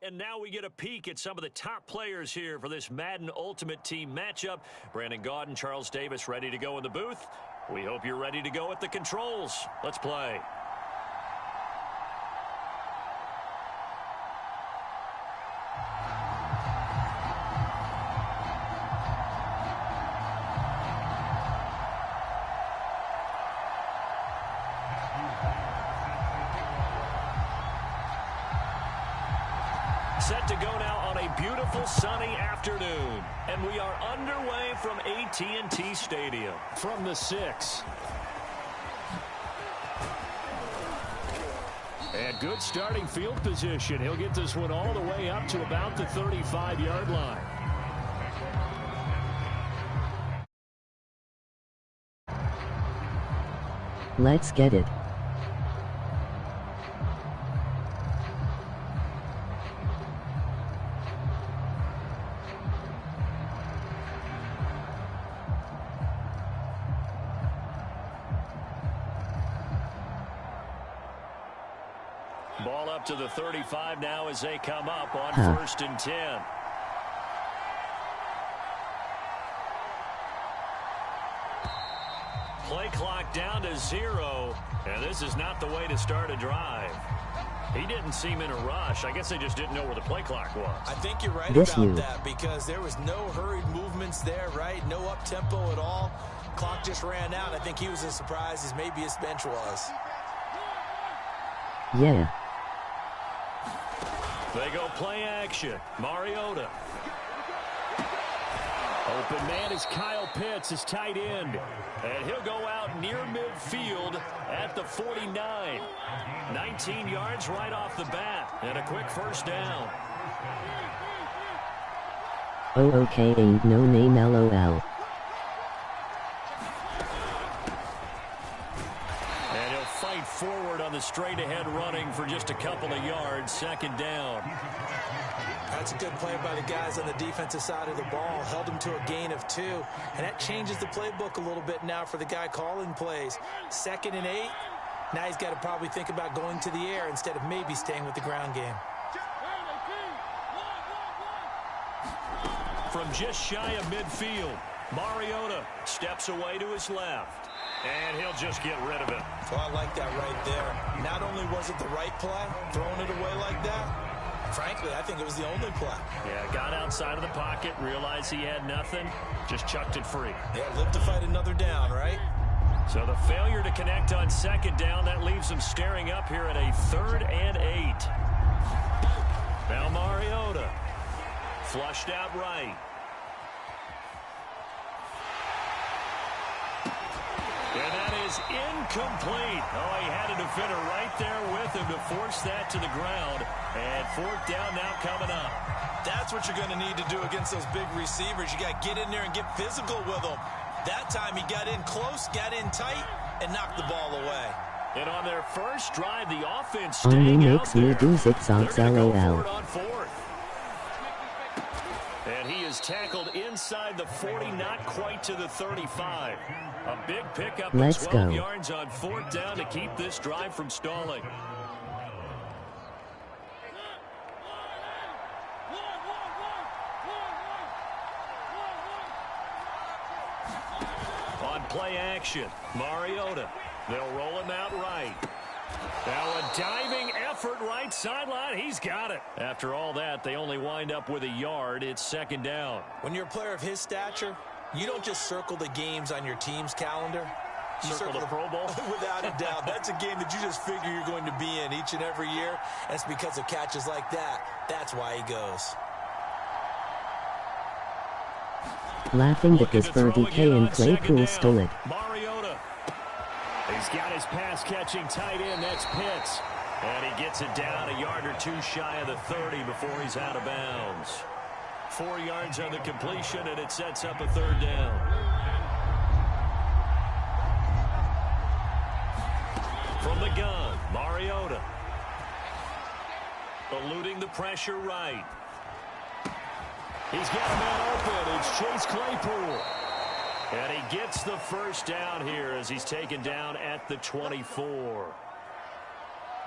And now we get a peek at some of the top players here for this Madden Ultimate Team matchup. Brandon Gaudin, Charles Davis ready to go in the booth. We hope you're ready to go at the controls. Let's play. Set to go now on a beautiful sunny afternoon. And we are underway from AT&T Stadium. From the 6. And good starting field position. He'll get this one all the way up to about the 35-yard line. Let's get it. Ball up to the 35 now as they come up on 1st and 10. Play clock down to 0, and this is not the way to start a drive. He didn't seem in a rush. I guess they just didn't know where the play clock was. I think you're right about that because there was no hurried movements there, right? No up-tempo at all. Clock just ran out. I think he was as surprised as maybe his bench was. Yeah. They go play action. Mariota. Open man is Kyle Pitts, his tight end. And he'll go out near midfield at the 49. 19 yards right off the bat. And a quick first down. Oh, okay, ain't no name, LOL. Forward on the straight-ahead running for just a couple of yards. 2nd down. That's a good play by the guys on the defensive side of the ball. Held them to a gain of 2. And that changes the playbook a little bit now for the guy calling plays. 2nd and 8. Now he's got to probably think about going to the air instead of maybe staying with the ground game. From just shy of midfield, Mariota steps away to his left. And he'll just get rid of it. Well, I like that right there. Not only was it the right play, throwing it away like that, frankly, I think it was the only play. Yeah, got outside of the pocket, realized he had nothing, just chucked it free. Yeah, live to fight another down, right? So the failure to connect on 2nd down, that leaves them staring up here at a 3rd and 8. Now Mariota, flushed out right. And that is incomplete. Oh, he had a defender right there with him to force that to the ground. And 4th down now coming up. That's what you're going to need to do against those big receivers. You got to get in there and get physical with them. That time he got in close, got in tight, and knocked the ball away. And on their first drive, the offense Only staying makes me do zigzags, LOL. On 4th. And he is tackled inside the 40, not quite to the 35. A big pickup of 12 yards on 4th down to keep this drive from stalling. On play action, Mariota. They'll roll him out right. Now a diving effort right sideline. He's got it. After all that, they only wind up with a yard. It's 2nd down. When you're a player of his stature, you don't just circle the games on your team's calendar. You circle the Pro Bowl? Without a doubt. That's a game that you just figure you're going to be in each and every year. And it's because of catches like that. That's why he goes. Laughing because Birdie K and Claypool stole it. Mariota. He's got his pass-catching tight end. That's Pitts. And he gets it down a yard or 2 shy of the 30 before he's out of bounds. 4 yards on the completion, and it sets up a 3rd down. From the gun, Mariota. Eluding the pressure right. He's got a man open. It's Chase Claypool. And he gets the first down here as he's taken down at the 24.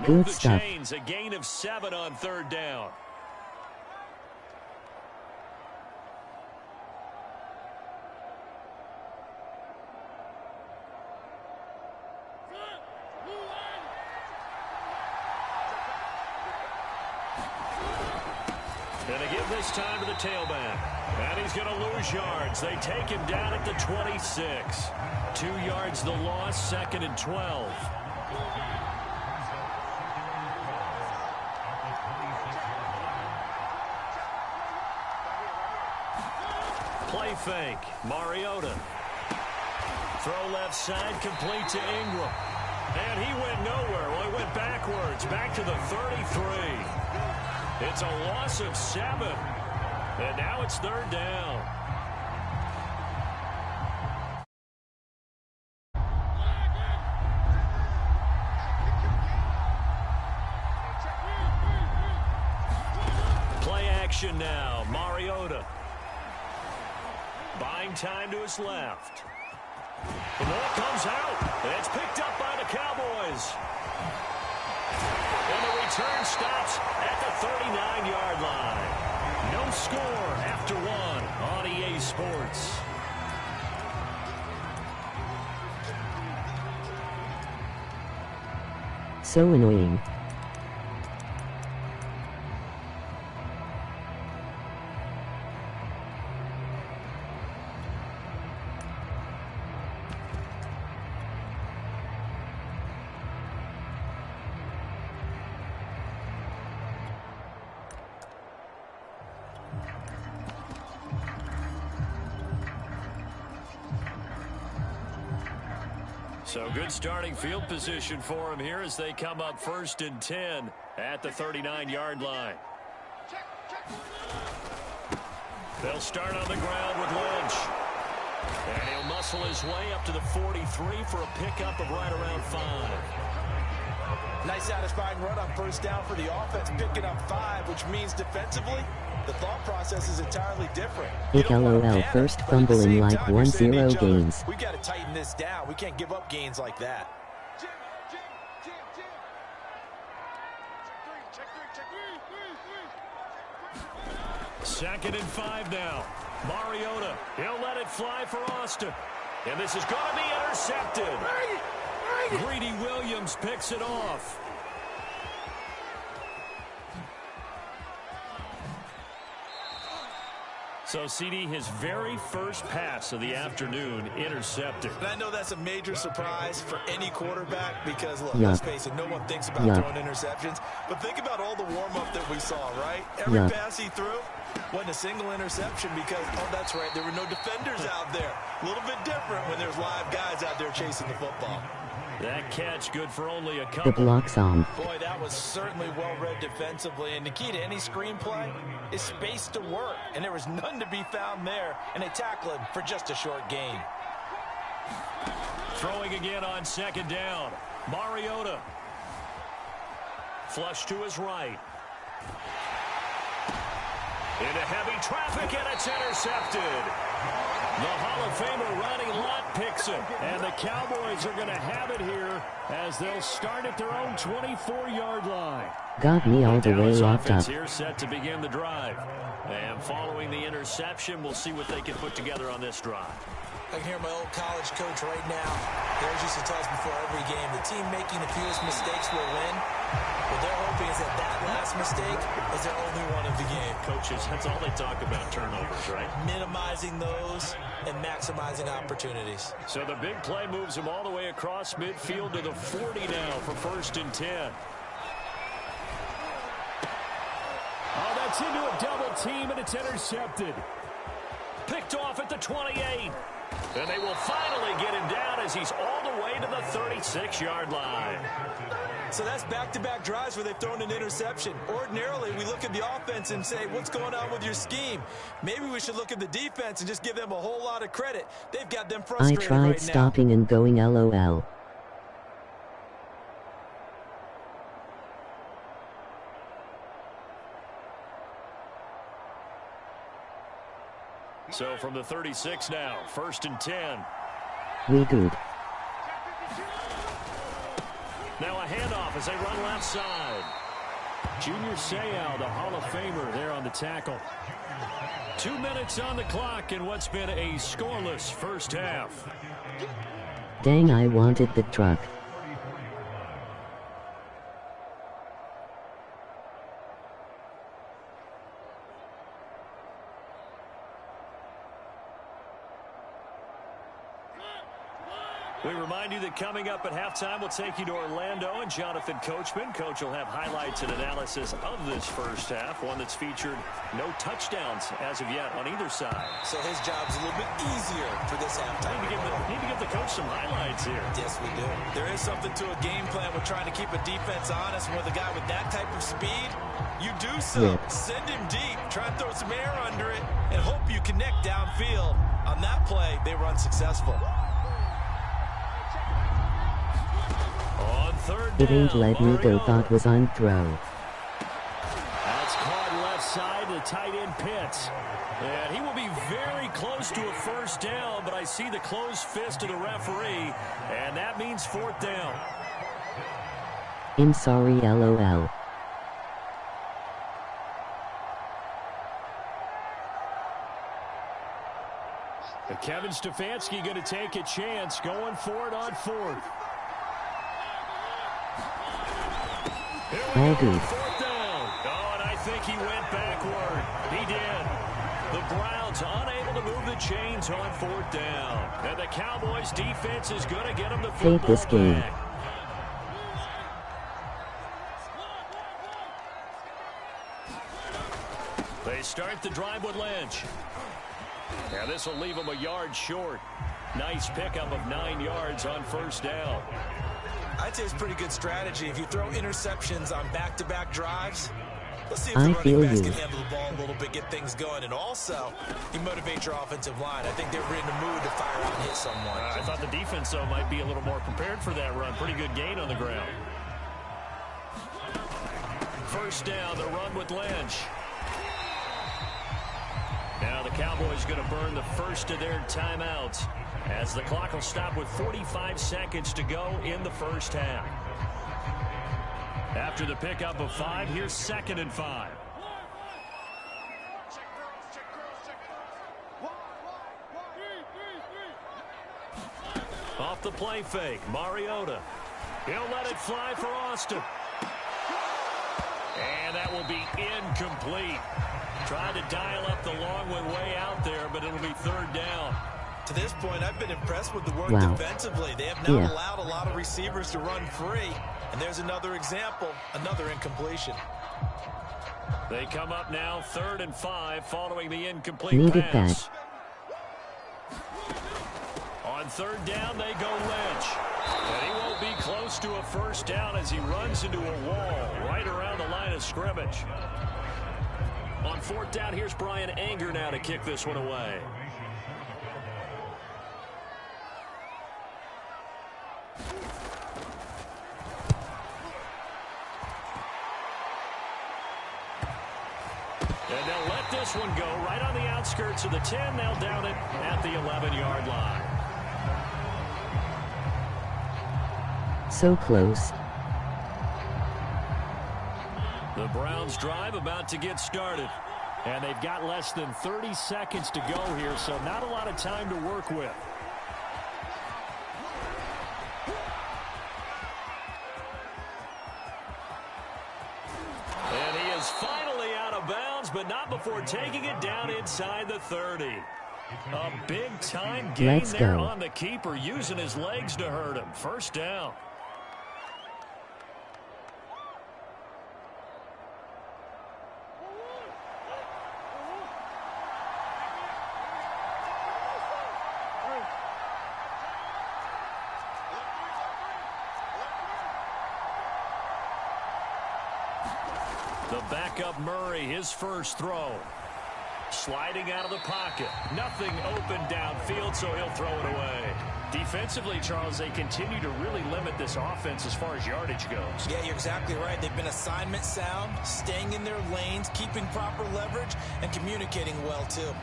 Good stuff. Chains, a gain of 7 on 3rd down. And they give this time to the tailback. And he's going to lose yards. They take him down at the 26. 2 yards the loss, 2nd and 12. Play fake. Mariota. Throw left side, complete to Ingram. And he went nowhere. Well, he went backwards, back to the 33. It's a loss of 7. And now it's 3rd down. Play action now. Mariota. Buying time to his left. The ball comes out, and it's picked up by the Cowboys. And the return stops at the 39-yard line. No score after 1 on EA Sports. So annoying. So good starting field position for him here as they come up 1st and 10 at the 39-yard line. They'll start on the ground with Lynch. And he'll muscle his way up to the 43 for a pickup of right around 5. Nice satisfying run on 1st down for the offense, picking up 5, which means defensively, the thought process is entirely different. Ick LOL, first fumble in like 1-0 games. We got to tighten this down. We can't give up gains like that. Second and 5 now. Mariota, he'll let it fly for Austin. And this is going to be intercepted. Greedy Williams picks it off. So, CD, his very first pass of the afternoon intercepted. And I know that's a major surprise for any quarterback because, look, let's face it, no one thinks about throwing interceptions. But think about all the warm-up that we saw, right? Every pass he threw wasn't a single interception because, oh, that's right, there were no defenders out there. A little bit different when there's live guys out there chasing the football. That catch good for only a couple. The block's on. Boy, that was certainly well-read defensively. And the key to any screenplay is space to work. And there was none to be found there. And they tackle him for just a short gain. Throwing again on 2nd down. Mariota. Flush to his right. Into heavy traffic, and it's intercepted. The Hall of Famer Ronnie Lott picks it. And the Cowboys are going to have it here as they'll start at their own 24-yard line. Got me all the way locked up. Here set to begin the drive. And following the interception, we'll see what they can put together on this drive. I can hear my old college coach right now. He always used to tell us before every game, the team making the fewest mistakes will win. What they're hoping is that that last mistake is their only one of the game. Coaches, that's all they talk about, turnovers, right? Minimizing those and maximizing opportunities. So the big play moves him all the way across midfield to the 40 now for 1st and 10. Oh, that's into a double team, and it's intercepted. Picked off at the 28. And they will finally get him down as he's all the way to the 36-yard line. So that's back-to-back drives where they've thrown an interception. Ordinarily, we look at the offense and say, what's going on with your scheme? Maybe we should look at the defense and just give them a whole lot of credit. They've got them frustrated I tried right stopping now. and going LOL. So from the 36 now, 1st and 10. We good. Now a handoff as they run left side. Junior Seau, the Hall of Famer, there on the tackle. 2 minutes on the clock in what's been a scoreless first half. Dang, I wanted the truck. We remind you that coming up at halftime, we'll take you to Orlando and Jonathan Coachman. Coach will have highlights and analysis of this first half, one that's featured no touchdowns as of yet on either side. So his job's a little bit easier for this halftime. Need to give the coach some highlights here. Yes, we do. There is something to a game plan with trying to keep a defense honest. With a guy with that type of speed, you do so. Send him deep, try and throw some air under it, and hope you connect downfield. On that play, they were unsuccessful. On third It down, ain't like Nico thought was on throw. That's caught left side to tight end Pitts. And he will be very close to a first down, but I see the closed fist of the referee, and that means fourth down. I'm sorry, LOL. Kevin Stefanski going to take a chance, going for it on fourth. All good. Fourth down. Oh, and I think he went backward. He did. The Browns unable to move the chains on fourth down. And the Cowboys defense is going to get them the football Fake this game. back. They start the drive with Lynch. Now this will leave them a yard short. Nice pickup of 9 yards on first down. I'd say it's pretty good strategy. If you throw interceptions on back-to-back drives, let's see if I the running backs feel can you. handle the ball a little bit, get things going. And also, you motivate your offensive line. I think they're in the mood to fire out and hit someone. I thought the defense, though, might be a little more prepared for that run. Pretty good gain on the ground. First down, the run with Lynch. Now the Cowboys going to burn the first of their timeouts as the clock will stop with 45 seconds to go in the first half. After the pickup of 5, here's 2nd and 5. Off the play fake, Mariota. He'll let it fly for Austin. And that will be incomplete. Tried to dial up the long one way out there, but it'll be third down. To this point, I've been impressed with the work Wow. defensively. They have not allowed a lot of receivers to run free. And there's another example, another incompletion. They come up now 3rd and 5 following the incomplete Needed pass. On third down, they go Lynch. And he won't be close to a first down as he runs into a wall right around the line of scrimmage. On 4th down, here's Brian Anger now to kick this one away. And they'll let this one go right on the outskirts of the 10. They'll down it at the 11-yard line. So close. The Browns drive about to get started. And they've got less than 30 seconds to go here, so not a lot of time to work with. And he is finally out of bounds, but not before taking it down inside the 30. A big-time gain Let's there go. on the keeper, using his legs to hurt him. First down. The backup Murray, his first throw. Sliding out of the pocket. Nothing open downfield, so he'll throw it away. Defensively, Charles, they continue to really limit this offense as far as yardage goes. Yeah, you're exactly right. They've been assignment sound, staying in their lanes, keeping proper leverage, and communicating well, too.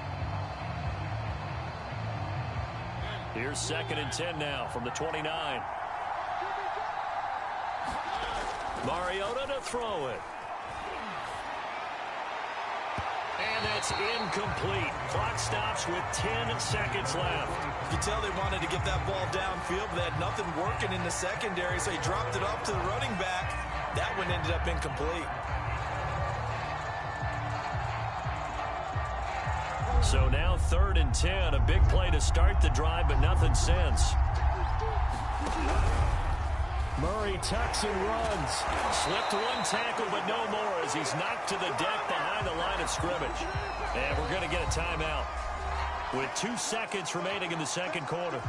Here's 2nd and 10 now from the 29. Mariota to throw it. And that's incomplete. Clock stops with 10 seconds left. You can tell they wanted to get that ball downfield, but they had nothing working in the secondary, so he dropped it off to the running back. That one ended up incomplete. So now 3rd and 10. A big play to start the drive, but nothing since. Murray tucks and runs. Slipped one tackle, but no more as he's knocked to the deck behind the line of scrimmage. And we're going to get a timeout with 2 seconds remaining in the second quarter.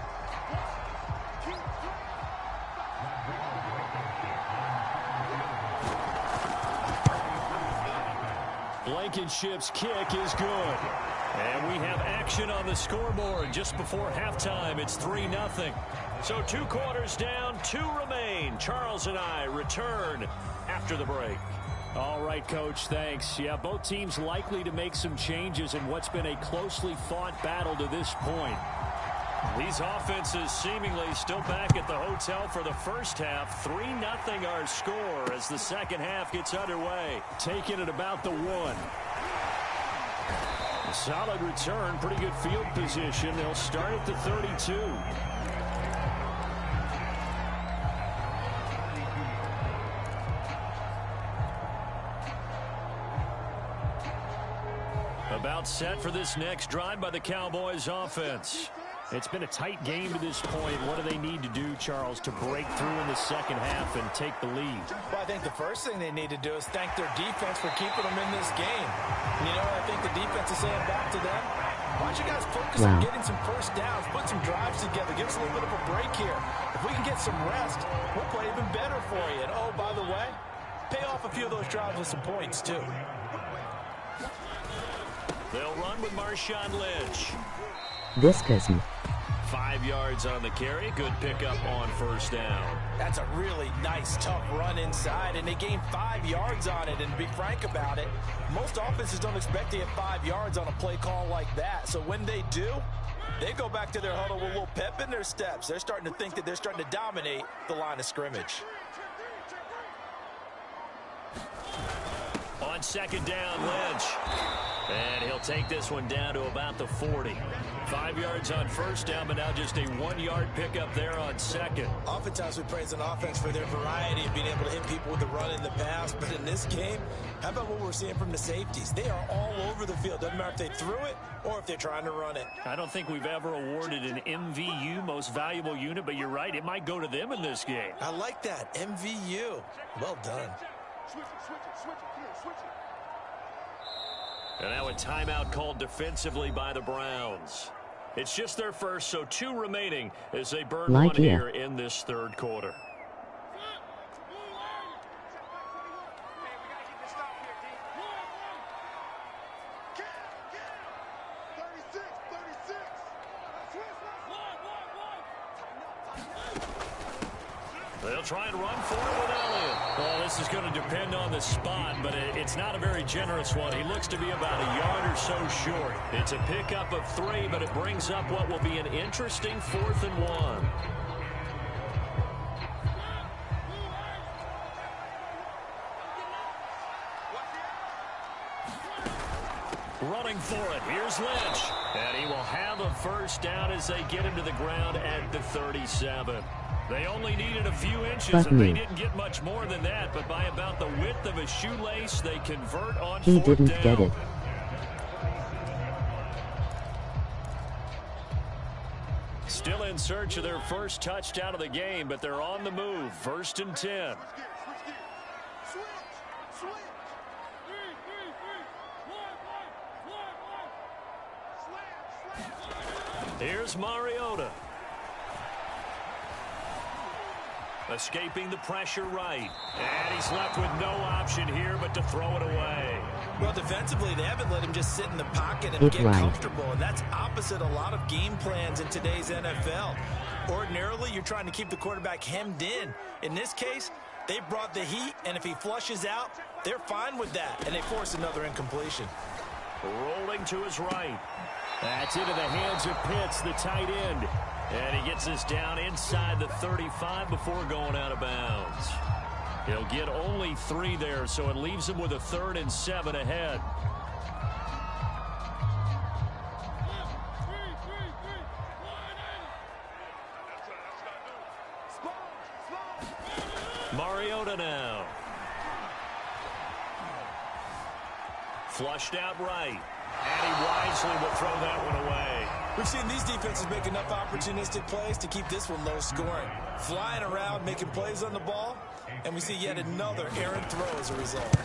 Blankenship's kick is good. And we have action on the scoreboard just before halftime. It's 3-0. So 2 quarters down, 2 remain. Charles and I return after the break. All right, Coach, thanks. Yeah, both teams likely to make some changes in what's been a closely fought battle to this point. These offenses seemingly still back at the hotel for the first half. 3-0 our score as the second half gets underway. Taking it about the 1. A solid return, pretty good field position. They'll start at the 32. About set for this next drive by the Cowboys offense. It's been a tight game to this point. What do they need to do, Charles, to break through in the second half and take the lead? Well, I think the first thing they need to do is thank their defense for keeping them in this game. You know, I think the defense is saying back to them, why don't you guys focus on getting some first downs, put some drives together, give us a little bit of a break here. If we can get some rest, we'll play even better for you. And, oh, by the way, pay off a few of those drives with some points, too. They'll run with Marshawn Lynch. This cousin. 5 yards on the carry. Good pickup on first down. That's a really nice, tough run inside, and they gained 5 yards on it. And to be frank about it, most offenses don't expect to get 5 yards on a play call like that. So when they do, they go back to their huddle with a little pep in their steps. They're starting to think that they're starting to dominate the line of scrimmage. On second down, Lynch. And he'll take this one down to about the 40. 5 yards on first down, but now just a 1-yard pickup there on second. Oftentimes we praise an offense for their variety of being able to hit people with the run in the pass. But in this game, how about what we're seeing from the safeties? They are all over the field. Doesn't matter if they threw it or if they're trying to run it. I don't think we've ever awarded an MVU, most valuable unit, but you're right. It might go to them in this game. I like that. MVU. Well done. And now a timeout called defensively by the Browns. It's just their first, so 2 remaining as they burn one here in this third quarter. They'll try and run for it with Elliott. Well, this is going to depend on the spot, but it's not a very generous one. He looks to be about a yard or so short. It's a pickup of 3, but it brings up what will be an interesting 4th and 1. Running for it. Here's Lynch. And he will have a first down as they get him to the ground at the 37. They only needed a few inches, and they didn't get much more than that. But by about the width of a shoelace, they convert on 4th down. He didn't get it. Still in search of their first touchdown of the game, but they're on the move. 1st and 10. Here's Mariota. Escaping the pressure right. And he's left with no option here but to throw it away. Well, defensively, they haven't let him just sit in the pocket and get comfortable. And that's opposite a lot of game plans in today's NFL. Ordinarily, you're trying to keep the quarterback hemmed in. In this case, they brought the heat, and if he flushes out, they're fine with that. And they force another incompletion. Rolling to his right. That's into the hands of Pitts, the tight end. And he gets us down inside the 35 before going out of bounds. He'll get only 3 there, so it leaves him with a 3rd and 7 ahead. Mariota now. Flushed out right. And he wisely will throw that one away. We've seen these defenses make enough opportunistic plays to keep this one low scoring. Flying around, making plays on the ball, and we see yet another errant throw as a result.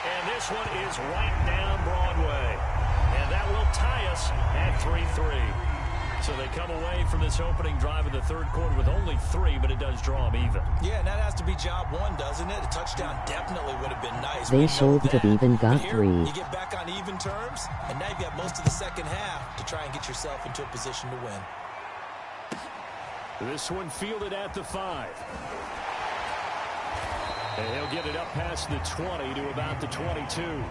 And this one is right down Broadway. And that will tie us at 3-3. So they come away from this opening drive of the third quarter with only 3, but it does draw them even. Yeah, and that has to be job 1, doesn't it? A touchdown definitely would have been nice. They should have even got 3. You get back on even terms, and now you've got most of the second half to try and get yourself into a position to win. This one fielded at the 5. And he'll get it up past the 20 to about the 22.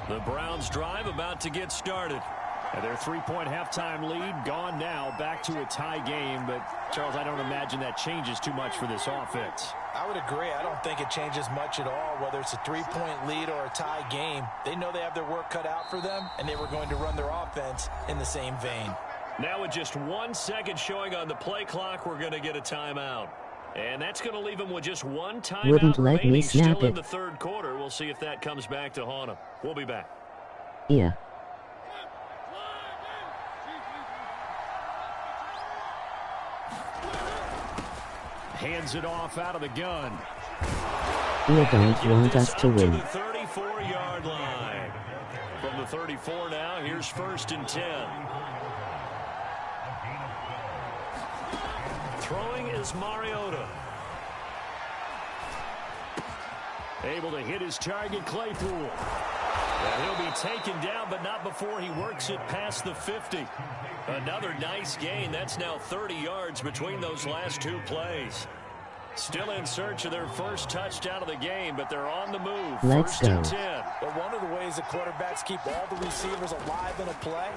The Browns drive about to get started. And their 3-point halftime lead gone now, back to a tie game. But, Charles, I don't imagine that changes too much for this offense. I would agree. I don't think it changes much at all, whether it's a 3-point lead or a tie game. They know they have their work cut out for them, and they were going to run their offense in the same vein. Now with just 1 second showing on the play clock, we're going to get a timeout. And that's going to leave them with just 1 timeout Wouldn't let remaining me snap still in it. the third quarter. We'll see if that comes back to haunt them. We'll be back. Yeah. Hands it off out of the gun. You don't want us to win. To the 34-yard line. From the 34 now, here's 1st and 10. Throwing is Mariota. Able to hit his target, Claypool. And he'll be taken down, but not before he works it past the 50. Another nice gain. That's now 30 yards between those last 2 plays. Still in search of their first touchdown of the game, but they're on the move. Let's 1st go. and 10. Well, one of the ways that quarterbacks keep all the receivers alive in a play,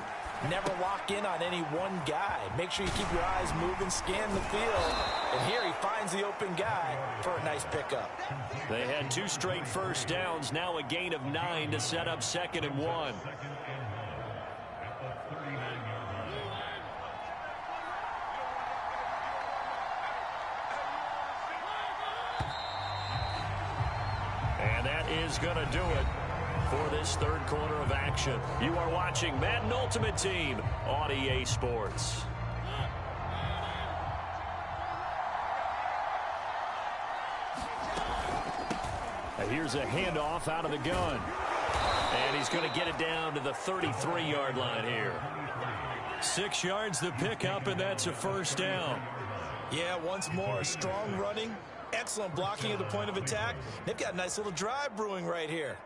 never lock in on any one guy. Make sure you keep your eyes moving, scan the field. And here he finds the open guy for a nice pickup. They had 2 straight first downs, now a gain of 9 to set up 2nd and 1. And that is going to do it for this third quarter of action. You are watching Madden Ultimate Team on EA Sports. Here's a handoff out of the gun. And he's going to get it down to the 33-yard line here. 6 yards the pickup, and that's a first down. Yeah, once more, strong running, excellent blocking at the point of attack. They've got a nice little drive brewing right here.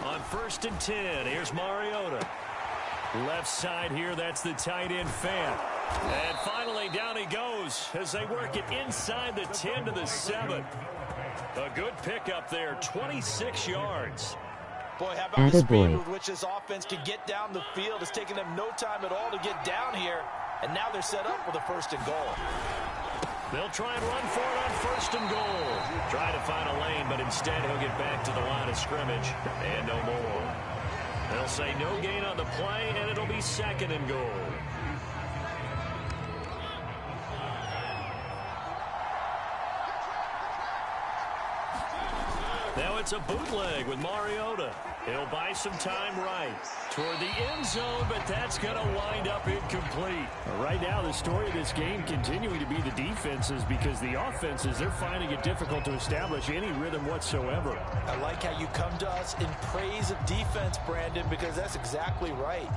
On 1st and 10, here's Mariota. Left side here, that's the tight end Fant. And finally, down he goes as they work it inside the 10 to the 7. A good pickup there, 26 yards. Boy, how about the speed Attaboy. with which this offense can get down the field? It's taken them no time at all to get down here. And now they're set up with a 1st and goal. They'll try and run for it on 1st and goal. Try to find a lane, but instead he'll get back to the line of scrimmage and no more. They'll say no gain on the play, and it'll be 2nd and goal. Now it's a bootleg with Mariota. He'll buy some time right toward the end zone, but that's going to wind up incomplete. Right now, the story of this game continuing to be the defenses, because the offenses, they're finding it difficult to establish any rhythm whatsoever. I like how you come to us in praise of defense, Brandon, because that's exactly right.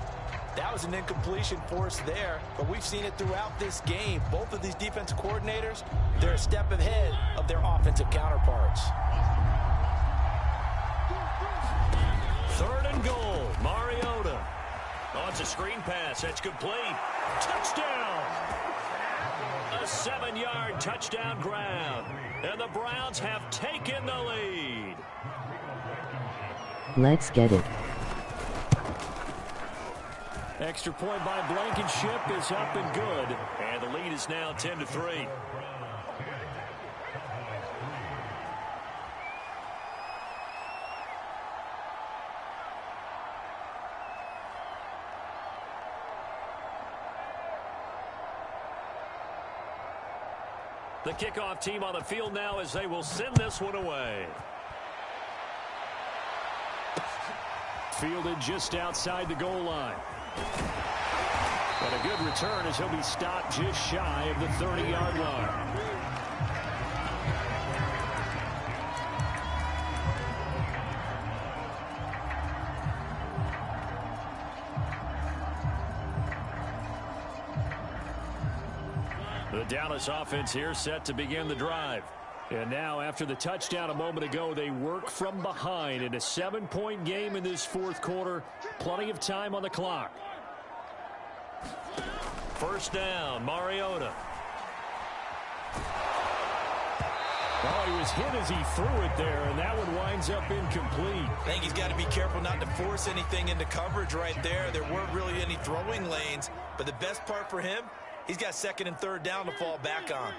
That was an incompletion force there, but we've seen it throughout this game. Both of these defensive coordinators, they're a step ahead of their offensive counterparts. 3rd and goal, Mariota. Oh, it's a screen pass. That's complete. Touchdown! A 7-yard touchdown grab. And the Browns have taken the lead. Let's get it. Extra point by Blankenship is up and good. And the lead is now 10-3. The kickoff team on the field now as they will send this one away. Fielded just outside the goal line. But a good return as he'll be stopped just shy of the 30-yard line. The Dallas offense here set to begin the drive. And now after the touchdown a moment ago, they work from behind in a 7-point game in this fourth quarter. Plenty of time on the clock. First down, Mariota. Oh, he was hit as he threw it there, and that one winds up incomplete. I think he's got to be careful not to force anything into coverage right there. There weren't really any throwing lanes, but the best part for him, he's got second and third down to fall back on.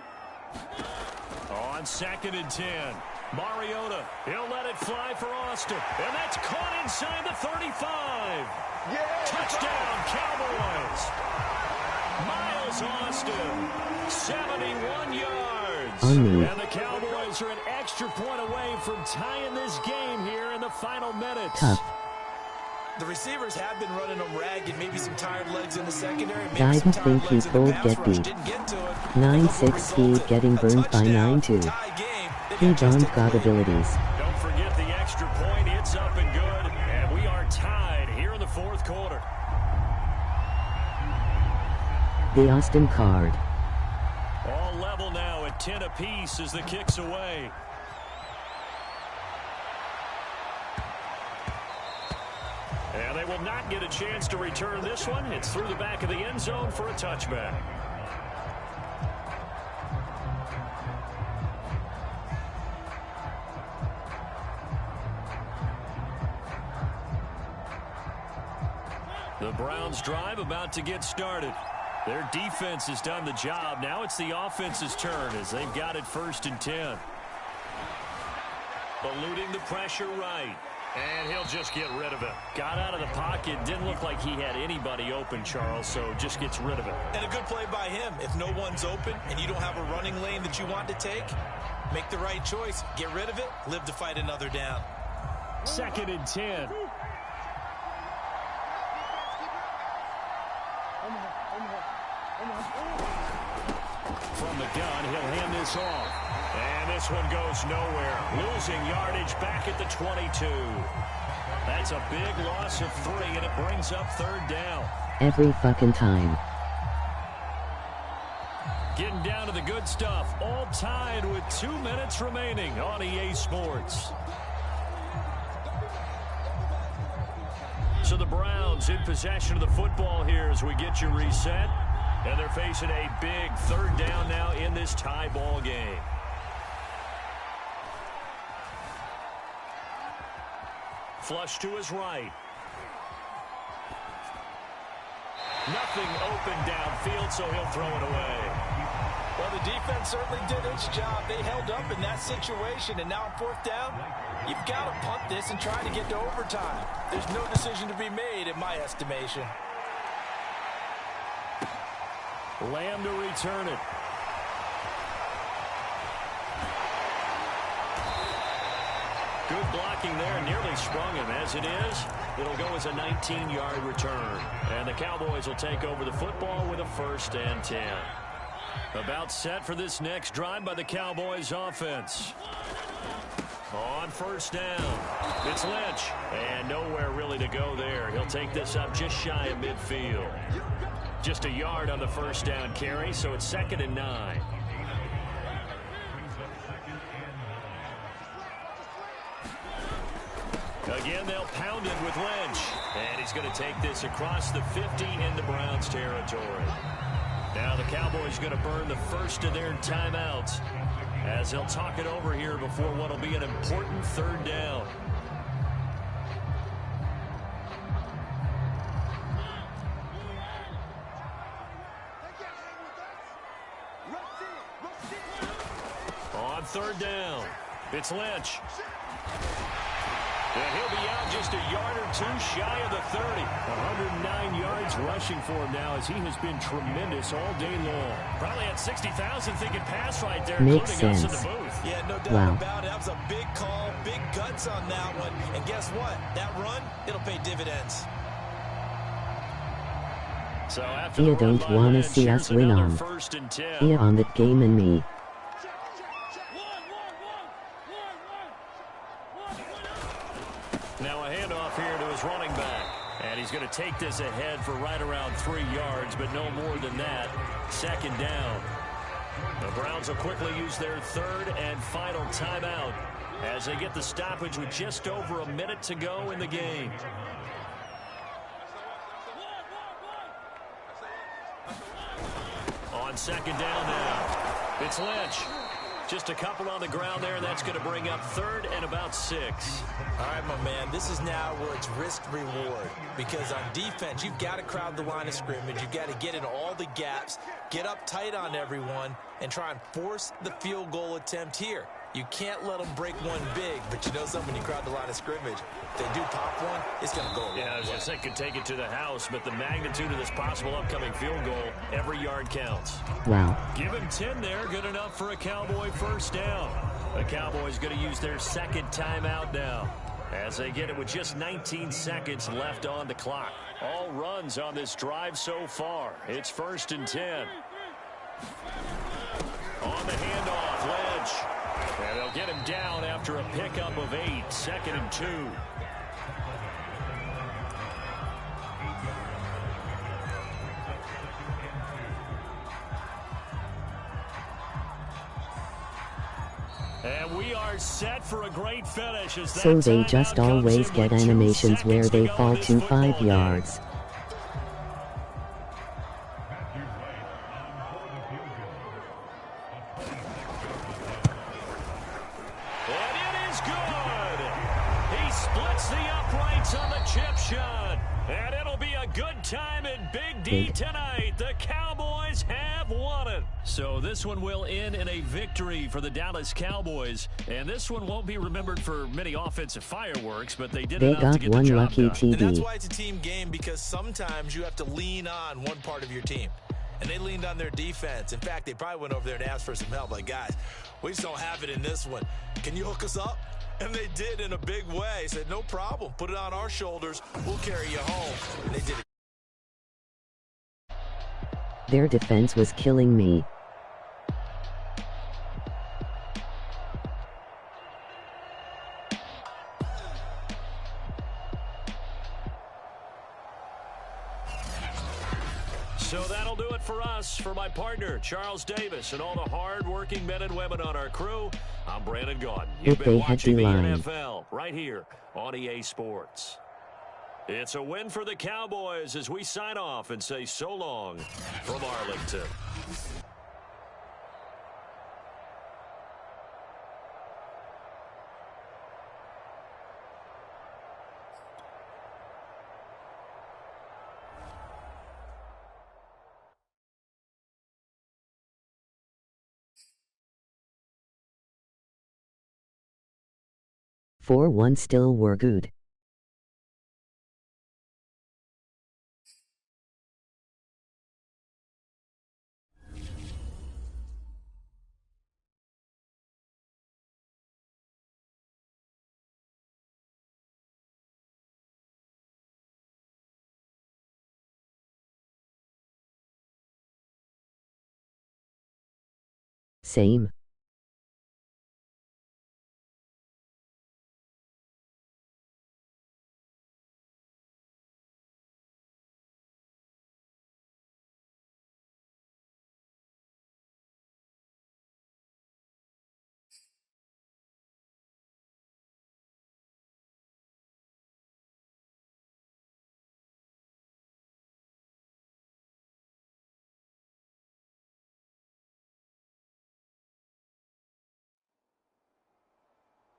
On 2nd and 10, Mariota, he'll let it fly for Austin, and that's caught inside the 35. Yeah, touchdown, Cowboys. Miles Austin, 71 yards. And the Cowboys are an extra point away from tying this game here in the final minutes. Tough. The receivers have been running them ragged, maybe some tired legs in the secondary. I don't think he pulled get beat. 9-6 speed getting burned by 9-2. He don't got abilities. Don't forget the extra point. It's up and good. And we are tied here in the fourth quarter. The Austin card. All level now at 10 apiece as the kick's away. And they will not get a chance to return this one. It's through the back of the end zone for a touchback. The Browns drive about to get started. Their defense has done the job. Now it's the offense's turn as they've got it 1st and 10. Eluding the pressure right. And he'll just get rid of it. Got out of the pocket. Didn't look like he had anybody open, Charles, so just gets rid of it. And a good play by him. If no one's open and you don't have a running lane that you want to take, make the right choice. Get rid of it. Live to fight another down. 2nd and 10. From the gun, he'll hand this off. And this one goes nowhere. Losing yardage back at the 22. That's a big loss of 3, and it brings up 3rd down. Every fucking time. Getting down to the good stuff. All tied with 2 minutes remaining on EA Sports. So the Browns in possession of the football here as we get you reset. And they're facing a big 3rd down now in this tie ball game. Flush to his right. Nothing open downfield, so he'll throw it away. Well, the defense certainly did its job. They held up in that situation, and now on 4th down, you've got to punt this and try to get to overtime. There's no decision to be made in my estimation. Lamb to return it. Good blocking there, nearly sprung him. As it is, it'll go as a 19-yard return. And the Cowboys will take over the football with a 1st and 10. About set for this next drive by the Cowboys offense. On 1st down, it's Lynch. And nowhere really to go there. He'll take this up just shy of midfield. Just a yard on the 1st down carry, so it's 2nd and 9. Again, they'll pound it with Lynch. And he's going to take this across the 50 into Browns territory. Now the Cowboys going to burn the first of their timeouts as they'll talk it over here before what will be an important 3rd down. on third down. It's Lynch. And he'll be out just a yard or two shy of the 30. 109 yards rushing for him now as he has been tremendous all day long. Probably had 60,000 thinking pass right there, Makes including sense. us in the booth. Yeah, no doubt Wow. about it. That was a big call, big guts on that one. And guess what? That run, it'll pay dividends. So after You the run don't by wanna Lynch, see here's us win another on. first and 10. Here on that game and me. Now a handoff here to his running back. And he's going to take this ahead for right around 3 yards, but no more than that. Second down. The Browns will quickly use their third and final timeout as they get the stoppage with just over a minute to go in the game. On second down now, it's Lynch. Just a couple on the ground there. That's going to bring up third and about 6. All right, my man, this is now where it's risk-reward. Because on defense, you've got to crowd the line of scrimmage. You've got to get in all the gaps, get up tight on everyone, and try and force the field goal attempt here. You can't let them break one big, but you know something, when you crowd the line of scrimmage, if they do pop one, it's going to go a long way. Yeah, I was going to say could take it to the house, but the magnitude of this possible upcoming field goal, every yard counts. Wow. Give him 10 there, good enough for a Cowboy first down. The Cowboys going to use their second timeout now as they get it with just 19 seconds left on the clock. All runs on this drive so far. It's first and 10. On the handoff, Lynch. And they'll get him down after a pickup of 8, second and 2. And we are set for a great finish. As So that they timeout just comes always in get with 2 animations where seconds they to go fall in this to football 5 game. yards. And it is good. He splits the uprights on the chip shot. And it'll be a good time in Big D tonight. The Cowboys have won it. So this one will end in a victory for the Dallas Cowboys. And this one won't be remembered for many offensive fireworks, but they did They enough to got get the one job lucky done. And that's TD. why it's a team game, because sometimes you have to lean on one part of your team. And they leaned on their defense. In fact, they probably went over there and asked for some help. Like, guys, we just don't have it in this one. Can you hook us up? And they did in a big way. Said, no problem. Put it on our shoulders. We'll carry you home. And they did it. Their defense was killing me. So that'll do it for us. For my partner, Charles Davis, and all the hard-working men and women on our crew, I'm Brandon Gaudin. You've If been they had watching the D-line. NFL right here on EA Sports. It's a win for the Cowboys as we sign off and say so long from Arlington. For one still were good. Same.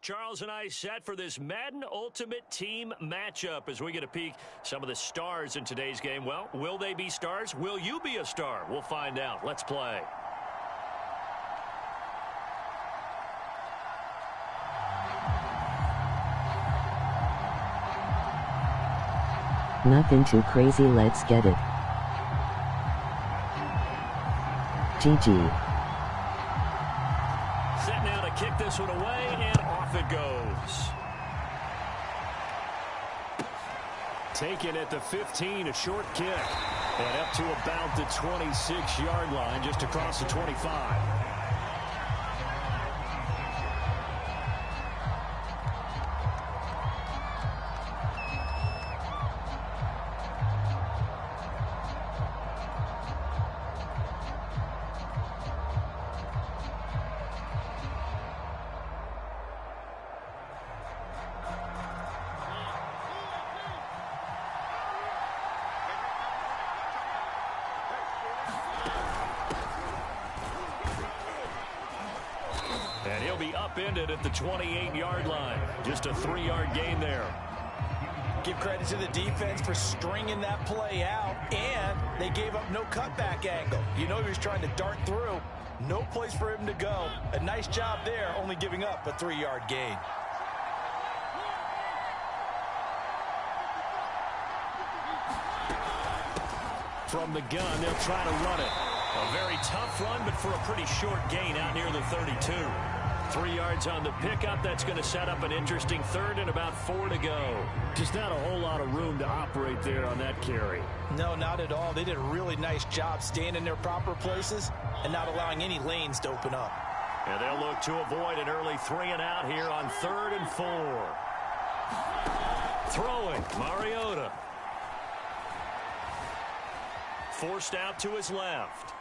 Charles and I set for this Madden Ultimate Team matchup as we get a peek some of the stars in today's game. Well, will they be stars? Will you be a star? We'll find out. Let's play. Nothing too crazy, let's get it. GG. Set now to kick this one away, and off it goes. Taken at the 15, a short kick. And up to about the 26-yard line, just across the 25. And he'll be upended at the 28-yard line. Just a 3-yard gain there. Give credit to the defense for stringing that play out, and they gave up no cutback angle. You know he was trying to dart through. No place for him to go. A nice job there, only giving up a 3-yard gain. From the gun, they'll try to run it. A very tough run, but for a pretty short gain out near the 32. 3 yards on the pickup. That's going to set up an interesting third and about 4 to go. Just not a whole lot of room to operate there on that carry. No, not at all. They did a really nice job staying in their proper places and not allowing any lanes to open up. And they'll look to avoid an early 3 and out here on 3rd and 4. Throwing, Mariota. Forced out to his left.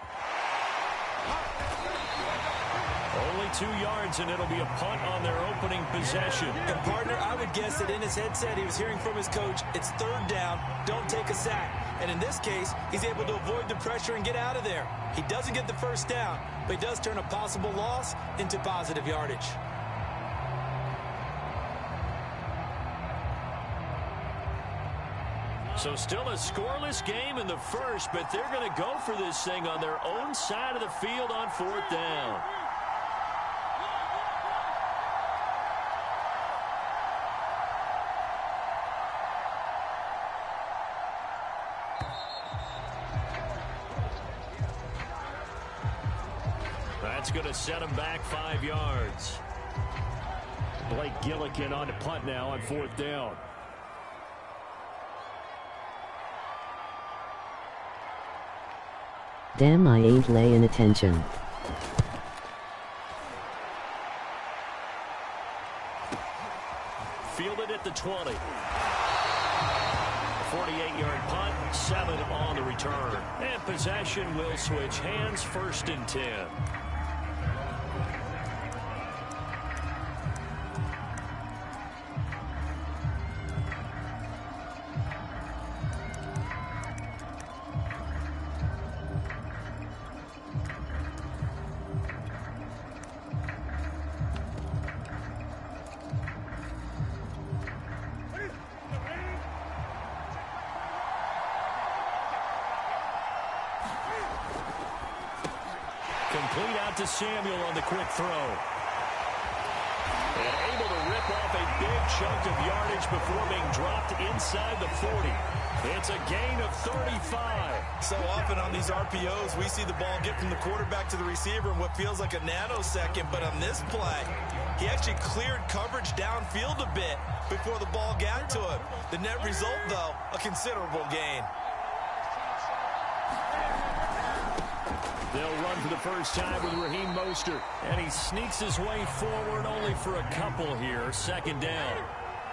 Only 2 yards, and it'll be a punt on their opening possession. And, partner, I would guess that in his headset he was hearing from his coach, it's 3rd down, don't take a sack. And in this case, he's able to avoid the pressure and get out of there. He doesn't get the 1st down, but he does turn a possible loss into positive yardage. So still a scoreless game in the first, but they're going to go for this thing on their own side of the field on 4th down. That's going to set him back 5 yards. Blake Gillikin on to punt now on 4th down. Damn, I ain't laying attention. Fielded at the 20. 48-yard punt, 7 on the return. And possession will switch hands, 1st and 10. Complete out to Samuel on the quick throw. And able to rip off a big chunk of yardage before being dropped inside the 40. It's a gain of 35. So often on these RPOs, we see the ball get from the quarterback to the receiver in what feels like a nanosecond. But on this play, he actually cleared coverage downfield a bit before the ball got to him. The net result, though, a considerable gain. They'll run for the first time with Raheem Mostert. And he sneaks his way forward only for a couple here. 2nd down.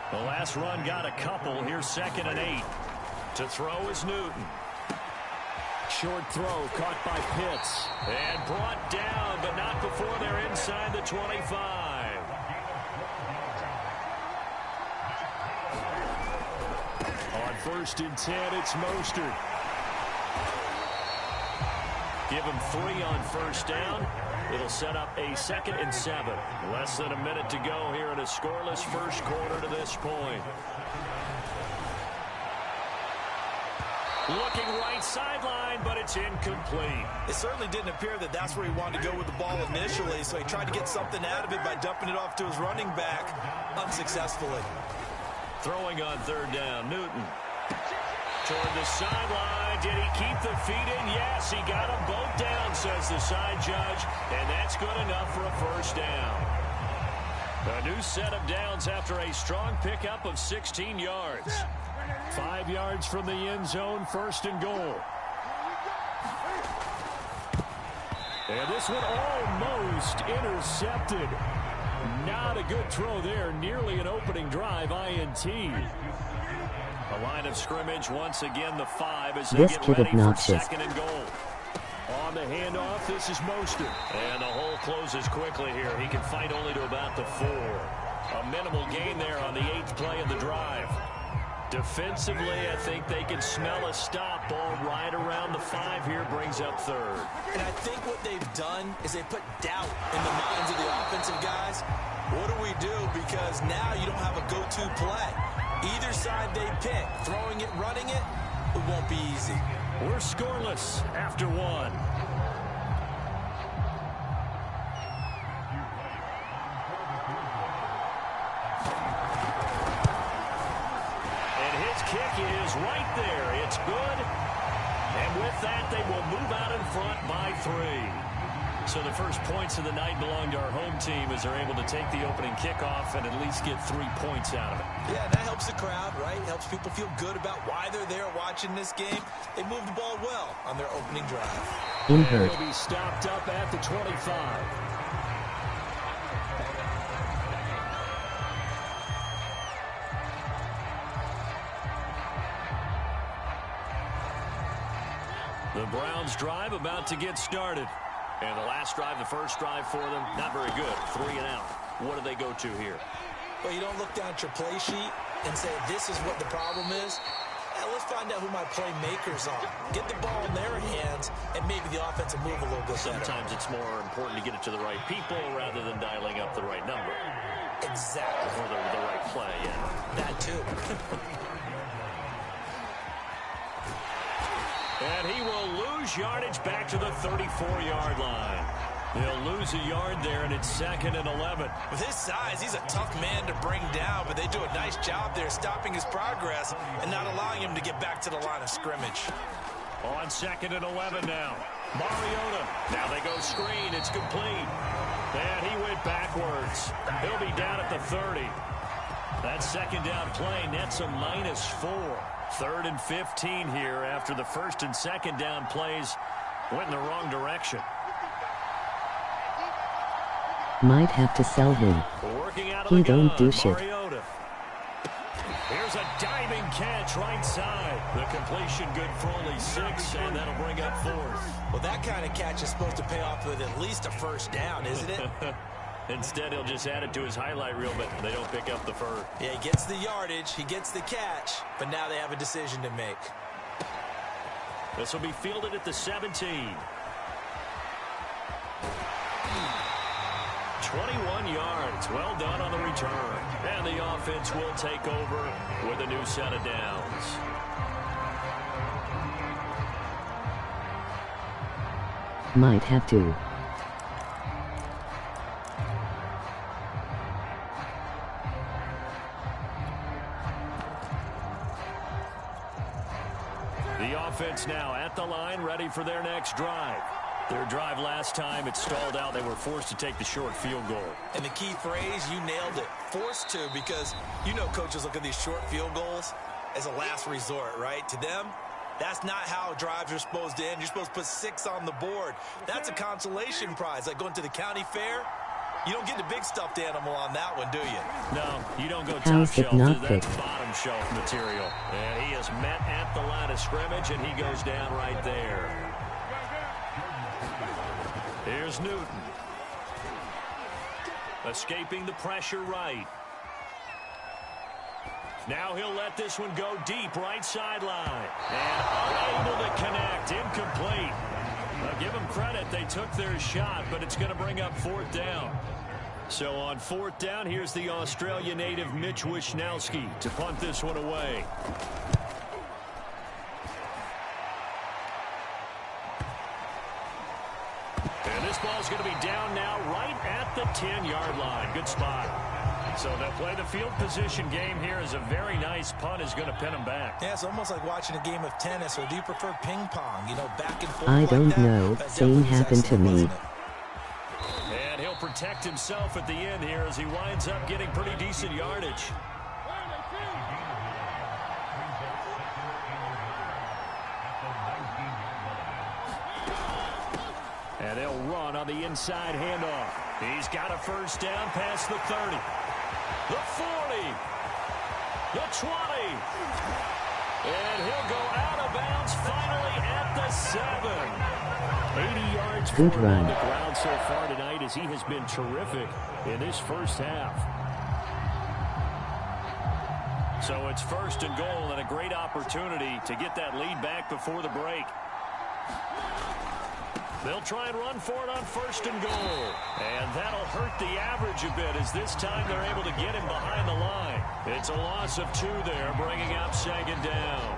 The last run got a couple. Here's 2nd and 8. To throw is Newton. Short throw caught by Pitts. And brought down, but not before they're inside the 25. On 1st and 10, it's Mostert. Give him 3 on 1st down. It'll set up a 2nd and 7. Less than a minute to go here in a scoreless first quarter to this point. Looking right sideline, but it's incomplete. It certainly didn't appear that that's where he wanted to go with the ball initially, so he tried to get something out of it by dumping it off to his running back unsuccessfully. Throwing on 3rd down, Newton. toward the sideline. Did he keep the feet in? Yes, he got them both down, says the side judge. And that's good enough for a first down. A new set of downs after a strong pickup of 16 yards. 5 yards from the end zone, first and goal. And this one almost intercepted. Not a good throw there. Nearly an opening drive, INT. A line of scrimmage, once again, the 5 as they get ready for second and goal. On the handoff, this is Mostert. And the hole closes quickly here. He can fight only to about the 4. A minimal gain there on the 8th play of the drive. Defensively, I think they can smell a stop. Ball right around the 5 here, brings up third. And I think what they've done is they put doubt in the minds of the offensive guys. What do we do? Because now you don't have a go-to play. Either side they pick, throwing it, running it, it won't be easy. We're scoreless after 1. Kick is right there. It's good. And with that, they will move out in front by 3. So the first points of the night belong to our home team as they're able to take the opening kickoff and at least get 3 points out of it. Yeah, that helps the crowd, right? Helps people feel good about why they're there watching this game. They moved the ball well on their opening drive. He'll be stopped up at the 25. The Browns drive about to get started. And the last drive, the first drive for them, not very good. 3 and out. What do they go to here? Well, you don't look down at your play sheet and say, this is what the problem is. Now, let's find out who my playmakers are. Get the ball in their hands, and maybe the offense will move a little bit better. Sometimes it's more important to get it to the right people rather than dialing up the right number. Exactly. Or the right play, yeah. That too. And he will lose yardage back to the 34-yard line. He'll lose a yard there, and it's 2nd and 11. With his size, he's a tough man to bring down, but they do a nice job there stopping his progress and not allowing him to get back to the line of scrimmage. On 2nd and 11 now. Mariota. Now they go screen. It's complete. And he went backwards. He'll be down at the 30. That second down play nets a -4. 3rd and 15 here after the first and second down plays went in the wrong direction. Might have to sell him. Working out of He the gun, don't do shit. Mariota. Here's a diving catch right side. The completion good for only 6, and that'll bring up 4th. Well, that kind of catch is supposed to pay off with at least a first down, isn't it? Instead, he'll just add it to his highlight reel, but they don't pick up the first. Yeah, he gets the yardage, he gets the catch, but now they have a decision to make. This will be fielded at the 17. 21 yards. Well done on the return. And the offense will take over with a new set of downs. Might have to. The offense now at the line, ready for their next drive. Their drive last time, it stalled out. They were forced to take the short field goal. And the key phrase, you nailed it. Forced to, because you know coaches look at these short field goals as a last resort, right? To them, that's not how drives are supposed to end. You're supposed to put 6 on the board. That's a consolation prize, like going to the county fair. You don't get the big stuffed animal on that one, do you? No, you don't go top How's it shelf. not That's picked? bottom shelf material. And he is met at the line of scrimmage, and he goes down right there. Here's Newton. Escaping the pressure right. Now he'll let this one go deep right sideline. And unable to connect. Incomplete. Now give them credit. They took their shot, but it's going to bring up 4th down. So on 4th down, here's the Australia native Mitch Wishnowski to punt this one away. And this ball's going to be down now right at the 10-yard line. Good spot. So they'll play the field position game here as a very nice punt is going to pin them back. Yeah, it's almost like watching a game of tennis, or do you prefer ping pong? You know, back and forth. I like don't that? know. That Same definitely was happened to excellent, me. wasn't it? And he'll protect himself at the end here as he winds up getting pretty decent yardage. And they'll run on the inside handoff. He's got a first down past the 30. The 40. The 20. And he'll go out of bounds finally at the 7. 80 yards for him on the ground so far tonight as he has been terrific in this first half. So it's first and goal and a great opportunity to get that lead back before the break. They'll try and run for it on first and goal. And that'll hurt the average a bit as this time they're able to get him behind the line. It's a loss of 2 there, bringing up second down.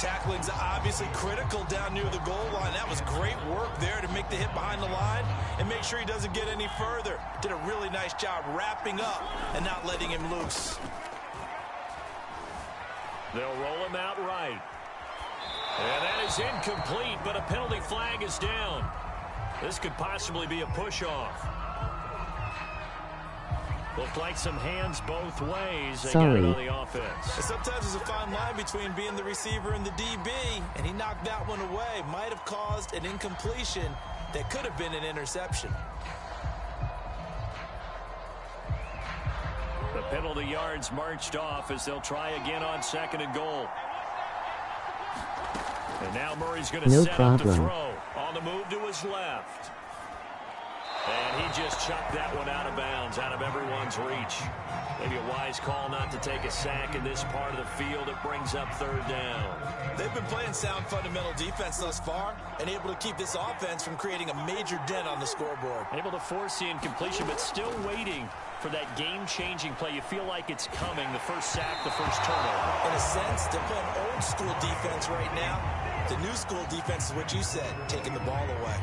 Tackling's obviously critical down near the goal line. That was great work there to make the hit behind the line and make sure he doesn't get any further. Did a really nice job wrapping up and not letting him loose. They'll roll him out right. And that is incomplete, but a penalty flag is down. This could possibly be a push-off. Looked like some hands both ways. They got it on the offense. And sometimes there's a fine line between being the receiver and the DB, and he knocked that one away. Might have caused an incompletion that could have been an interception. The penalty yards marched off as they'll try again on second and goal. And now Murray's going to set up the throw. On the move to his left. And he just chucked that one out of bounds, out of everyone's reach. Maybe a wise call not to take a sack in this part of the field. It brings up third down. They've been playing sound fundamental defense thus far and able to keep this offense from creating a major dent on the scoreboard. Able to force the incompletion, but still waiting for that game-changing play. You feel like it's coming, the first sack, the first turnover. In a sense, they're playing old-school defense right now. The new school defense is what you said, taking the ball away.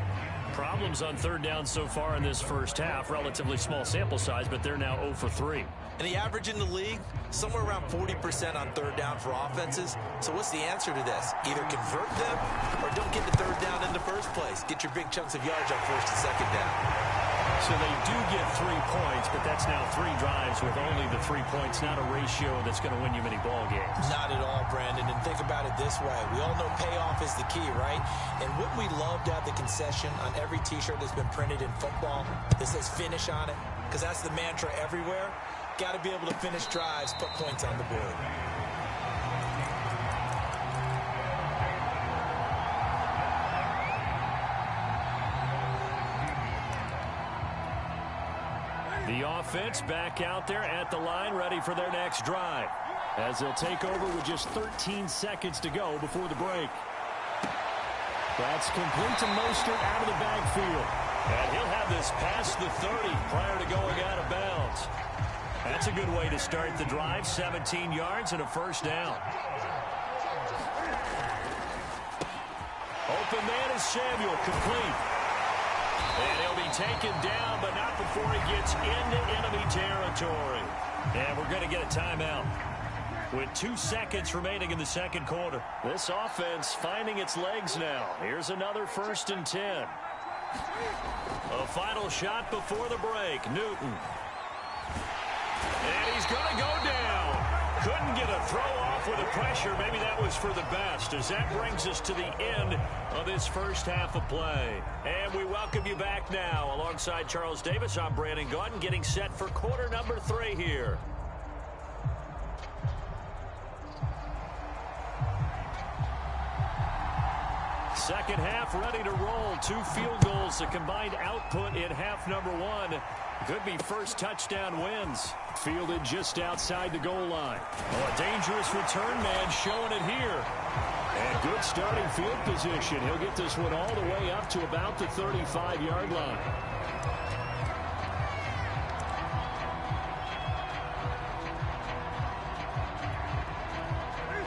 Problems on third down so far in this first half. Relatively small sample size, but they're now 0 for 3. And the average in the league, somewhere around 40% on third down for offenses. So what's the answer to this? Either convert them or don't get the third down in the first place. Get your big chunks of yards on first and second down. So they do get 3 points, but that's now 3 drives with only the 3 points, not a ratio that's going to win you many ball games. Not at all, Brandon. And think about it this way. We all know payoff is the key, right? And wouldn't we love to have the concession on every T-shirt that's been printed in football that says finish on it? Because that's the mantra everywhere. Got to be able to finish drives, put points on the board. The offense back out there at the line, ready for their next drive. As they'll take over with just 13 seconds to go before the break. That's complete to Mostert out of the backfield. And he'll have this past the 30 prior to going out of bounds. That's a good way to start the drive. 17 yards and a first down. Open man is Samuel, complete. And he'll be taken down, but not before he gets into enemy territory. And we're going to get a timeout. With 2 seconds remaining in the second quarter. This offense finding its legs now. Here's another 1st and 10. A final shot before the break. Newton. And he's going to go down. Couldn't get a throw off with the pressure. Maybe that was for the best, as that brings us to the end of this first half of play. And we welcome you back now. Alongside Charles Davis, I'm Brandon Gaudin, getting set for quarter number 3 here. Second half ready to roll. 2 field goals, the combined output in half number 1. Could be first touchdown wins. Fielded just outside the goal line. Oh, a dangerous return man showing it here. And good starting field position. He'll get this one all the way up to about the 35-yard line.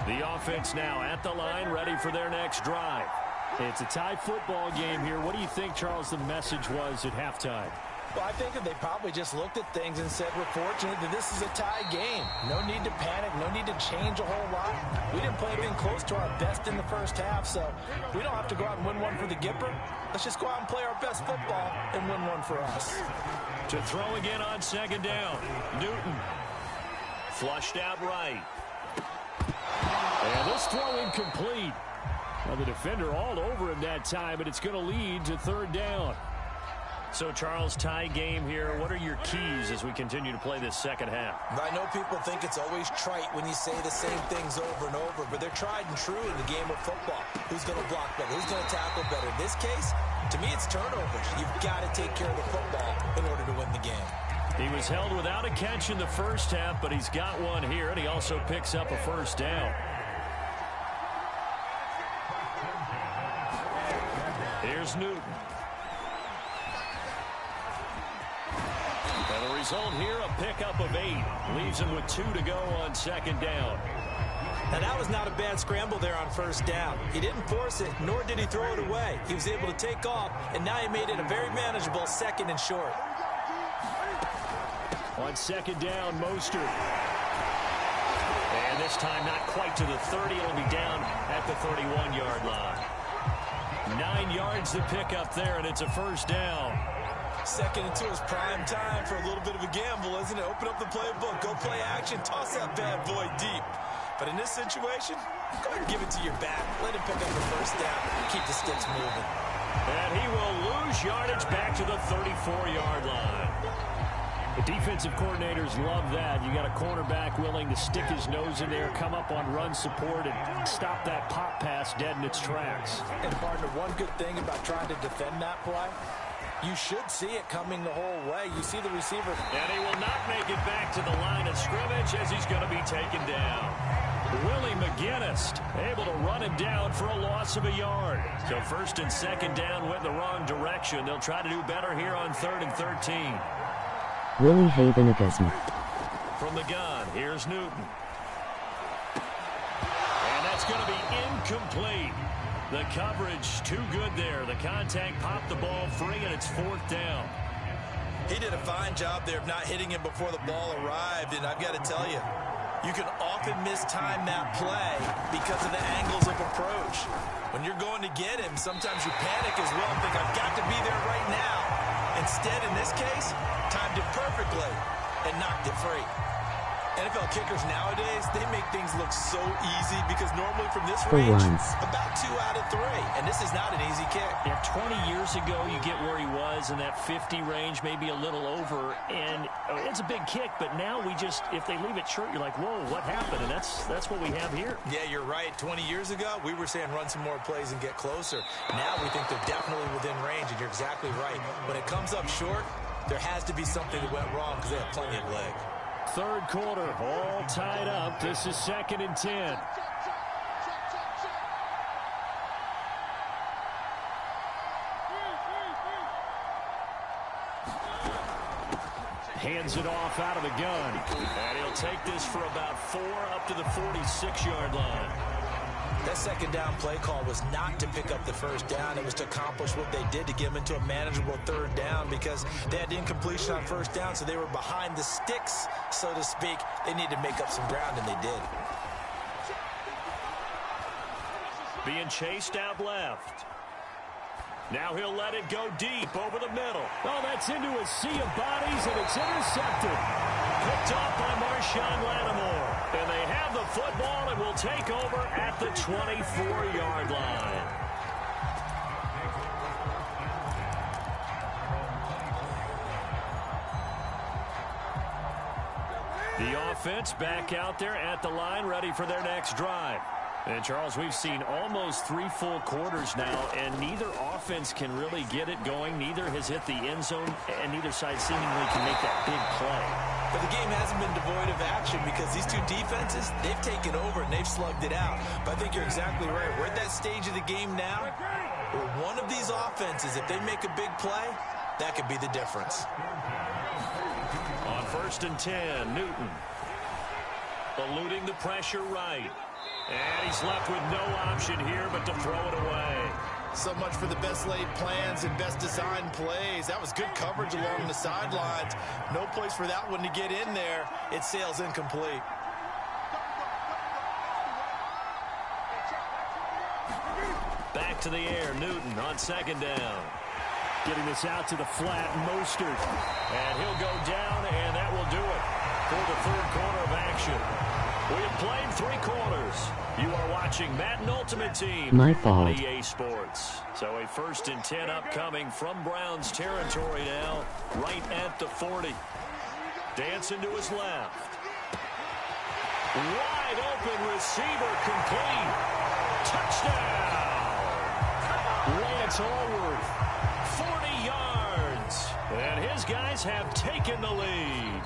The offense now at the line, ready for their next drive. It's a tie football game here. What do you think, Charles, the message was at halftime? Well, I think that they probably just looked at things and said, we're fortunate that this is a tie game. No need to panic. No need to change a whole lot. We didn't play anything close to our best in the first half, so we don't have to go out and win one for the Gipper. Let's just go out and play our best football and win one for us. To throw again on second down. Newton. Flushed out right. And this throw incomplete. Well, the defender all over him that time, but it's going to lead to third down. So, Charles, tie game here. What are your keys as we continue to play this second half? I know people think it's always trite when you say the same things over and over, but they're tried and true in the game of football. Who's going to block better? Who's going to tackle better? In this case, to me, it's turnovers. You've got to take care of the football in order to win the game. He was held without a catch in the first half, but he's got one here, and he also picks up a first down. Here's Newton. And the result here, a pickup of 8. Leaves him with 2 to go on second down. Now, that was not a bad scramble there on first down. He didn't force it, nor did he throw it away. He was able to take off, and now he made it a very manageable second and short. On second down, Mostert. And this time not quite to the 30. It'll be down at the 31-yard line. 9 yards to pick up there, and it's a first down. Second and 2 is prime time for a little bit of a gamble, isn't it? Open up the playbook, go play action, toss that bad boy deep. But in this situation, go ahead and give it to your back. Let him pick up the first down. Keep the sticks moving. And he will lose yardage back to the 34-yard line. The defensive coordinators love that. You got a cornerback willing to stick his nose in there, come up on run support, and stop that pop pass dead in its tracks. And, partner, one good thing about trying to defend that play, you should see it coming the whole way. You see the receiver. And he will not make it back to the line of scrimmage as he's going to be taken down. Willie McGinnis able to run him down for a loss of a yard. So first and second down went the wrong direction. They'll try to do better here on 3rd and 13. Willie Havenagasm. From the gun, here's Newton. And that's going to be incomplete. The coverage too good there. The contact popped the ball free, and it's 4th down. He did a fine job there of not hitting him before the ball arrived, and I've got to tell you, you can often mistime that play because of the angles of approach. When you're going to get him, sometimes you panic as well and think, I've got to be there right now. Instead, in this case, timed it perfectly and knocked it free. NFL kickers nowadays, they make things look so easy because normally from this range, about 2 out of 3. And this is not an easy kick. Yeah, 20 years ago, you get where he was in that 50 range, maybe a little over. And it's a big kick, but now we just, if they leave it short, you're like, whoa, what happened? And that's what we have here. Yeah, you're right. 20 years ago, we were saying run some more plays and get closer. Now we think they're definitely within range, and you're exactly right. When it comes up short, there has to be something that went wrong because they have plenty of leg. Third quarter, all tied up. This is 2nd and 10. Hands it off out of the gun. And he'll take this for about 4 up to the 46-yard line. That second down play call was not to pick up the first down. It was to accomplish what they did to get them into a manageable third down because they had incompletion on first down, so they were behind the sticks, so to speak. They needed to make up some ground, and they did. Being chased out left. Now he'll let it go deep over the middle. Oh, that's into a sea of bodies, and it's intercepted. Picked off by Marshawn Lattimore. And they have the football and will take over at the 24-yard line. The offense back out there at the line, ready for their next drive. And, Charles, we've seen almost 3 full quarters now, and neither offense can really get it going. Neither has hit the end zone, and neither side seemingly can make that big play. But the game hasn't been devoid of action because these two defenses, they've taken over and they've slugged it out. But I think you're exactly right. We're at that stage of the game now where one of these offenses, if they make a big play, that could be the difference. On 1st and 10, Newton eluding the pressure right. And he's left with no option here but to throw it away. So much for the best laid plans and best designed plays. That was good coverage along the sidelines. No place for that one to get in there. It sails incomplete. Back to the air, Newton on second down. Getting this out to the flat, Mostert. And he'll go down, and that will do it for the third quarter of action. We have played 3 quarters. You are watching Madden Ultimate Team My fault. on EA Sports. So a 1st and 10 upcoming from Browns territory now, right at the 40. Dancing to his left. Wide open receiver complete. Touchdown. Lance Allworth, 40 yards. And his guys have taken the lead.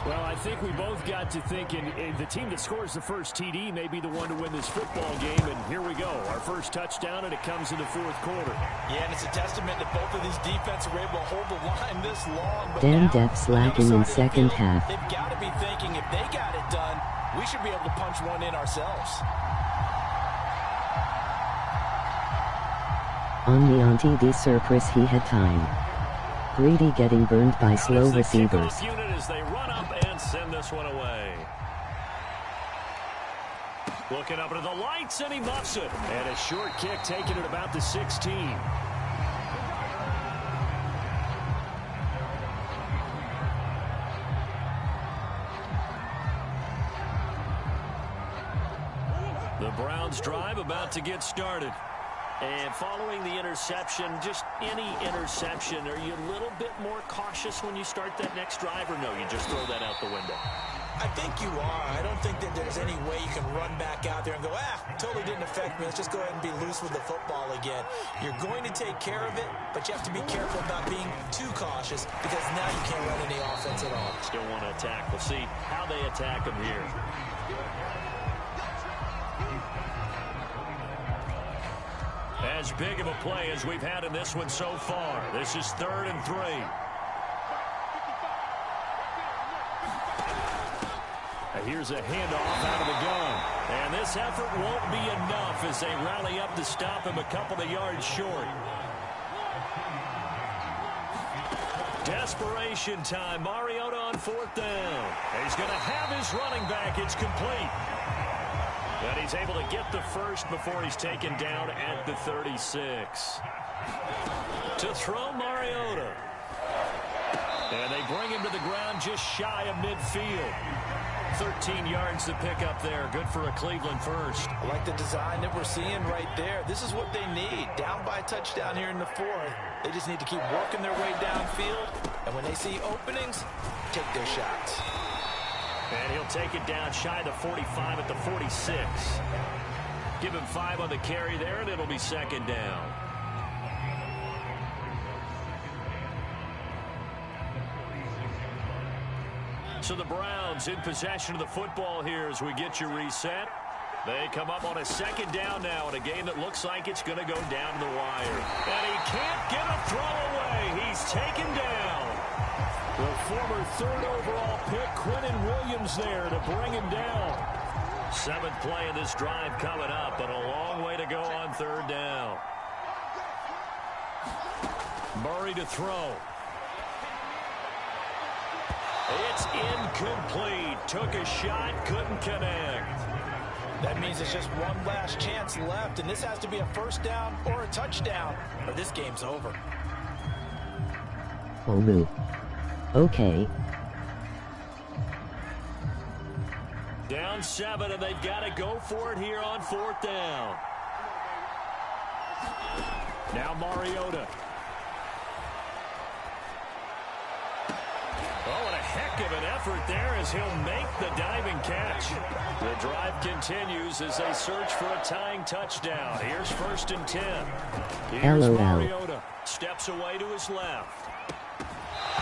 Well, I think we both got to thinking the team that scores the first TD may be the one to win this football game, and here we go. Our first touchdown, and it comes in the 4th quarter. Yeah, and it's a testament that both of these defenses were able to hold the line this long. But Dan now, Def slacking in second half. They've got to be thinking if they got it done, we should be able to punch one in ourselves. Only on TV surprise he had time. Greedy getting burned by slow receivers. Unit as they run up and send this one away. Looking up into the lights, and he muffs it. And a short kick taken at about the 16. The Browns drive about to get started. And following the interception, just any interception, are you a little bit more cautious when you start that next drive, or no, you just throw that out the window? I think you are. I don't think that there's any way you can run back out there and go, totally didn't affect me. Let's just go ahead and be loose with the football again. You're going to take care of it, but you have to be careful about being too cautious because now you can't run any offense at all. Still want to attack. We'll see how they attack him here. As big of a play as we've had in this one so far. This is 3rd and 3. And here's a handoff out of the gun. And this effort won't be enough as they rally up to stop him a couple of yards short. Desperation time. Mariota on 4th down. He's going to have his running back. It's complete. But he's able to get the first before he's taken down at the 36. To throw Mariota. And they bring him to the ground just shy of midfield. 13 yards to pick up there. Good for a Cleveland first. I like the design that we're seeing right there. This is what they need. Down by a touchdown here in the 4th. They just need to keep working their way downfield. And when they see openings, take their shots. And he'll take it down shy of the 45 at the 46. Give him 5 on the carry there, and it'll be 2nd down. So the Browns in possession of the football here as we get you reset. They come up on a 2nd down now in a game that looks like it's going to go down to the wire. And he can't get a throw away. He's taken down. The former 3rd overall pick, Quentin Williams, there to bring him down. 7th play of this drive coming up, but a long way to go on 3rd down. Murray to throw. It's incomplete. Took a shot, couldn't connect. That means it's just one last chance left, and this has to be a 1st down or a touchdown, or this game's over. Oh, move. Okay. Down 7, and they've got to go for it here on 4th down. Now Mariota. Oh, and a heck of an effort there as he'll make the diving catch. The drive continues as they search for a tying touchdown. Here's 1st and 10. Here's Mariota. Steps away to his left.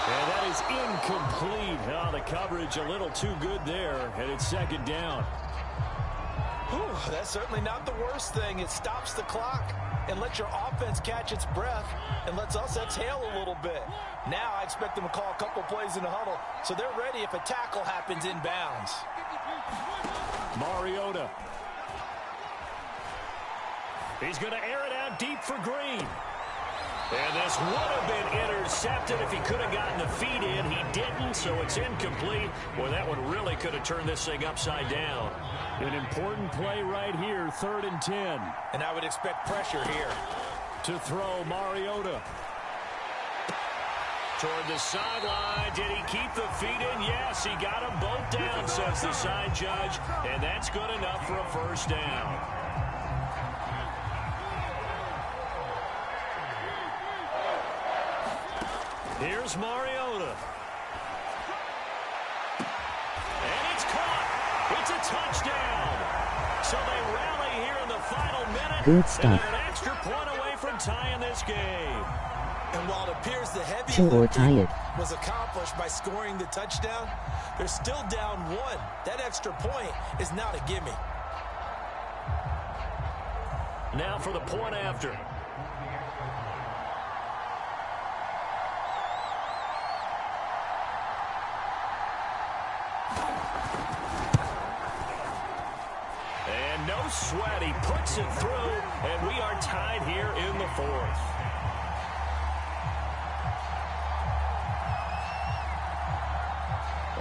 And that is incomplete. Oh, the coverage a little too good there, and it's 2nd down. Whew, that's certainly not the worst thing. It stops the clock and lets your offense catch its breath and lets us exhale a little bit. Now I expect them to call a couple plays in the huddle, so they're ready if a tackle happens inbounds. Mariota. He's going to air it out deep for Green. And this would have been intercepted if he could have gotten the feet in. He didn't, so it's incomplete. Boy, that one really could have turned this thing upside down. An important play right here, 3rd and 10. And I would expect pressure here. To throw, Mariota. Toward the sideline. Did he keep the feet in? Yes, he got them both down, says the side judge. And that's good enough for a first down. Here's Mariota. And it's caught. It's a touchdown. So they rally here in the final minute. Good stuff. And an extra point away from tying this game. And while it appears the heavy Or tie it. was accomplished by scoring the touchdown, they're still down 1. That extra point is not a gimme. Now for the point after. And no sweat. He puts it through, and we are tied here in the 4th.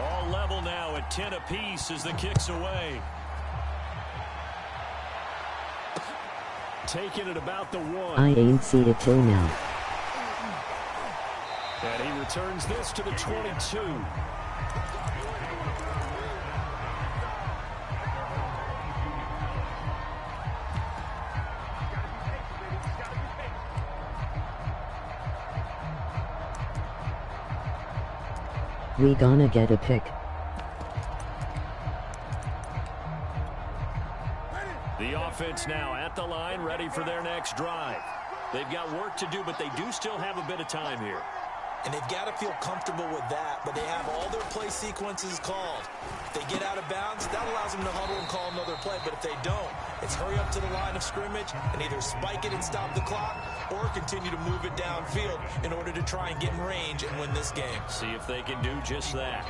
All level now at 10 apiece as the kick's away. Taking it about the 1. I ain't seen it till now. And he returns this to the 22. We gonna get a pick. The offense now at the line, ready for their next drive. They've got work to do, but they do still have a bit of time here. And they've got to feel comfortable with that, but they have all their play sequences called. If they get out of bounds, that allows them to huddle and call another play. But if they don't, it's hurry up to the line of scrimmage and either spike it and stop the clock or continue to move it downfield in order to try and get in range and win this game. See if they can do just that.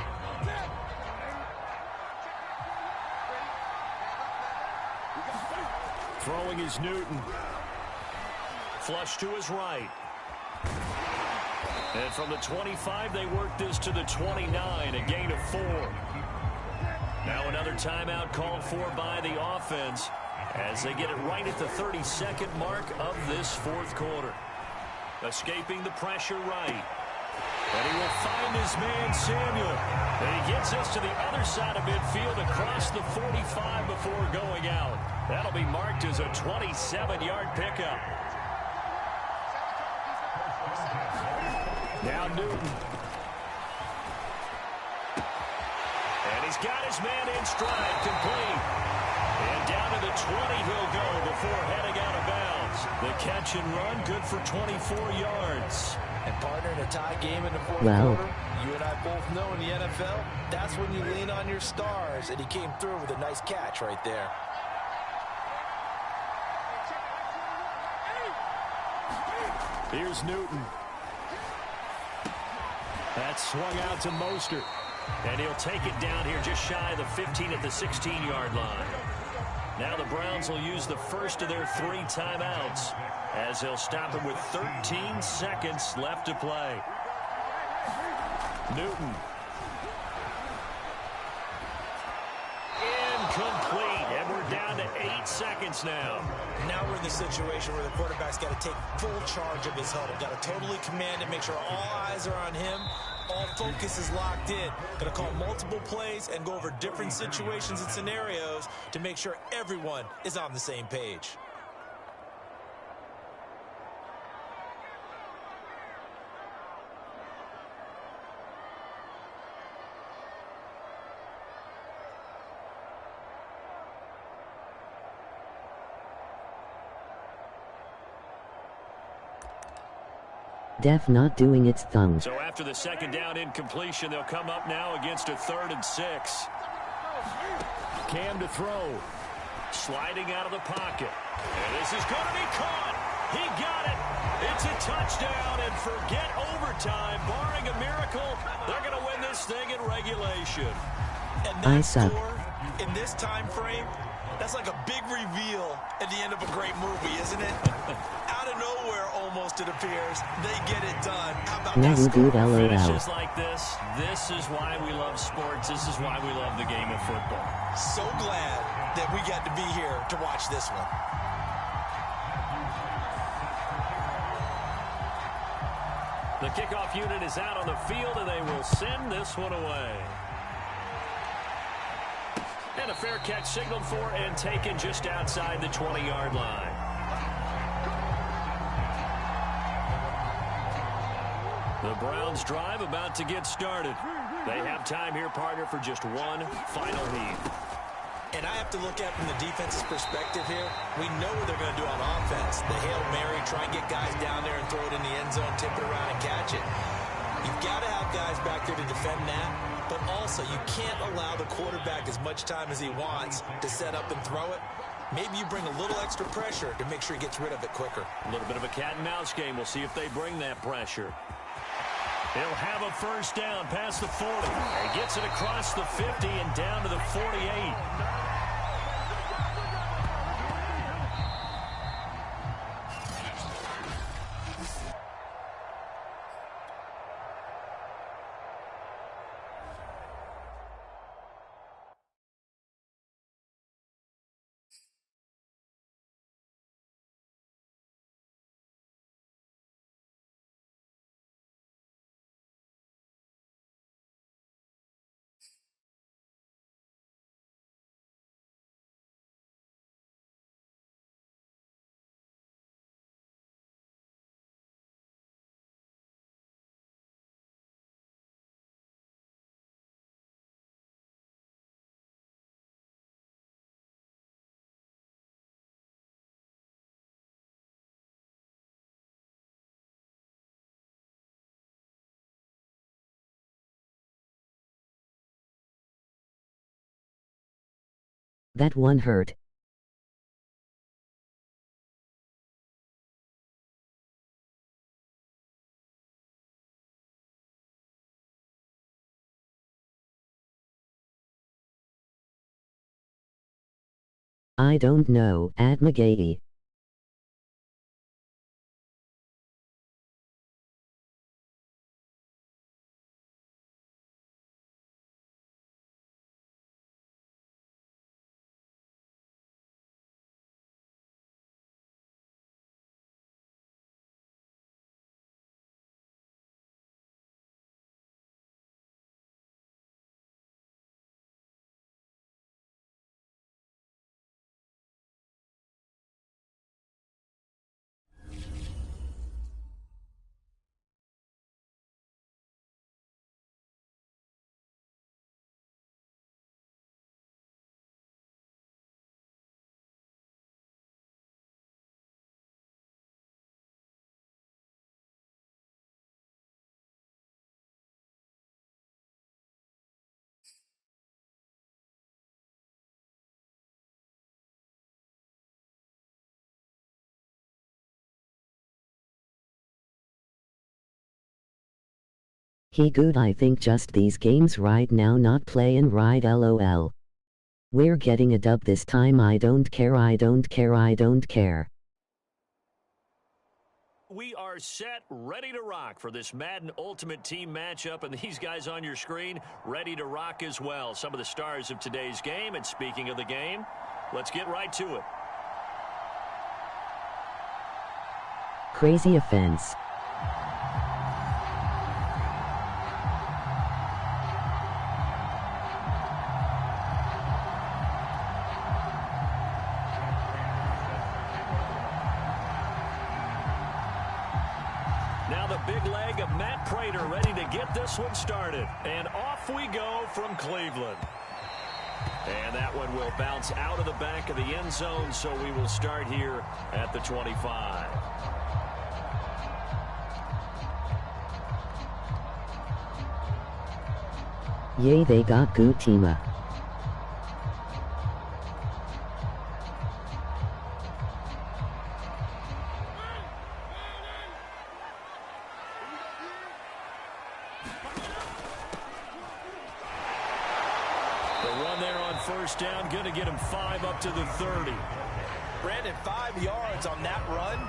Throwing is Newton. Flush to his right. And from the 25, they work this to the 29, a gain of 4. Now another timeout called for by the offense as they get it right at the 32nd mark of this 4th quarter. Escaping the pressure right. And he will find his man, Samuel. And he gets us to the other side of midfield across the 45 before going out. That'll be marked as a 27-yard pickup. Now Newton. And he's got his man in stride, complete. And down to the 20 he'll go before heading out of bounds. The catch and run, good for 24 yards. And partner, in a tie game in the 4th Wow. quarter, you and I both know in the NFL, that's when you lean on your stars. And he came through with a nice catch right there. Here's Newton. That's swung out to Mostert. And he'll take it down here just shy of the 15 at the 16-yard line. Now the Browns will use the first of their 3 timeouts as they'll stop it with 13 seconds left to play. Newton. Incomplete. And we're down to 8 seconds now. Now we're in the situation where the quarterback's got to take full charge of his huddle. Got to totally command it, make sure all eyes are on him. All focus is locked in. Got to call multiple plays and go over different situations and scenarios to make sure everyone is on the same page. Def not doing its thing. So after the second down incompletion, they'll come up now against a 3rd and 6. Cam to throw. Sliding out of the pocket. And this is going to be caught. He got it. It's a touchdown, and forget overtime. Barring a miracle, they're going to win this thing in regulation. And I that suck. score In this time frame, that's like a big reveal at the end of a great movie, isn't it? Out of nowhere, almost, it appears. They get it done. How about that score? Finishes like this is why we love sports. This is why we love the game of football. So glad that we got to be here to watch this one. The kickoff unit is out on the field, and they will send this one away. And a fair catch signaled for and taken just outside the 20-yard line. The Browns drive about to get started. They have time here, partner, for just one final heat. And I have to look at it from the defense's perspective here. We know what they're going to do on offense. The Hail Mary, try and get guys down there and throw it in the end zone, tip it around and catch it. You've got to have guys back there to defend that, but also you can't allow the quarterback as much time as he wants to set up and throw it. Maybe you bring a little extra pressure to make sure he gets rid of it quicker. A little bit of a cat and mouse game. We'll see if they bring that pressure. He'll have a first down past the 40. He gets it across the 50 and down to the 48. That one hurt. I don't know, add McGahee. He good, I think just these games right now not playin' right, lol. We're getting a dub this time, I don't care, I don't care, I don't care. We are set, ready to rock for this Madden Ultimate Team matchup, and these guys on your screen ready to rock as well. Some of the stars of today's game, and speaking of the game, let's get right to it. Crazy offense. Now the big leg of Matt Prater ready to get this one started. And off we go from Cleveland. And that one will bounce out of the back of the end zone, so we will start here at the 25. Yay, they got Gutima. first down. Going to get him 5 up to the 30. Brandon, 5 yards on that run.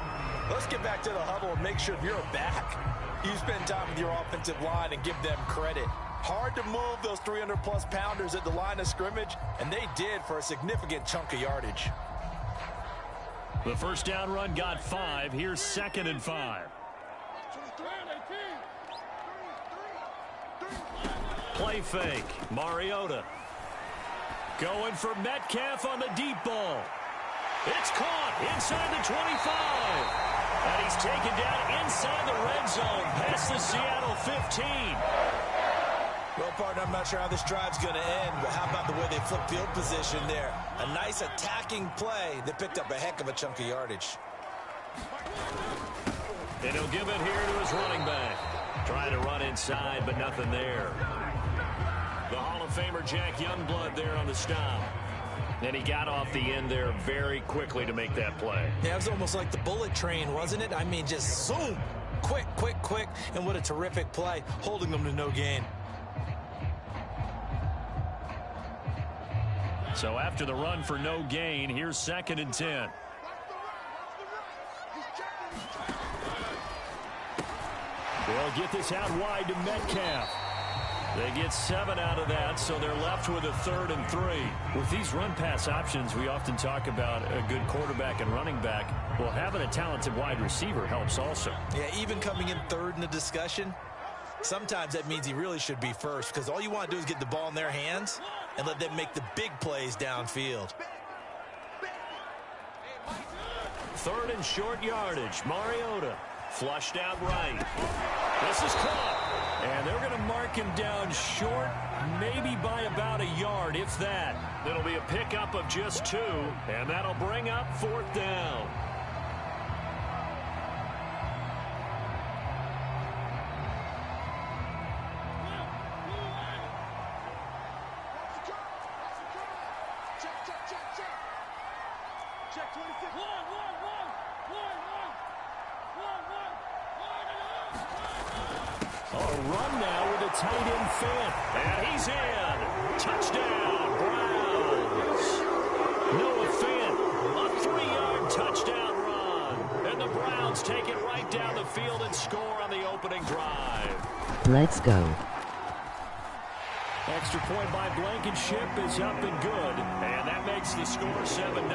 Let's get back to the huddle and make sure if you're back, you spend time with your offensive line and give them credit. Hard to move those 300-plus pounders at the line of scrimmage, and they did for a significant chunk of yardage. The first down run got 5. Here's 2nd and 5. Play fake. Mariota. Going for Metcalf on the deep ball. It's caught inside the 25. And he's taken down inside the red zone past the Seattle 15. Well, partner, I'm not sure how this drive's going to end, but how about the way they flip field position there? A nice attacking play that picked up a heck of a chunk of yardage. And he'll give it here to his running back. Trying to run inside, but nothing there. The Hall of Famer Jack Youngblood there on the stop. And he got off the end there very quickly to make that play. Yeah, it was almost like the bullet train, wasn't it? I mean, just zoom. Quick, quick, quick. And what a terrific play, holding them to no gain. So after the run for no gain, here's 2nd and 10. They'll get this out wide to Metcalf. They get 7 out of that, so they're left with a 3rd and 3. With these run-pass options, we often talk about a good quarterback and running back. Well, having a talented wide receiver helps also. Yeah, even coming in 3rd in the discussion, sometimes that means he really should be first, because all you want to do is get the ball in their hands and let them make the big plays downfield. 3rd and short yardage. Mariota flushed out right. This is caught. And they're going to mark him down short, maybe by about a yard, if that. It'll be a pickup of just 2, and that'll bring up 4th down. Run now with a tight end fan. And he's in. Touchdown, Browns. Noah Fant, a 3-yard touchdown run. And the Browns take it right down the field and score on the opening drive. Let's go. Extra point by Blankenship is up and good. And that makes the score 7-0.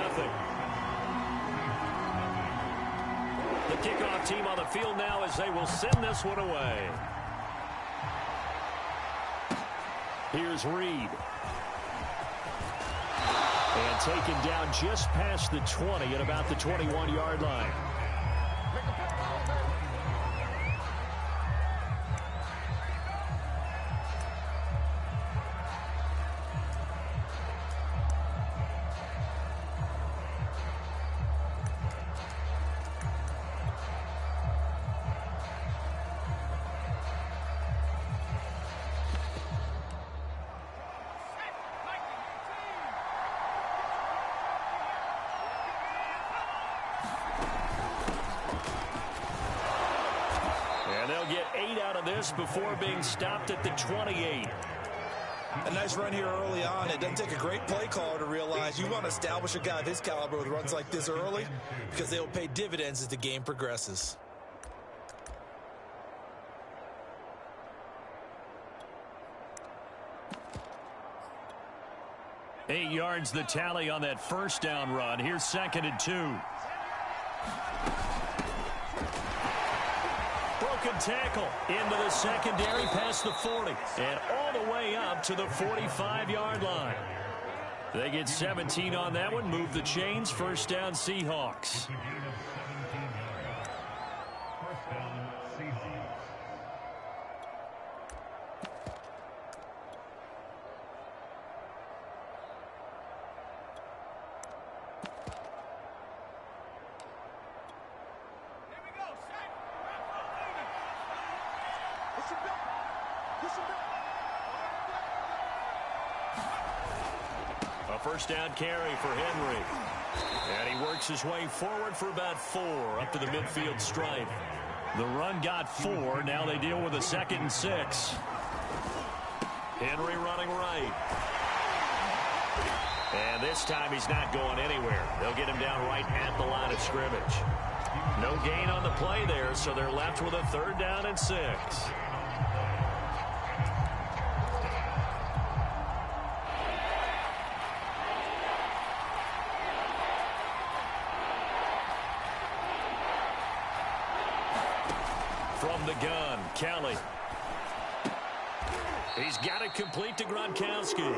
The kickoff team on the field now as they will send this one away. Here's Reed. And taken down just past the 20 at about the 21-yard line. Before being stopped at the 28. A nice run here early on. It doesn't take a great play caller to realize you want to establish a guy of his caliber with runs like this early because they will pay dividends as the game progresses. Eight yards the tally on that first down run. Here's 2nd and 2. Tackle into the secondary past the 40 and all the way up to the 45-yard line. They get 17 on that one. Move the chains. First down, Seahawks. First down carry for Henry. And he works his way forward for about 4 up to the midfield stripe. The run got 4. Now they deal with a 2nd and 6. Henry running right. And this time he's not going anywhere. They'll get him down right at the line of scrimmage. No gain on the play there, so they're left with a 3rd down and 6. From the gun, Kelly. He's got it complete to Gronkowski.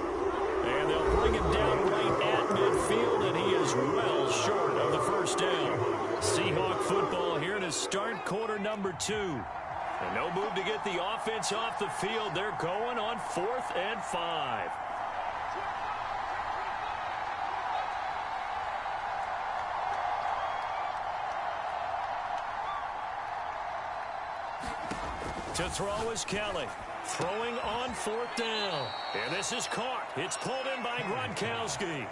And they'll bring him down right at midfield, and he is well short of the 1st down. Seahawk football here to start quarter number 2. And no move to get the offense off the field. They're going on 4th and 5. To throw is Kelly. Throwing on 4th down. And this is caught. It's pulled in by Gronkowski.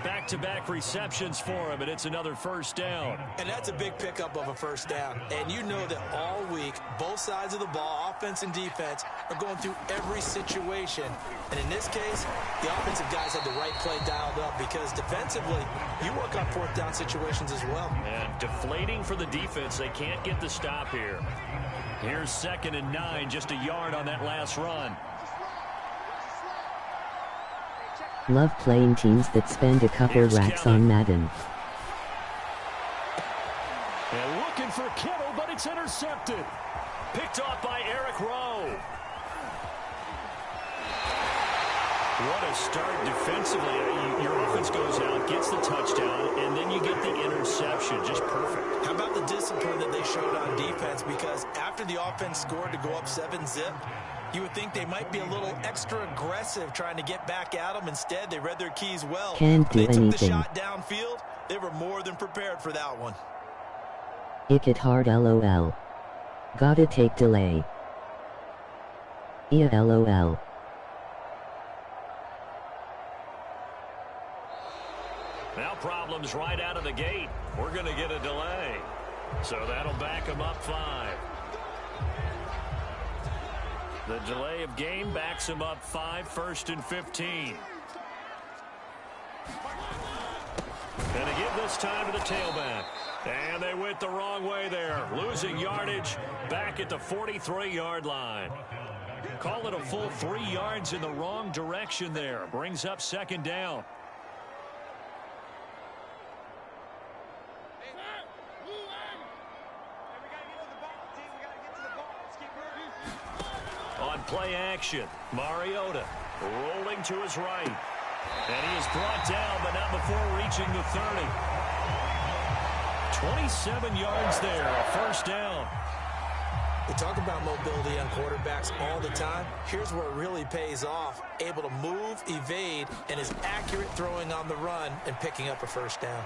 Back-to-back receptions for him, and it's another 1st down. And that's a big pickup of a 1st down. And you know that all week, both sides of the ball, offense and defense, are going through every situation. And in this case, the offensive guys have the right play dialed up because defensively, you work on 4th down situations as well. And deflating for the defense. They can't get the stop here. Here's 2nd and 9, just a yard on that last run. Love playing teams that spend a couple racks on Madden. And looking for Kittle, but it's intercepted. Picked off by Eric Rowe. What a start defensively. Your offense goes out, gets the touchdown, and then you get the interception. Just perfect. How about the discipline that they showed on defense? Because after the offense scored to go up 7-zip, you would think they might be a little extra aggressive trying to get back at them. Instead, they read their keys well. Can't do anything. They took the anything. shot downfield. They were more than prepared for that one. Ick it hard LOL. Gotta take delay. Yeah LOL. Now problems right out of the gate. We're going to get a delay. So that'll back them up 5. The delay of game backs him up 5, 1st and 15. And a give this time to the tailback. And they went the wrong way there. Losing yardage back at the 43-yard line. Call it a full 3 yards in the wrong direction there. Brings up 2nd down. On play action, Mariota rolling to his right. And he is brought down, but not before reaching the 30. 27 yards there, a 1st down. We talk about mobility on quarterbacks all the time. Here's where it really pays off. Able to move, evade, and is accurate throwing on the run and picking up a 1st down.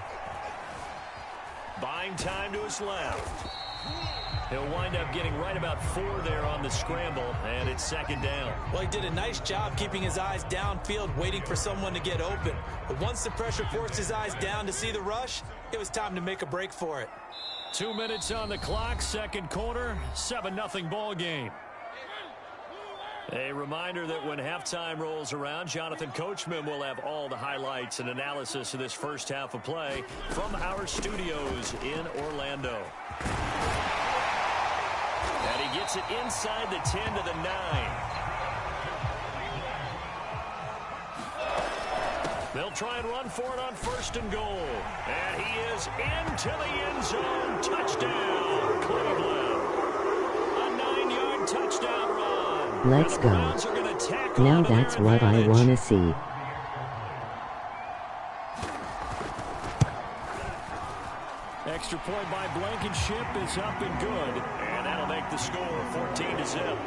Buying time to his left. He'll wind up getting right about 4 there on the scramble, and it's 2nd down. Well, he did a nice job keeping his eyes downfield, waiting for someone to get open. But once the pressure forced his eyes down to see the rush, it was time to make a break for it. 2 minutes on the clock, 2nd quarter, 7-0 ball game. A reminder that when halftime rolls around, Jonathan Coachman will have all the highlights and analysis of this first half of play from our studios in Orlando. And he gets it inside the 10 to the 9. They'll try and run for it on 1st and goal. And he is into the end zone. Touchdown, Cleveland. A 9-yard touchdown run. Let's go. Now that's what I want to see. Extra point by Blankenship is up and good. And that'll make the score 14-0.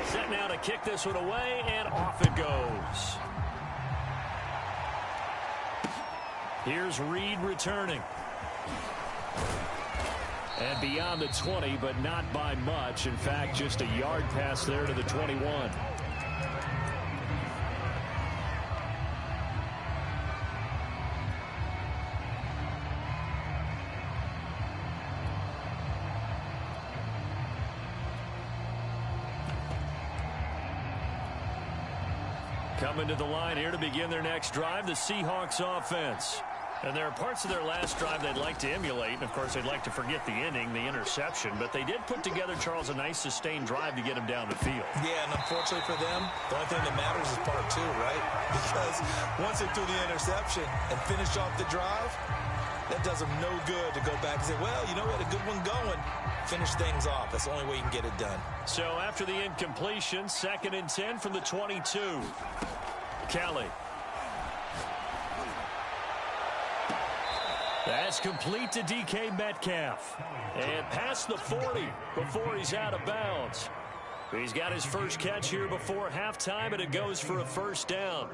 Set now to kick this one away, and off it goes. Here's Reed returning. And beyond the 20, but not by much. In fact, just a yard pass there to the 21. Coming to the line here to begin their next drive, the Seahawks offense. And there are parts of their last drive they'd like to emulate. And, of course, they'd like to forget the inning, the interception. But they did put together, Charles, a nice sustained drive to get them down the field. Yeah, and unfortunately for them, the only thing that matters is part two, right? Because once they threw the interception and finished off the drive, that does them no good to go back and say, well, you know what, a good one going. Finish things off. That's the only way you can get it done. So after the incompletion, 2nd and 10 from the 22. Kelly. That's complete to DK Metcalf. And past the 40 before he's out of bounds. He's got his first catch here before halftime, and it goes for a first down.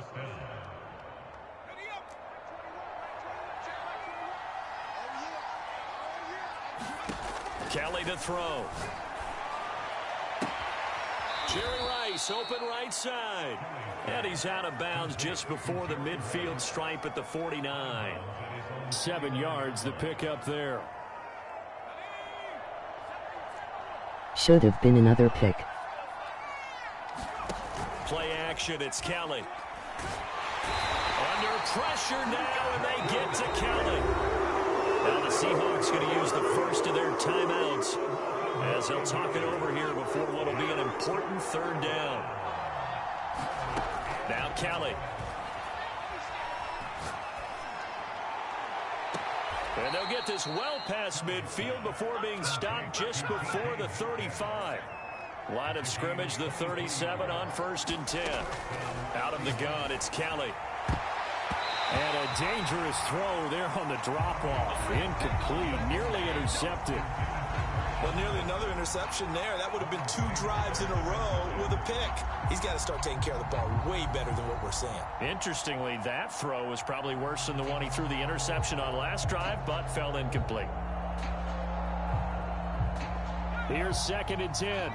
Kelly to throw. Jerry Rice, open right side. And he's out of bounds just before the midfield stripe at the 49. 7 yards, the pickup there. Should have been another pick. Play action, it's Kelly. Under pressure now, and they get to Kelly. Now the Seahawks going to use the first of their timeouts as they'll talk it over here before what will be an important 3rd down. Now Kelly. And they'll get this well past midfield before being stopped just before the 35. Line of scrimmage, the 37 on 1st and 10. Out of the gun, it's Kelly. And a dangerous throw there on the drop-off. Incomplete, nearly intercepted. Well, nearly another interception there. That would have been 2 drives in a row with a pick. He's got to start taking care of the ball way better than what we're seeing. Interestingly, that throw was probably worse than the one he threw the interception on last drive, but fell incomplete. Here's 2nd and 10.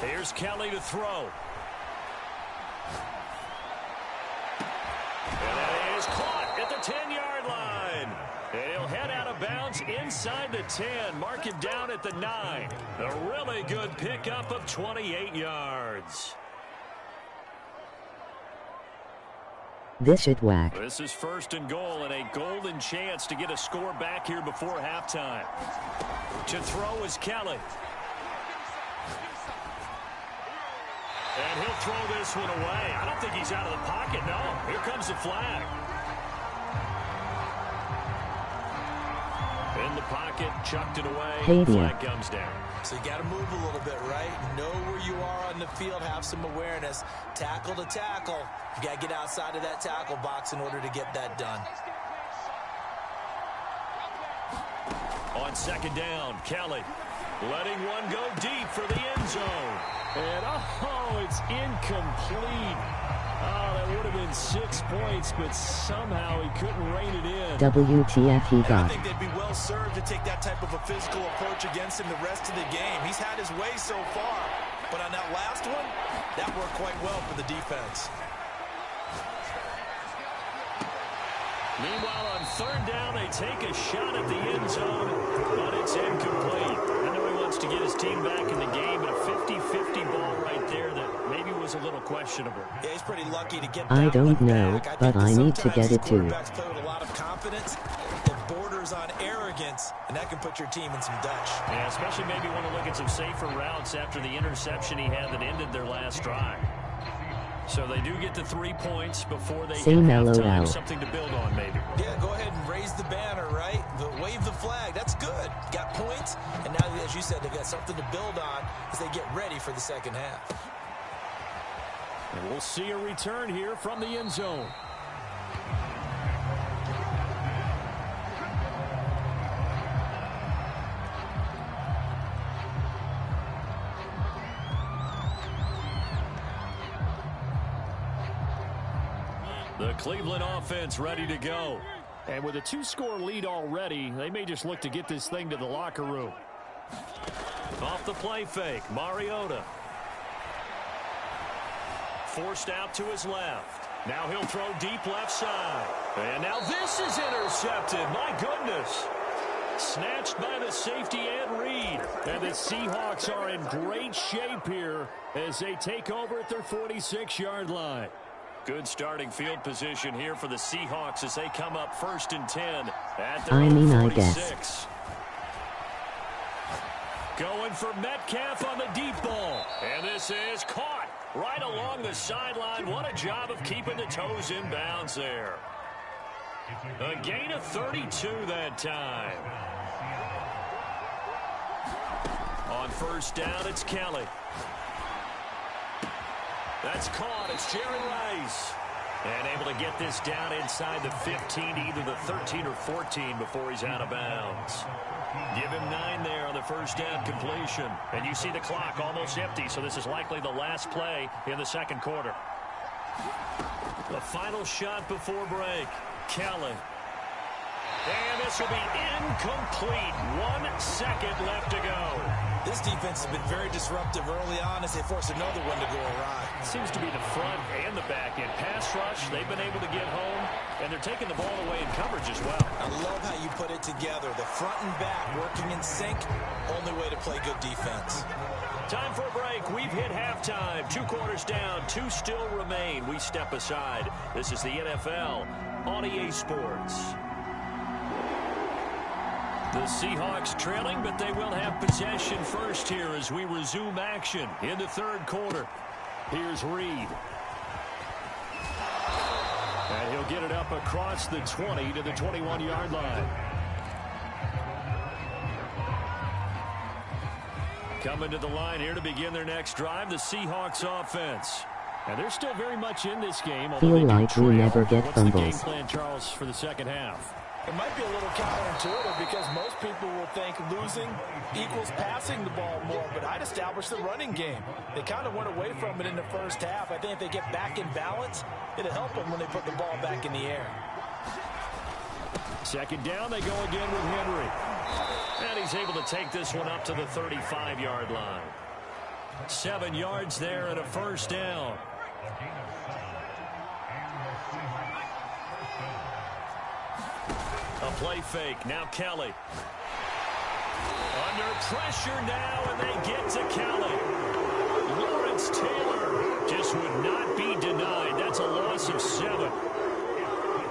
Here's Kelly to throw. And that is caught at the 10-yard line. And he'll head out of bounds inside the 10. Mark it down at the 9. A really good pickup of 28 yards. This should whack. This is 1st and goal and a golden chance to get a score back here before halftime. To throw is Kelly. And he'll throw this one away. I don't think he's out of the pocket, no. Here comes the flag. In the pocket, chucked it away. Hey, flag comes down. So you got to move a little bit, right? Know where you are on the field, have some awareness. Tackle to tackle. You got to get outside of that tackle box in order to get that done. On 2nd down, Kelly letting one go deep for the end zone. And, it's incomplete. Oh, that would have been 6 points, but somehow he couldn't rein it in. WTF he got. I think they'd be well served to take that type of a physical approach against him the rest of the game. He's had his way so far, but on that last one, that worked quite well for the defense. Meanwhile, on 3rd down, they take a shot at the end zone, but it's incomplete. I know he wants to get his team back in the game, but a 50-50 ball right there that maybe was a little questionable. Yeah, he's pretty lucky to get I that don't one know, back. but I need to get it too. Quarterbacks play with a lot of confidence. It borders on arrogance, and that can put your team in some Dutch. Yeah, especially maybe want to look at some safer routes after the interception he had that ended their last drive. So they do get to 3 points before they hit halftime. Something to build on, maybe. Yeah, go ahead and raise the banner, right? Wave the flag. That's good. Got points, and now, as you said, they've got something to build on as they get ready for the second half. And we'll see a return here from the end zone. The Cleveland offense ready to go. And with a 2-score lead already, they may just look to get this thing to the locker room. Off the play fake, Mariota. Forced out to his left. Now he'll throw deep left side. And now this is intercepted. My goodness. Snatched by the safety and Reed. And the Seahawks are in great shape here as they take over at their 46-yard line. Good starting field position here for the Seahawks as they come up 1st and 10 at their own 46. Going for Metcalf on the deep ball. And this is caught right along the sideline. What a job of keeping the toes in bounds there. A gain of 32 that time. On 1st down, it's Kelly. That's caught. It's Jerry Rice. And able to get this down inside the 15, either the 13 or 14 before he's out of bounds. Give him 9 there on the 1st down completion. And you see the clock almost empty, so this is likely the last play in the 2nd quarter. The final shot before break. Kelly. And this will be incomplete. 1 second left to go. This defense has been very disruptive early on as they force another one to go awry. Seems to be the front and the back end. Pass rush, they've been able to get home, and they're taking the ball away in coverage as well. I love how you put it together. The front and back working in sync. Only way to play good defense. Time for a break. We've hit halftime. 2 quarters down. 2 still remain. We step aside. This is the NFL on EA Sports. The Seahawks trailing, but they will have possession first here as we resume action in the 3rd quarter. Here's Reed. And he'll get it up across the 20 to the 21-yard line. Coming to the line here to begin their next drive, the Seahawks offense. And they're still very much in this game. Feel like we never get What's fumbles. the game plan, Charles, for the 2nd half? It might be a little counterintuitive because most people will think losing equals passing the ball more, but I'd establish the running game. They kind of went away from it in the 1st half. I think if they get back in balance, it'll help them when they put the ball back in the air. 2nd down, they go again with Henry. And he's able to take this one up to the 35-yard line. 7 yards there and a 1st down. A play fake. Now Kelly. Under pressure now, and they get to Kelly. Lawrence Taylor just would not be denied. That's a loss of 7.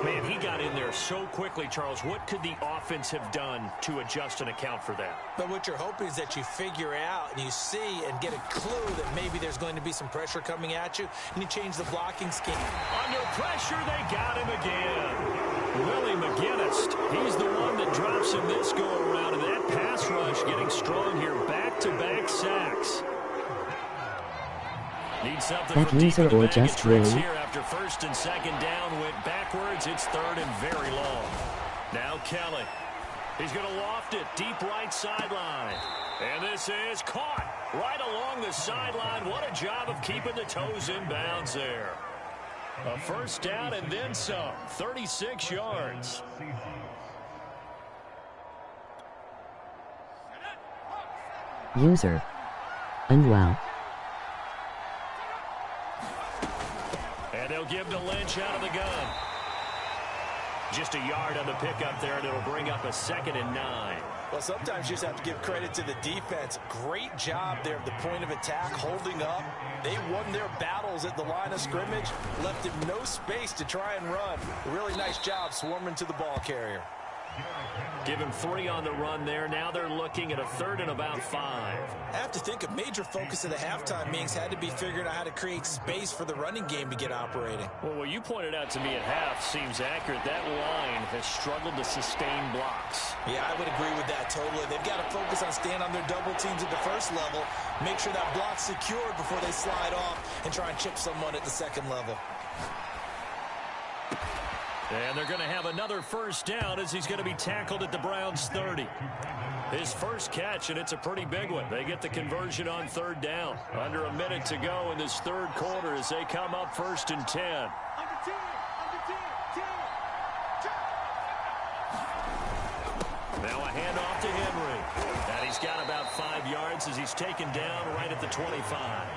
Man, he got in there so quickly, Charles. What could the offense have done to adjust and account for that? But what you're hoping is that you figure out and you see and get a clue that maybe there's going to be some pressure coming at you, and you change the blocking scheme. Under pressure, they got him again. Willie McGinnis, he's the one that drops him this go-around, and that pass rush getting strong here. Back-to-back sacks. Need something That from deep user in the or bag of just tricks really? here after 1st and 2nd down. Went backwards. It's 3rd and very long. Now Kelly. He's going to loft it deep right sideline. And this is caught right along the sideline. What a job of keeping the toes in bounds there. A 1st down and then some. 36 yards. User. And wow. And they'll give to Lynch out of the gun. Just a yard on the pickup there, and it'll bring up a 2nd and 9. Well, sometimes you just have to give credit to the defense. Great job there at the point of attack, holding up. They won their battles at the line of scrimmage, left him no space to try and run. A really nice job swarming to the ball carrier. Give him 3 on the run there. Now they're looking at a 3rd and about 5. I have to think a major focus of the halftime meetings had to be figuring out how to create space for the running game to get operating. Well, what you pointed out to me at half seems accurate. That line has struggled to sustain blocks. Yeah, I would agree with that totally. They've got to focus on staying on their double teams at the 1st level, make sure that block's secured before they slide off and try and chip someone at the 2nd level. And they're going to have another 1st down as he's going to be tackled at the Browns' 30. His first catch, and it's a pretty big one. They get the conversion on 3rd down. Under a minute to go in this 3rd quarter as they come up 1st and 10. Now a handoff to Henry. And he's got about 5 yards as he's taken down right at the 25.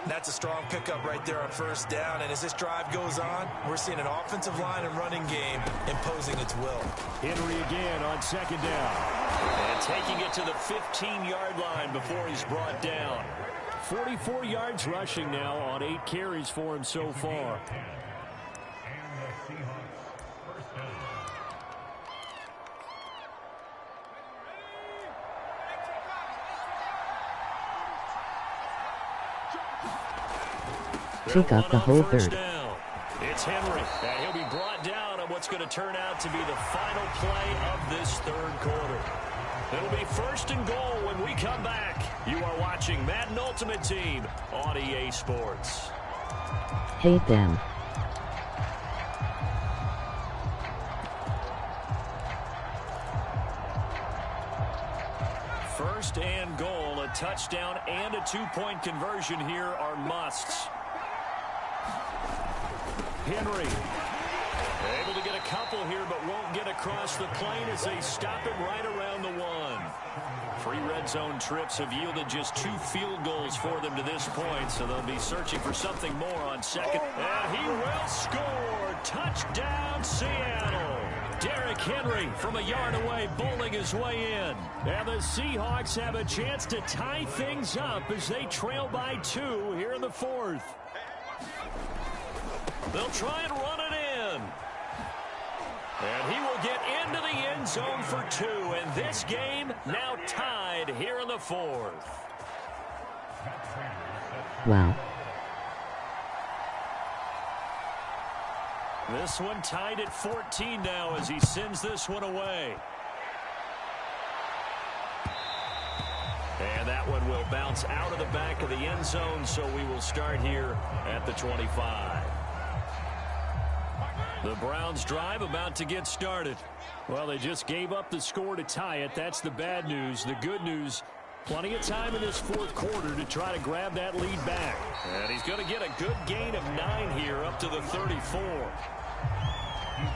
That's a strong pickup right there on first down. And as this drive goes on, we're seeing an offensive line and running game imposing its will. Henry again on second down. And taking it to the 15-yard line before he's brought down. 44 yards rushing now on 8 carries for him so far. Took up the whole third. It's Henry, and he'll be brought down on what's going to turn out to be the final play of this third quarter. It'll be 1st and goal when we come back. You are watching Madden Ultimate Team on EA Sports. Hate them. First and goal, a touchdown and a 2-point conversion here are musts. Henry able to get a couple here, but won't get across the plane as they stop him right around the 1. 3 red zone trips have yielded just 2 field goals for them to this point, so they'll be searching for something more on second. And he will score. Touchdown, Seattle. Derrick Henry from a yard away, bowling his way in. And the Seahawks have a chance to tie things up as they trail by 2 here in the 4th. They'll try and run it in. And he will get into the end zone for 2. And this game now tied here in the 4th. Wow. This one tied at 14 now as he sends this one away. And that one will bounce out of the back of the end zone, so we will start here at the 25. The Browns drive about to get started. Well, they just gave up the score to tie it. That's the bad news. The good news, plenty of time in this 4th quarter to try to grab that lead back. And he's going to get a good gain of 9 here up to the 34.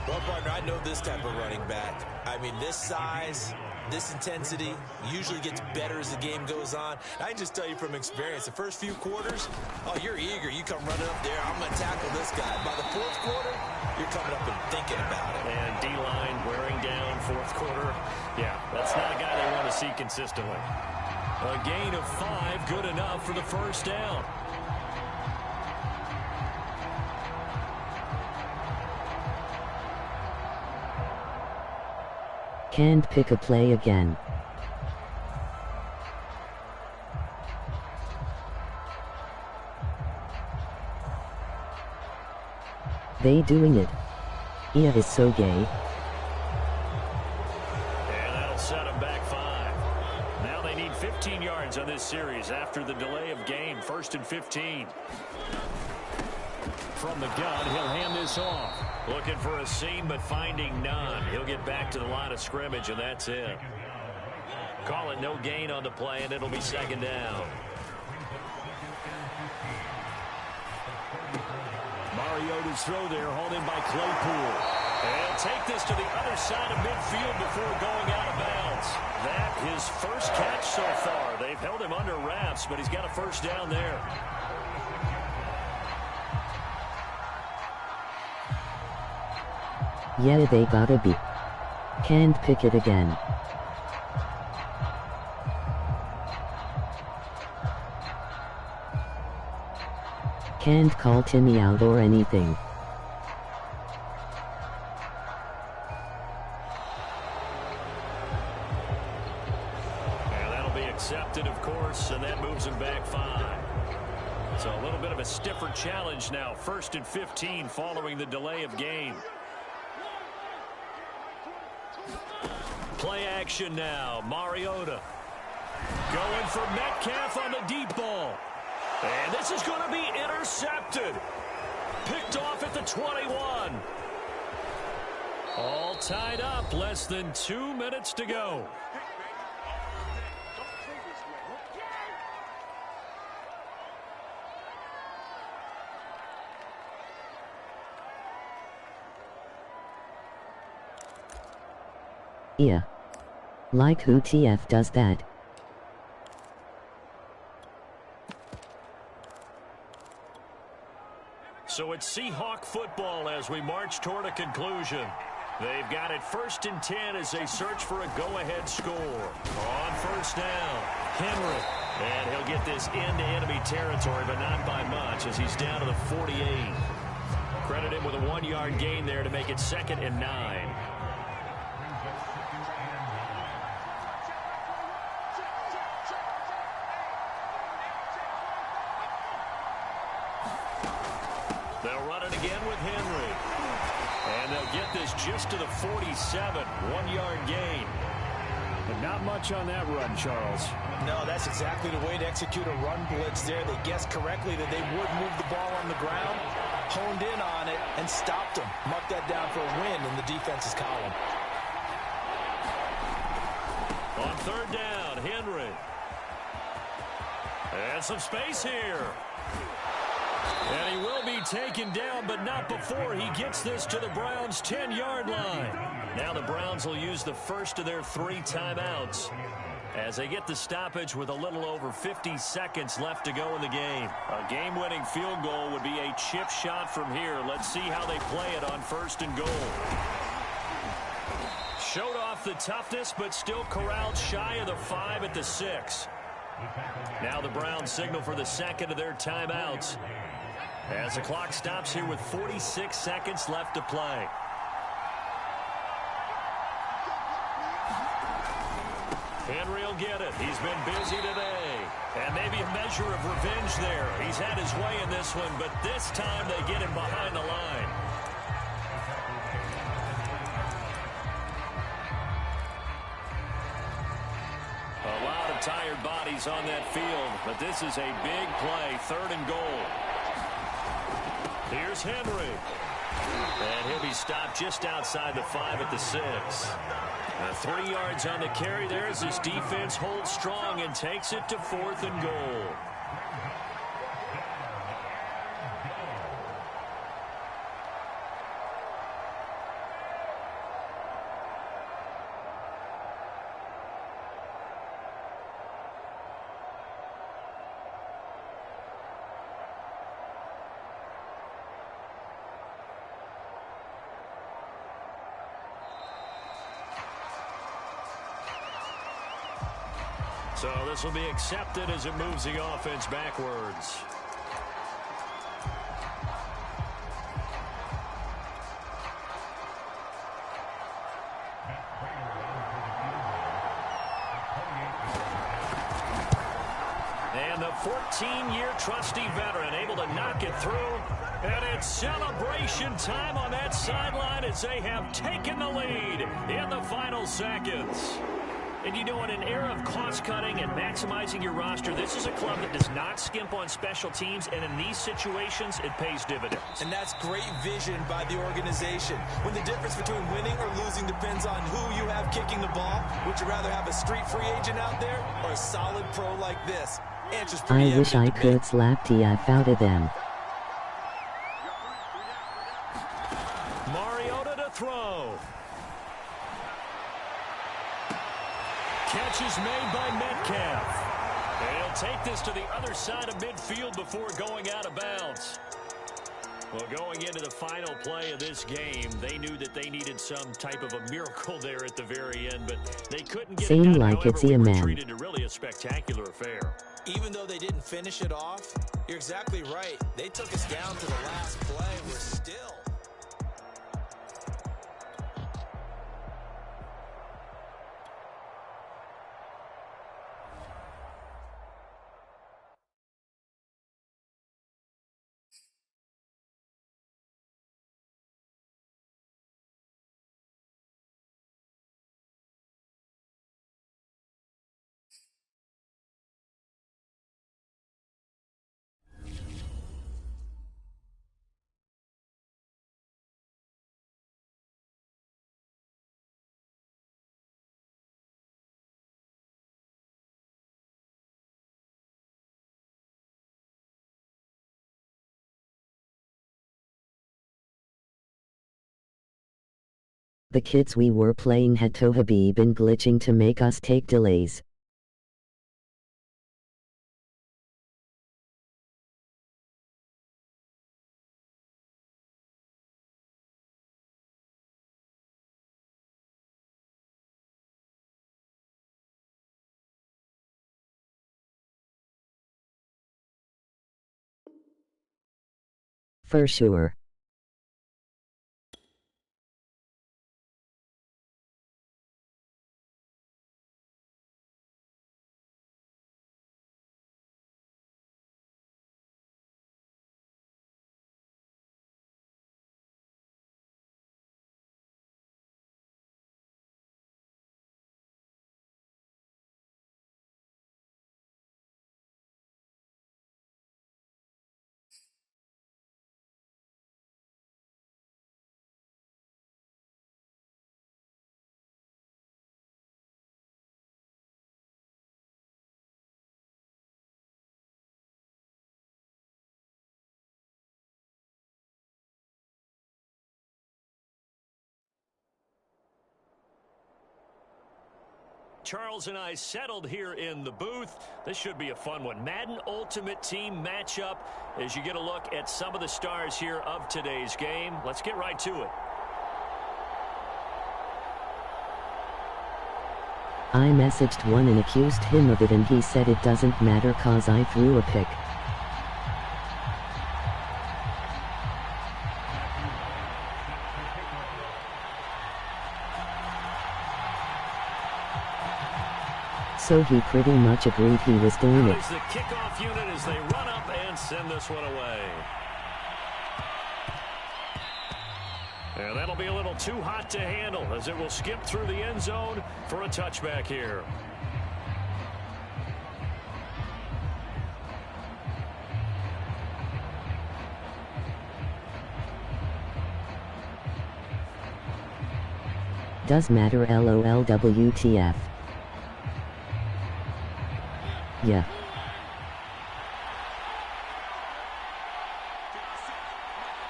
Well, partner, I know this type of running back. I mean, this size, this intensity usually gets better as the game goes on. I can just tell you from experience, the first few quarters, oh, you're eager. You come running up there. I'm going to tackle this guy. By the 4th quarter, you're coming up and thinking about it. And D-line wearing down 4th quarter. Yeah, that's not a guy they want to see consistently. A gain of 5, good enough for the first down. Can't pick a play again. They doing it. Ia is so gay. And that'll set him back 5. Now they need 15 yards on this series after the delay of game. 1st and 15. From the gun, he'll hand this off. Looking for a seam, but finding none. He'll get back to the line of scrimmage, and that's it. Call it no gain on the play, and it'll be 2nd down. Mariota's throw there, hauled in by Claypool. And take this to the other side of midfield before going out of bounds. That his first catch so far. They've held him under wraps, but he's got a first down there. Yeah, they gotta be. Can't pick it again. Can't call Timmy out or anything. And that'll be accepted, of course, and that moves him back 5. So a little bit of a stiffer challenge now. 1st and 15 following the delay of game. Play action now. Mariota going for Metcalf on the deep ball. And this is going to be intercepted. Picked off at the 21. All tied up. Less than 2 minutes to go. Yeah. Like who TF does that? So it's Seahawk football as we march toward a conclusion. They've got it 1st and 10 as they search for a go-ahead score. On 1st down, Henry. And he'll get this into enemy territory, but not by much as he's down to the 48. Credit him with a 1-yard gain there to make it 2nd and 9. They'll run it again with Henry. And they'll get this just to the 47. 1-yard gain. But not much on that run, Charles. No, that's exactly the way to execute a run blitz there. They guessed correctly that they would move the ball on the ground, honed in on it, and stopped them. Mark that down for a win in the defense's column. On 3rd down, Henry. And some space here. And he will be taken down, but not before he gets this to the Browns' 10-yard line. Now the Browns will use the first of their 3 timeouts as they get the stoppage with a little over 50 seconds left to go in the game. A game-winning field goal would be a chip shot from here. Let's see how they play it on 1st and goal. Showed off the toughness, but still corralled shy of the 5 at the 6. Now the Browns signal for the 2nd of their timeouts as the clock stops here with 46 seconds left to play. Henry will get it. He's been busy today. And maybe a measure of revenge there. He's had his way in this one, but this time they get him behind the line. A lot of tired bodies on that field, but this is a big play, 3rd and goal. Here's Henry. And he'll be stopped just outside the 5 at the 6. 3 yards on the carry there as his defense holds strong and takes it to 4th and goal. So this will be accepted as it moves the offense backwards. And the 14-year trusty veteran able to knock it through. And it's celebration time on that sideline as they have taken the lead in the final seconds. And you know, in an era of cost-cutting and maximizing your roster, this is a club that does not skimp on special teams, and in these situations, it pays dividends. And that's great vision by the organization. When the difference between winning or losing depends on who you have kicking the ball, would you rather have a street free agent out there or a solid pro like this? Answer's pretty I wish I could slap TF out of them. Mariota to throw. Catch is made by Metcalf. And he'll take this to the other side of midfield before going out of bounds. Well, going into the final play of this game, they knew that they needed some type of a miracle there at the very end, but they couldn't get it done. Like it's a man. Treated to really a spectacular affair. Even though they didn't finish it off, you're exactly right. They took us down to the last play. We're still... The kids we were playing had to have been glitching to make us take delays. For sure. Charles and I settled here in the booth. This should be a fun one. Madden Ultimate Team matchup as you get a look at some of the stars here of today's game. Let's get right to it. I messaged one and accused him of it, and he said it doesn't matter cause I threw a pick. So he pretty much agreed he was doing it. The kickoff unit as they run up and send this one away. And that'll be a little too hot to handle as it will skip through the end zone for a touchback here. Does matter LOL WTF. Yeah.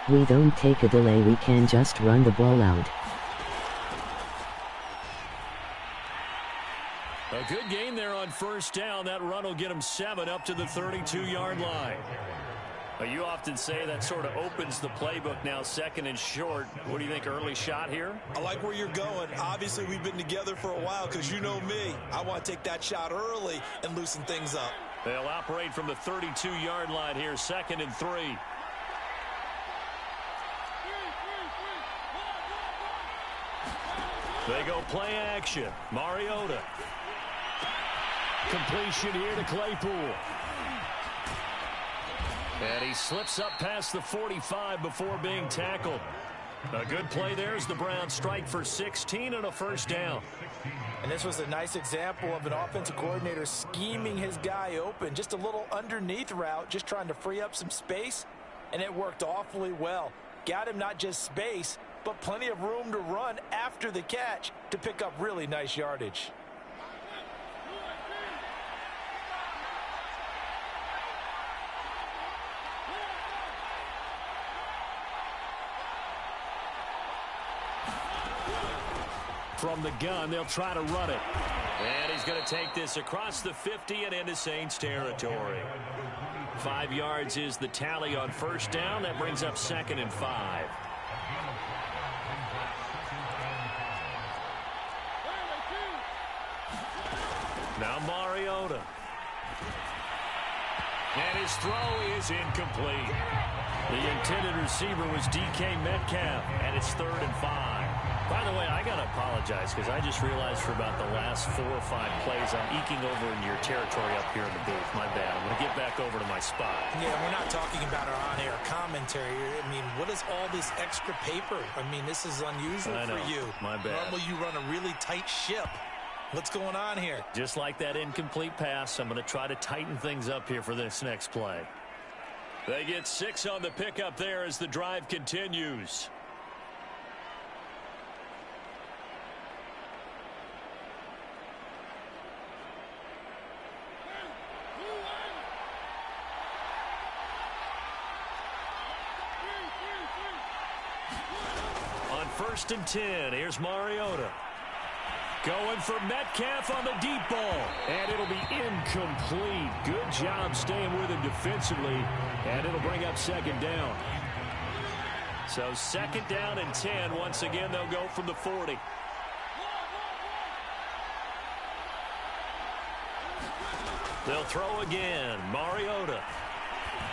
We don't take a delay, we can just run the ball out. A good gain there on first down. That run will get him 7 up to the 32-yard line. You often say that sort of opens the playbook now, second and short. What do you think, early shot here? I like where you're going. Obviously, we've been together for a while because you know me. I want to take that shot early and loosen things up. They'll operate from the 32-yard line here, 2nd and 3. They go play action. Mariota. Completion here to Claypool. And he slips up past the 45 before being tackled. A good play there as the Browns strike for 16 and a first down. And this was a nice example of an offensive coordinator scheming his guy open. Just a little underneath route, just trying to free up some space, and it worked awfully well. Got him not just space, but plenty of room to run after the catch to pick up really nice yardage. From the gun, they'll try to run it. And he's going to take this across the 50 and into Saints territory. 5 yards is the tally on first down. That brings up 2nd and 5. Now Mariota. And his throw is incomplete. The intended receiver was DK Metcalf, and it's 3rd and 5. By the way, I got to apologize because I just realized for about the last 4 or 5 plays I'm eking over into your territory up here in the booth. My bad. I'm going to get back over to my spot. Yeah, we're not talking about our on-air commentary. I mean, what is all this extra paper? I mean, this is unusual for you. My bad. Normally you run a really tight ship. What's going on here? Just like that incomplete pass, I'm going to try to tighten things up here for this next play. They get 6 on the pickup there as the drive continues. On 1st and 10, here's Mariota. Going for Metcalf on the deep ball. And it'll be incomplete. Good job staying with him defensively. And it'll bring up 2nd down. So 2nd down and 10. Once again, they'll go from the 40. They'll throw again. Mariota.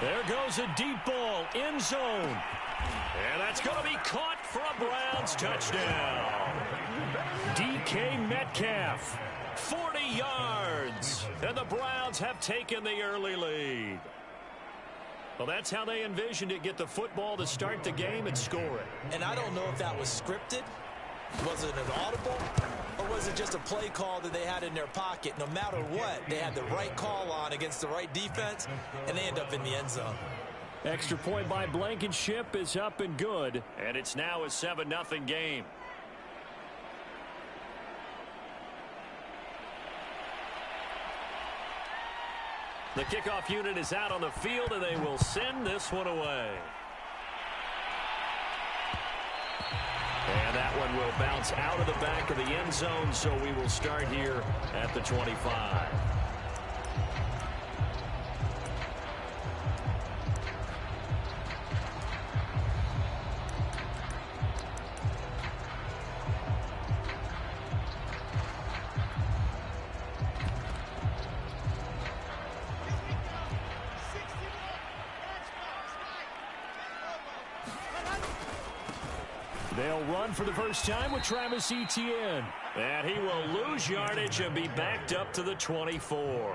There goes a deep ball, end zone. And that's going to be caught for a Browns touchdown. DK Metcalf, 40 yards. And the Browns have taken the early lead. Well, that's how they envisioned it. Get the football to start the game and score it. And I don't know if that was scripted. Was it an audible? Or was it just a play call that they had in their pocket? No matter what, they had the right call on against the right defense, and they end up in the end zone. Extra point by Blankenship is up and good. And it's now a 7-0 game. The kickoff unit is out on the field, and they will send this one away. And that one will bounce out of the back of the end zone, so we will start here at the 25. They'll run for the first time with Travis Etienne. And he will lose yardage and be backed up to the 24.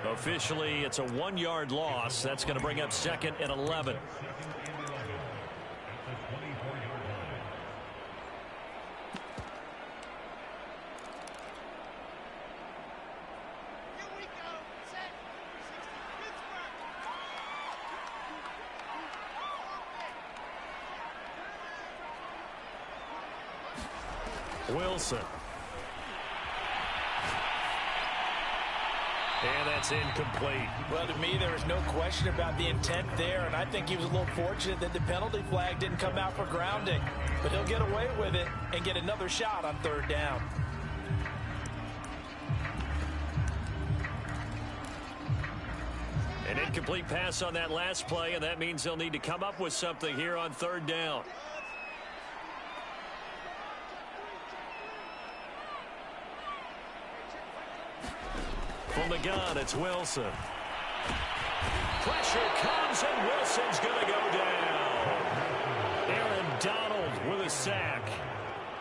Officially, it's a 1-yard loss. That's going to bring up 2nd and 11. Wilson. And that's incomplete. Well, to me, there was no question about the intent there, and I think he was a little fortunate that the penalty flag didn't come out for grounding. But he'll get away with it and get another shot on 3rd down. An incomplete pass on that last play, and that means they'll need to come up with something here on 3rd down. From the gun, it's Wilson. Pressure comes, and Wilson's going to go down. Aaron Donald with a sack.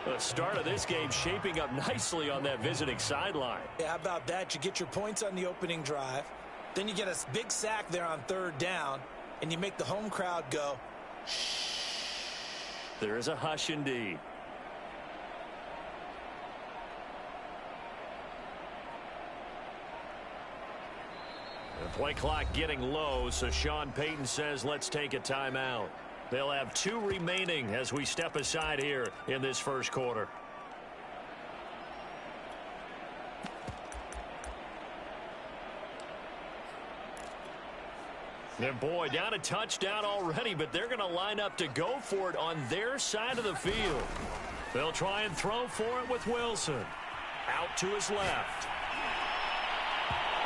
The start of this game shaping up nicely on that visiting sideline. Yeah, how about that? You get your points on the opening drive. Then you get a big sack there on 3rd down, and you make the home crowd go, shh. There is a hush indeed. The play clock getting low, so Sean Payton says let's take a timeout. They'll have 2 remaining as we step aside here in this first quarter. And boy, down a touchdown already, but they're going to line up to go for it on their side of the field. They'll try and throw for it with Wilson. Out to his left.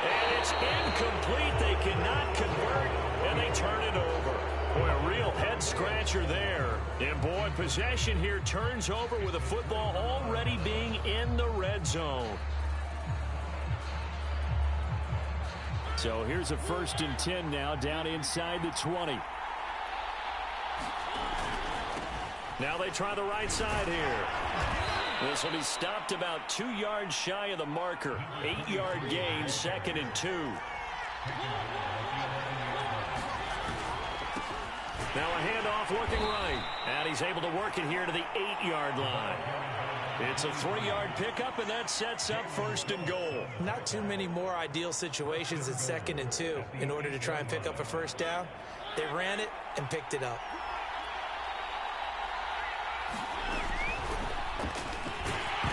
And it's incomplete. They cannot convert, and they turn it over. Boy, a real head-scratcher there. And, boy, possession here turns over with the football already being in the red zone. So here's a 1st and 10 now, down inside the 20. Now they try the right side here. This will be stopped about 2 yards shy of the marker. 8-yard gain, 2nd and 2. Now a handoff looking right. And he's able to work it here to the 8-yard line. It's a 3-yard pickup, and that sets up 1st and goal. Not too many more ideal situations at 2nd and 2 in order to try and pick up a 1st down. They ran it and picked it up.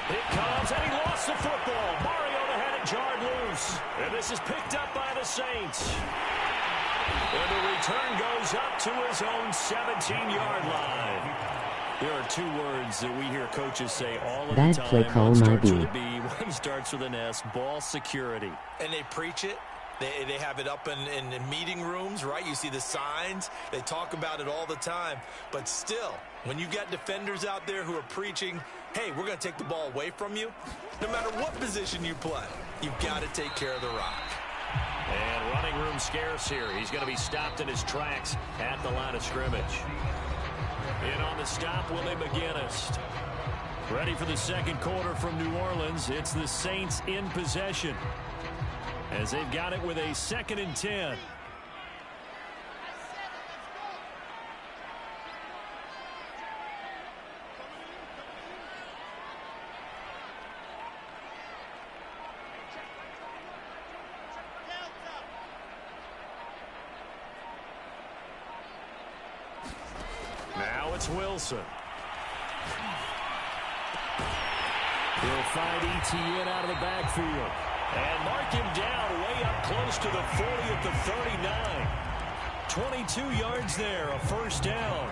It comes, and he lost the football. Mariota had it jarred loose. And this is picked up by the Saints. And the return goes up to his own 17-yard line. There are 2 words that we hear coaches say all of the time. That play call one starts might be. with a B, one starts with an S. Ball security. And they preach it. They have it up in meeting rooms, right? You see the signs. They talk about it all the time. But still, when you got defenders out there who are preaching, hey, we're going to take the ball away from you, no matter what position you play, you've got to take care of the rock. And running room scarce here. He's going to be stopped in his tracks at the line of scrimmage. In on the stop, Willie McGinnis. Ready for the second quarter from New Orleans. It's the Saints in possession, as they've got it with a 2nd and 10. Now it's Wilson. He'll find ETN out of the backfield and mark him down way up close to the 40 at the 39. 22 yards there, a first down.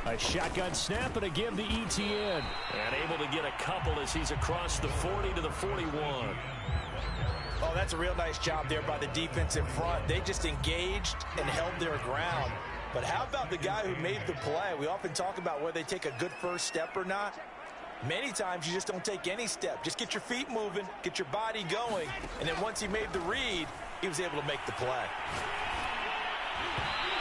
A shotgun snap and a give to ETN. And able to get a couple as he's across the 40 to the 41. Oh, that's a real nice job there by the defense in front. They just engaged and held their ground. But how about the guy who made the play? We often talk about whether they take a good first step or not. Many times you just don't take any step. Just get your feet moving, get your body going, and then once he made the read, he was able to make the play.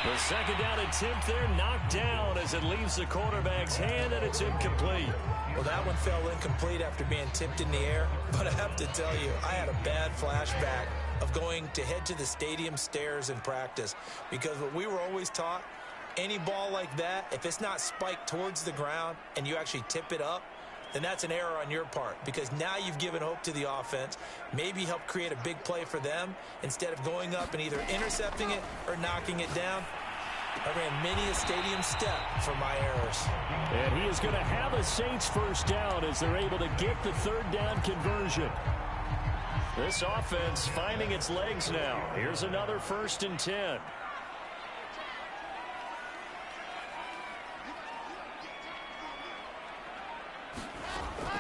The second down attempt there knocked down as it leaves the quarterback's hand, and it's incomplete. Well, that one fell incomplete after being tipped in the air. But I have to tell you, I had a bad flashback of going to head to the stadium stairs in practice. Because what we were always taught, any ball like that, if it's not spiked towards the ground and you actually tip it up, then that's an error on your part, because now you've given hope to the offense, maybe help create a big play for them instead of going up and either intercepting it or knocking it down. I ran many a stadium step for my errors. And he is going to have a Saints first down as they're able to get the third down conversion. This offense finding its legs now. Here's another 1st and 10.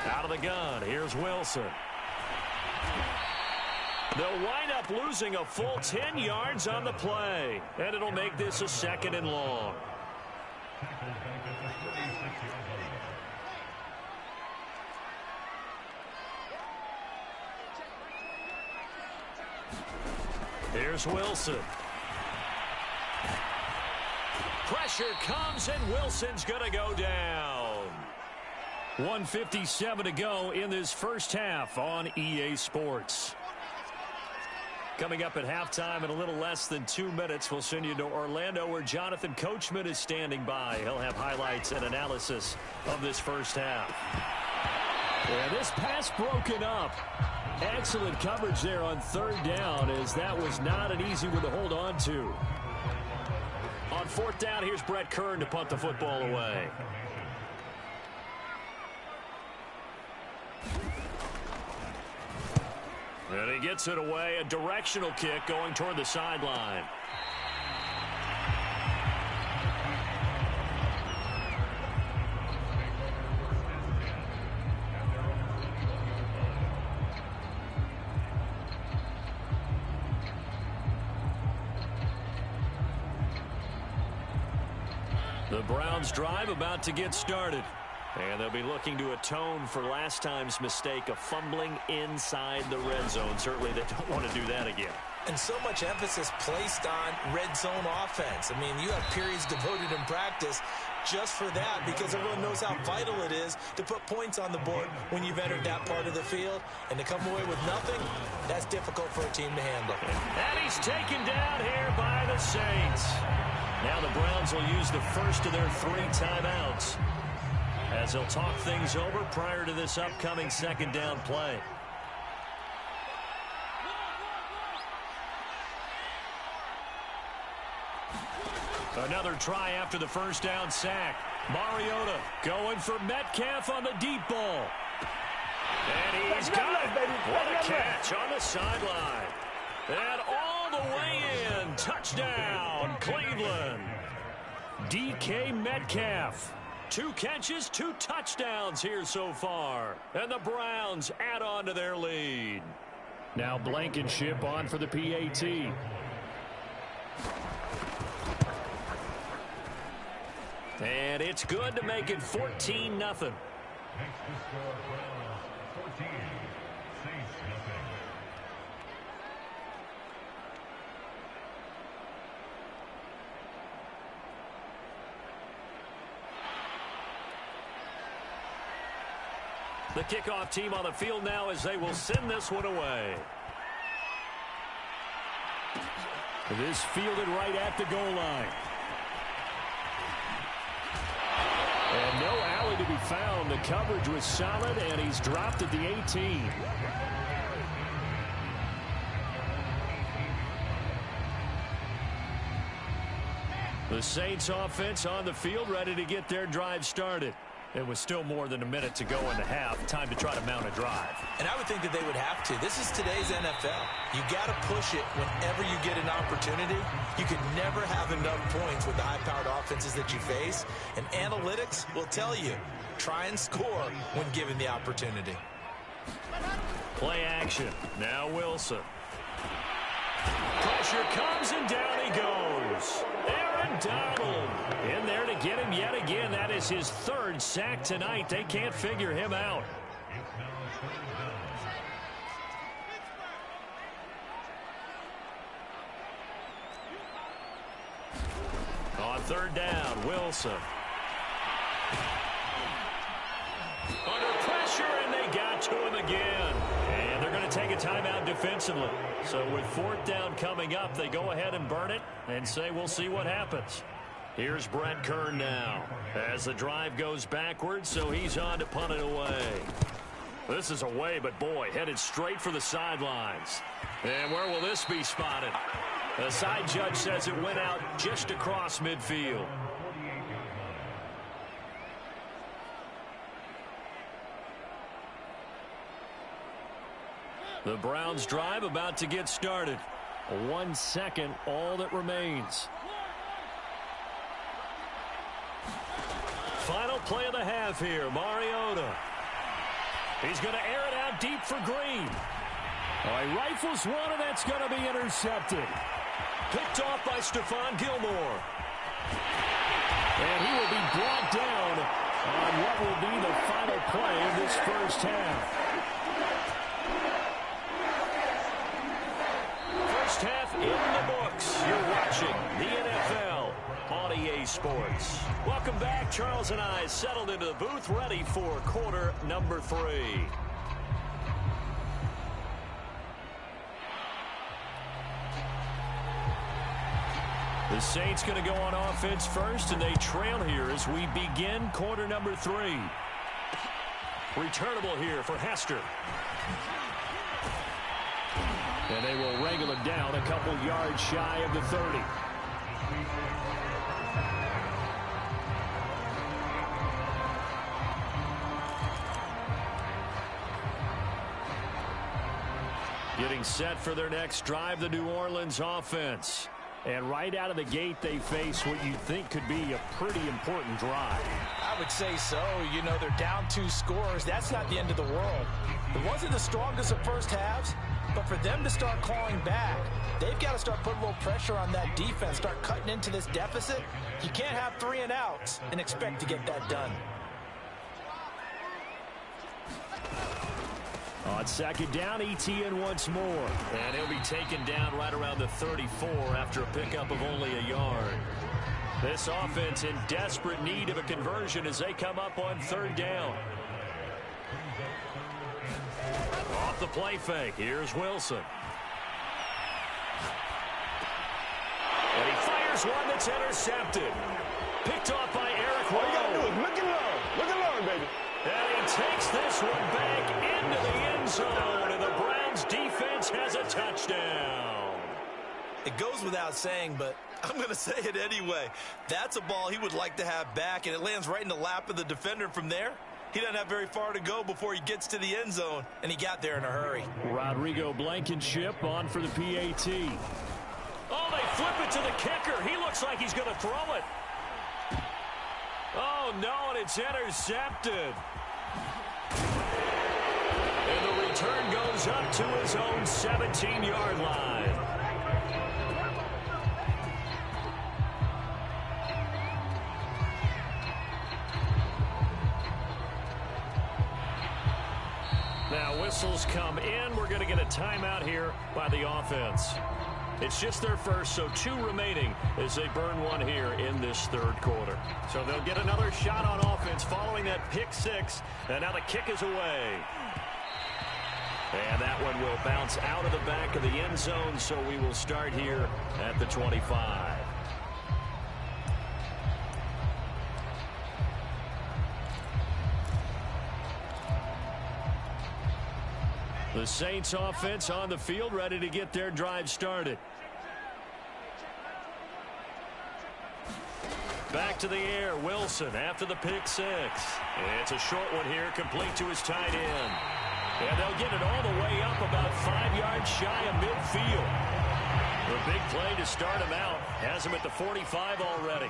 Out of the gun, here's Wilson. They'll wind up losing a full 10 yards on the play, and it'll make this a 2nd and long. Here's Wilson. Pressure comes, and Wilson's going to go down. 1:57 to go in this first half on EA Sports. Coming up at halftime in a little less than 2 minutes, we'll send you to Orlando where Jonathan Coachman is standing by. He'll have highlights and analysis of this first half. And this pass broken up. Excellent coverage there on 3rd down, as that was not an easy one to hold on to. On 4th down, here's Brett Kern to punt the football away. And he gets it away, a directional kick going toward the sideline. The Browns drive about to get started. And they'll be looking to atone for last time's mistake of fumbling inside the red zone. Certainly they don't want to do that again. And so much emphasis placed on red zone offense. I mean, you have periods devoted in practice just for that, because everyone knows how vital it is to put points on the board when you've entered that part of the field. And to come away with nothing, that's difficult for a team to handle. And he's taken down here by the Saints. Now the Browns will use the first of their 3 timeouts, as they'll talk things over prior to this upcoming 2nd down play. Another try after the first down sack. Mariota going for Metcalf on the deep ball. And he's got it. What a catch on the sideline. And all the way in. Touchdown, Cleveland. DK Metcalf. 2 catches, 2 touchdowns here so far. And the Browns add on to their lead. Now Blankenship on for the PAT. And it's good to make it 14-0. Next to score, Browns, 14, Saints, nothing. The kickoff team on the field now as they will send this one away. This fielded right at the goal line. And no alley to be found. The coverage was solid, and he's dropped at the 18. The Saints offense on the field ready to get their drive started. It was still more than a minute to go in the half. Time to try to mount a drive. And I would think that they would have to. This is today's NFL. You got to push it whenever you get an opportunity. You can never have enough points with the high-powered offenses that you face. And analytics will tell you, try and score when given the opportunity. Play action. Now Wilson. Pressure comes and down he goes. Aaron Donald in there to get him yet again. That is his third sack tonight. They can't figure him out. On third down, Wilson. Under pressure, and they got to him again. And they're going to take a timeout defensively. So with fourth down coming up, they go ahead and burn it and say we'll see what happens. Here's Brent Kern now as the drive goes backwards, so he's on to punt it away. This is away, but boy, headed straight for the sidelines. And where will this be spotted? The side judge says it went out just across midfield. The Browns drive about to get started. 1 second, all that remains. Final play of the half here, Mariota. He's going to air it out deep for Green. He rifles one, and that's going to be intercepted. Picked off by Stephon Gilmore. And he will be brought down on what will be the final play of this first half. First half in the books. You're watching the NFL on EA Sports. Welcome back. Charles and I settled into the booth, ready for quarter number 3. The Saints going to go on offense first, and they trail here as we begin quarter number 3. Returnable here for Hester. And they will wrangle it down a couple yards shy of the 30. Getting set for their next drive, the New Orleans offense. And right out of the gate, they face what you think could be a pretty important drive. I would say so. You know, they're down 2 scores. That's not the end of the world. It wasn't the strongest of first halves, but for them to start clawing back, they've got to start putting a little pressure on that defense, start cutting into this deficit. You can't have 3 and outs and expect to get that done. On second down, ETN once more. And he'll be taken down right around the 34 after a pickup of only a yard. This offense in desperate need of a conversion as they come up on third down. Off the play fake, here's Wilson. And he fires one that's intercepted. Picked off by Eric All you got to do Rowe. is look and learn. Look and learn, baby. And he takes this one back into the end zone, and the Browns defense has a touchdown. It goes without saying, but I'm going to say it anyway. That's a ball he would like to have back, and it lands right in the lap of the defender from there. He doesn't have very far to go before he gets to the end zone, and he got there in a hurry. Rodrigo Blankenship on for the PAT. Oh, they flip it to the kicker. He looks like he's going to throw it. Oh, no, and it's intercepted. And the return goes up to his own 17-yard line. Now whistles come in. We're going to get a timeout here by the offense. It's just their first, so 2 remaining as they burn one here in this third quarter. So they'll get another shot on offense following that pick 6. And now the kick is away. And that one will bounce out of the back of the end zone, so we will start here at the 25. The Saints offense on the field, ready to get their drive started. Back to the air, Wilson after the pick 6. It's a short one here, complete to his tight end. And they'll get it all the way up about 5 yards shy of midfield. The big play to start him out has him at the 45 already.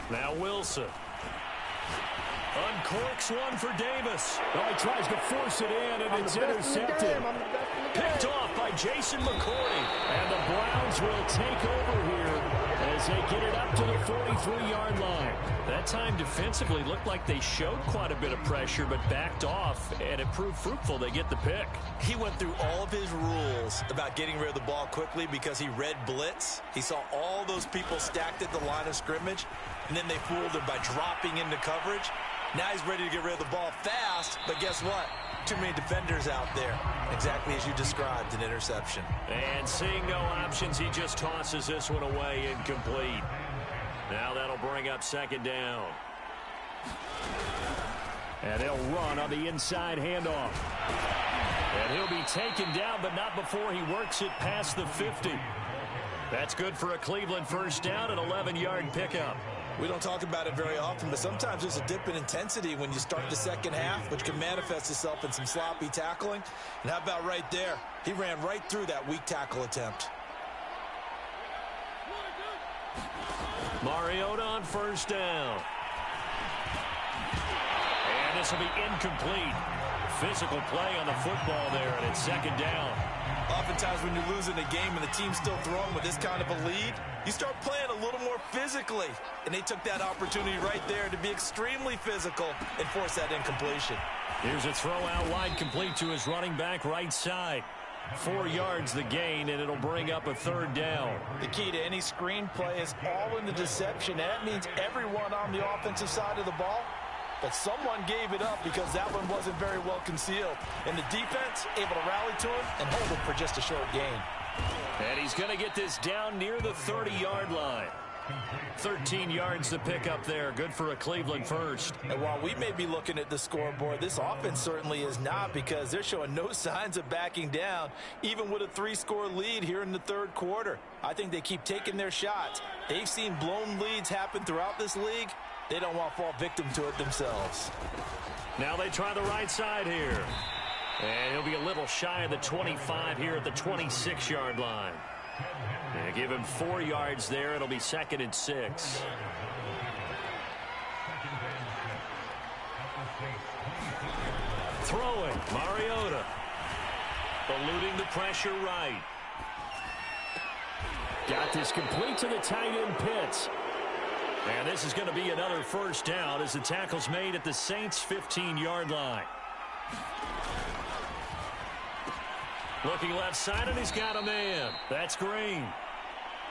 Now Wilson. Uncorks one for Davis. Oh, he tries to force it in, and it's intercepted. Picked off by Jason McCourty. And the Browns will take over here as they get it up to the 43-yard line. That time defensively looked like they showed quite a bit of pressure, but backed off, and it proved fruitful. They get the pick. He went through all of his rules about getting rid of the ball quickly because he read blitz. He saw all those people stacked at the line of scrimmage, and then they fooled him by dropping into coverage. Now he's ready to get rid of the ball fast, but guess what? Too many defenders out there. Exactly as you described, an interception. And seeing no options, he just tosses this one away, incomplete. Now that'll bring up second down. And they'll run on the inside handoff. And he'll be taken down, but not before he works it past the 50. That's good for a Cleveland first down, an 11-yard pickup. We don't talk about it very often, but sometimes there's a dip in intensity when you start the second half, which can manifest itself in some sloppy tackling. And how about right there? He ran right through that weak tackle attempt. Mariota on first down. And this will be incomplete. Physical play on the football there, and it's second down. Oftentimes when you're losing a game and the team's still throwing with this kind of a lead, you start playing a little more physically. And they took that opportunity right there to be extremely physical and force that incompletion. Here's a throw out wide, complete to his running back right side. 4 yards the gain, and it'll bring up a third down. The key to any screen play is all in the deception. And that means everyone on the offensive side of the ball. But someone gave it up because that one wasn't very well concealed. And the defense able to rally to him and hold him for just a short gain. And he's going to get this down near the 30-yard line. 13 yards to pick up there. Good for a Cleveland first. And while we may be looking at the scoreboard, this offense certainly is not, because they're showing no signs of backing down, even with a 3-score lead here in the third quarter. I think they keep taking their shots. They've seen blown leads happen throughout this league. They don't want to fall victim to it themselves. Now they try the right side here. And he'll be a little shy of the 25 here at the 26-yard line. And give him 4 yards there. It'll be second and 6. Throwing, Mariota. Eluding the pressure right. Got this complete to the tight end Pitts. And this is going to be another first down as the tackle's made at the Saints' 15-yard line. Looking left side, and he's got a man. That's Green.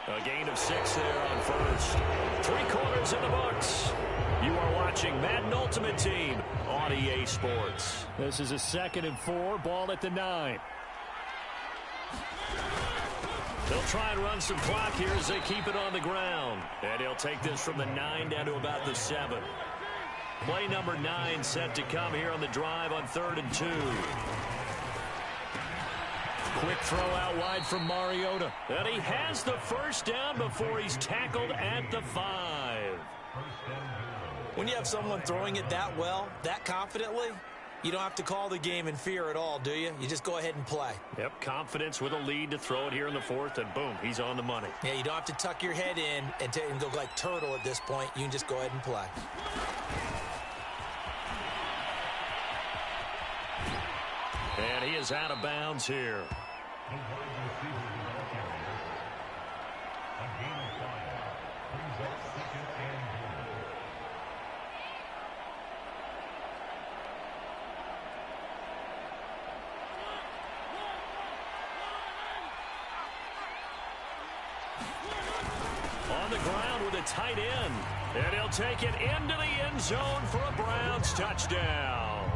A gain of 6 there on first. 3 quarters in the books. You are watching Madden Ultimate Team on EA Sports. This is a 2nd and 4, ball at the 9. They'll try and run some clock here as they keep it on the ground. And he'll take this from the 9 down to about the 7. Play number 9 set to come here on the drive on 3rd and 2. Quick throw out wide from Mariota. And he has the first down before he's tackled at the 5. When you have someone throwing it that well, that confidently, you don't have to call the game in fear at all, do you? You just go ahead and play. Yep, confidence with a lead to throw it here in the 4th, and boom, he's on the money. Yeah, you don't have to tuck your head in and go like turtle at this point. You can just go ahead and play. And he is out of bounds here. On the ground with a tight end. And he'll take it into the end zone for a Browns touchdown.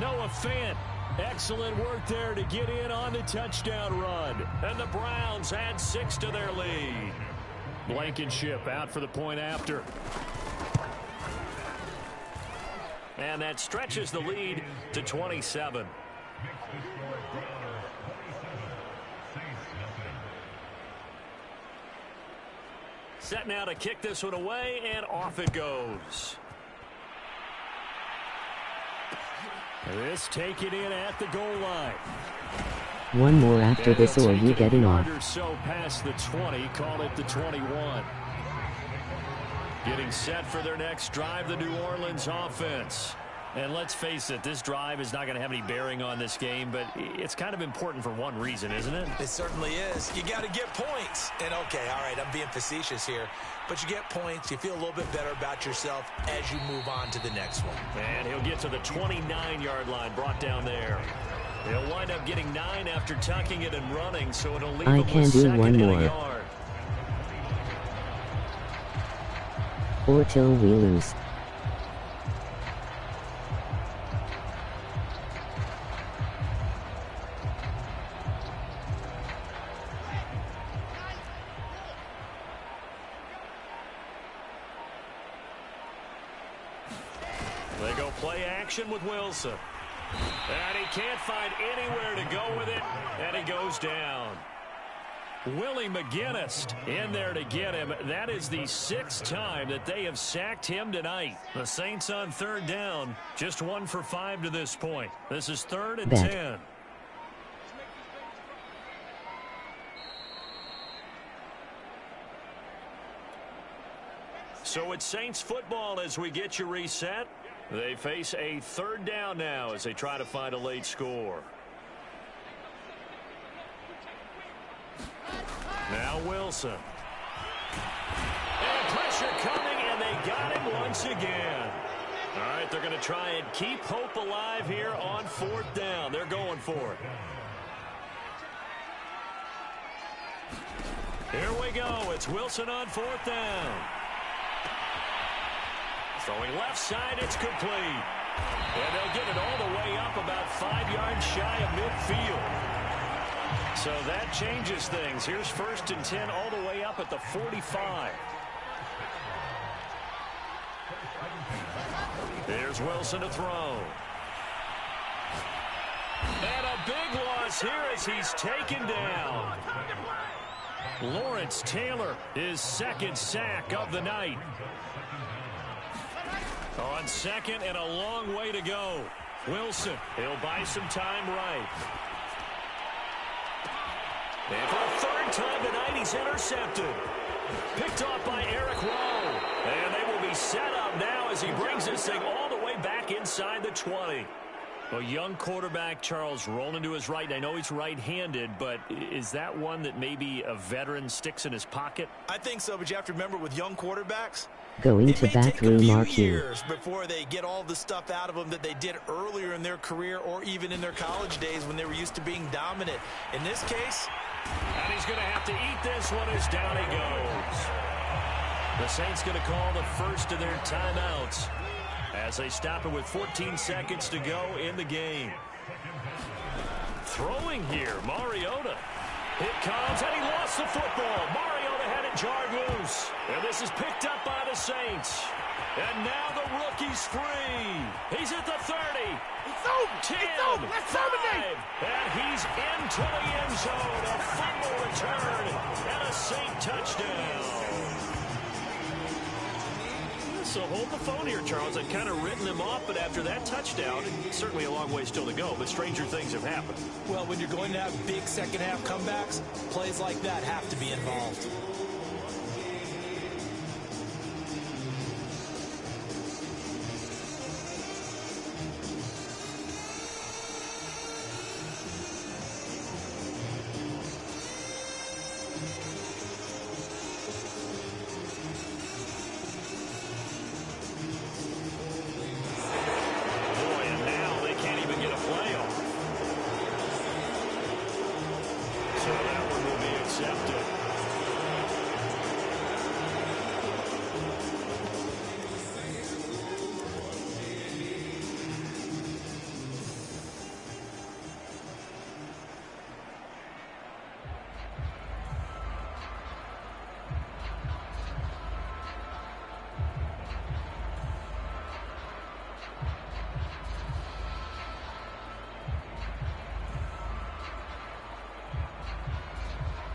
Noah Fant, excellent work there to get in on the touchdown run. And the Browns add 6 to their lead. Blankenship out for the point after. And that stretches the lead to 27. Set now to kick this one away, and off it goes. This taken in at the goal line. One more after this or you getting off. Or so past the 20, call it the 21. Getting set for their next drive, the New Orleans offense. And let's face it, this drive is not going to have any bearing on this game, but it's kind of important for one reason, isn't it? It certainly is. You got to get points. And, okay, all right, I'm being facetious here. But you get points, you feel a little bit better about yourself as you move on to the next one. And he'll get to the 29-yard line, brought down there. He'll wind up getting 9 after tucking it and running, so it'll leave him with second and a yard. Or till we lose. They go play action with Wilson. And he can't find anywhere to go with it, and he goes down. Willie McGinnis in there to get him. That is the 6th time that they have sacked him tonight. The Saints on 3rd down, just 1 for 5 to this point. This is 3rd and 10. So it's Saints football as we get you reset. They face a 3rd down now as they try to find a late score. Now Wilson. And pressure coming, and they got him once again. All right, they're going to try and keep hope alive here on 4th down. They're going for it. Here we go. It's Wilson on 4th down. Throwing left side, it's complete. And they'll get it all the way up about 5 yards shy of midfield. So that changes things. Here's 1st and 10 all the way up at the 45. There's Wilson to throw. And a big loss here as he's taken down. Lawrence Taylor, his 2nd sack of the night. On 2nd and a long way to go. Wilson, he'll buy some time right. And for the 3rd time tonight, he's intercepted. Picked off by Eric Rowe. And they will be set up now as he brings this thing all the way back inside the 20. A young quarterback, Charles, rolling to his right. I know he's right-handed, but is that one that maybe a veteran sticks in his pocket? I think so, but you have to remember with young quarterbacks, going to back room marking years before they get all the stuff out of them that they did earlier in their career or even in their college days when they were used to being dominant. In this case, and he's going to have to eat this one as down he goes. The Saints going to call the first of their timeouts as they stop it with 14 seconds to go in the game. Throwing here, Mariota. It comes, and he lost the football. Mariota had it jarred loose. And this is picked up by the Saints. And now the rookie's free. He's at the 30. It's over. 10, it's over. Let's 5, terminate. and he's into the end zone. A fumble return and a Saint touchdown. So hold the phone here, Charles. I've kind of written them off, but after that touchdown, certainly a long way still to go, but stranger things have happened. Well, when you're going to have big second-half comebacks, plays like that have to be involved.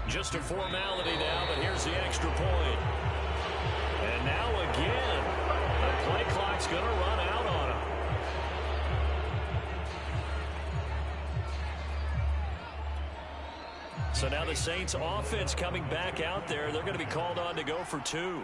Just a formality now, but here's the extra point. And now again, the play clock's going to run out on him. So now the Saints offense coming back out there. They're going to be called on to go for two.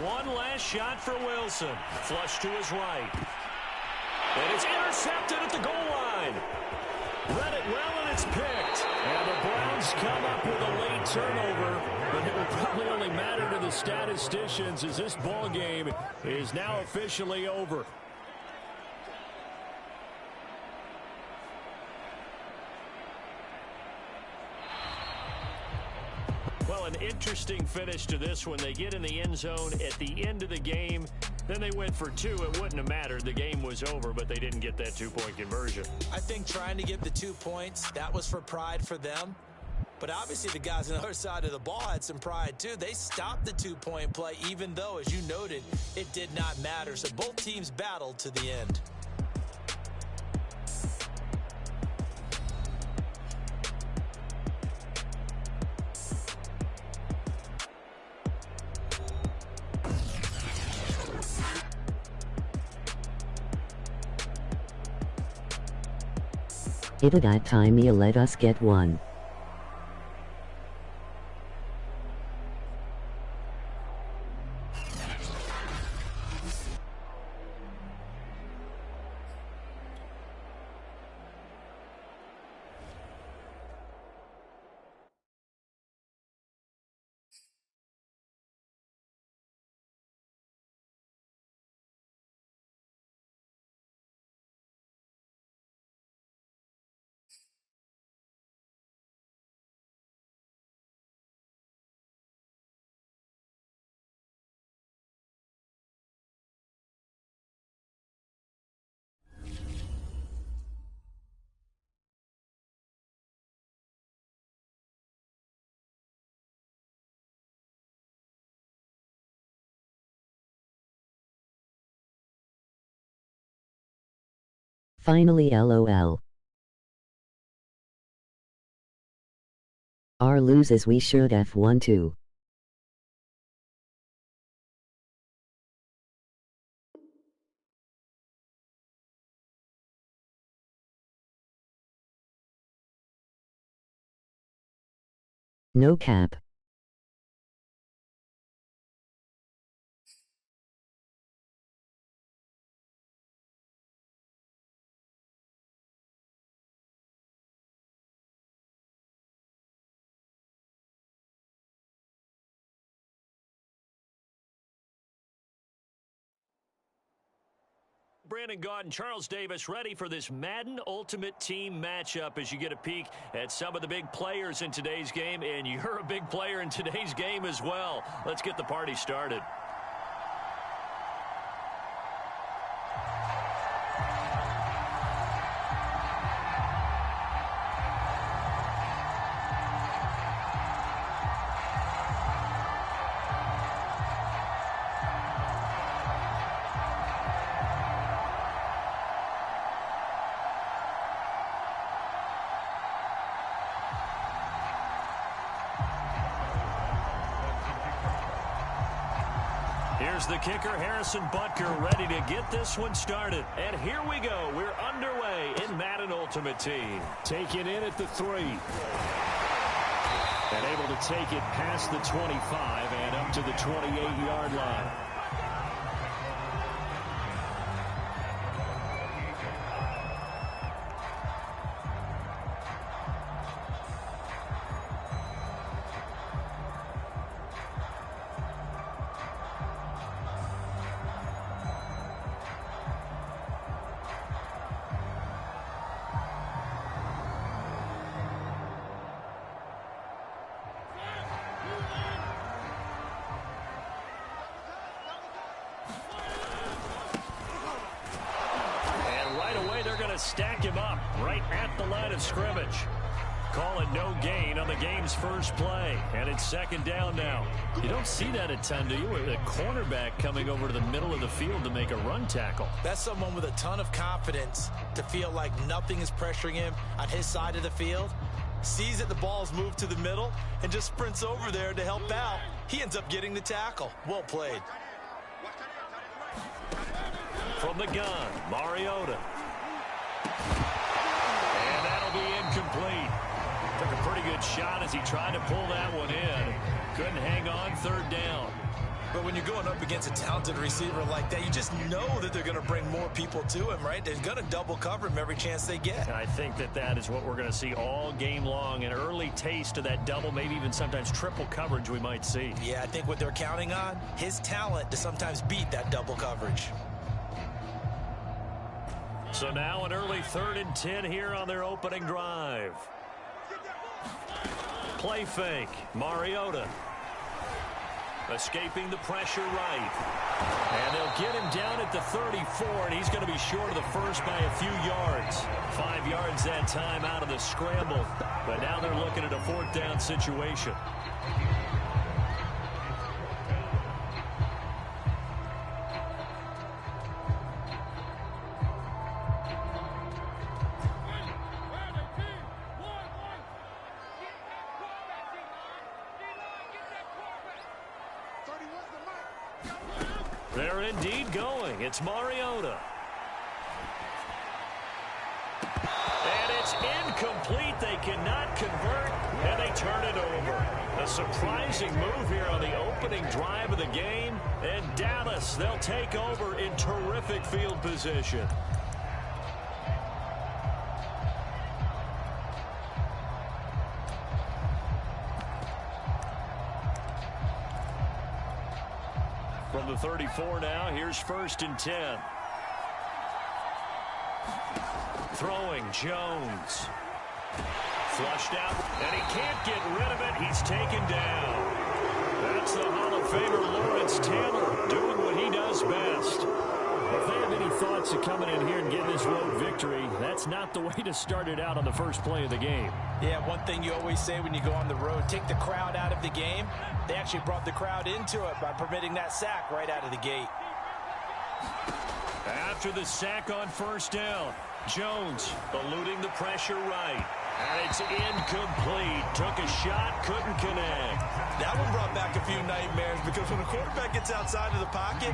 One last shot for Wilson. Flush to his right. And it's intercepted at the goal line. Read it well, and it's picked. And the Browns come up with a late turnover, but it will probably only matter to the statisticians as this ball game is now officially over. Well, an interesting finish to this one. They get in the end zone at the end of the game. Then they went for two. It wouldn't have mattered. The game was over, but they didn't get that two-point conversion. I think trying to get the 2 points, that was for pride for them. But obviously the guys on the other side of the ball had some pride too. They stopped the 2-point play, even though, as you noted, it did not matter. So both teams battled to the end. It at that time you let us get one. Finally LOL. R loses we should F1 too. No cap. Brandon Gaud and Charles Davis ready for this Madden Ultimate Team matchup as you get a peek at some of the big players in today's game, and you're a big player in today's game as well. Let's get the party started. Here's the kicker, Harrison Butker, ready to get this one started. And here we go. We're underway in Madden Ultimate Team. Taken in at the 3. And able to take it past the 25 and up to the 28-yard line. to stack him up right at the line of scrimmage. Call it no gain on the game's first play, and it's second down now. You don't see that a ton, do you? With a cornerback coming over to the middle of the field to make a run tackle. That's someone with a ton of confidence to feel like nothing is pressuring him on his side of the field. Sees that the ball's moved to the middle and just sprints over there to help out. He ends up getting the tackle. Well played. From the gun, Mariota. And that'll be incomplete. Took a pretty good shot as he tried to pull that one in. Couldn't hang on, third down. But when you're going up against a talented receiver like that, you just know that they're going to bring more people to him, right? They're going to double cover him every chance they get. I think that is what we're going to see all game long. An early taste of that double, maybe even sometimes triple coverage we might see. Yeah, I think what they're counting on, his talent to sometimes beat that double coverage. So now an early 3rd and 10 here on their opening drive. Play fake, Mariota. Escaping the pressure right. And they'll get him down at the 34, and he's going to be short of the first by a few yards. 5 yards that time out of the scramble. But now they're looking at a 4th down situation. They're indeed going. It's Mariota. And it's incomplete. They cannot convert, and they turn it over. A surprising move here on the opening drive of the game. And Dallas, they'll take over in terrific field position. From the 34 now, here's 1st and 10. Throwing, Jones. Flushed out, and he can't get rid of it. He's taken down. That's the Hall of Famer Lawrence Taylor doing what he does best. If they have any thoughts of coming in here and getting this road victory, that's not the way to start it out on the first play of the game. Yeah, one thing you always say when you go on the road, take the crowd out of the game. They actually brought the crowd into it by permitting that sack right out of the gate. After the sack on 1st down, Jones eluding the pressure right. And it's incomplete. Took a shot, couldn't connect. That one brought back a few nightmares because when a quarterback gets outside of the pocket,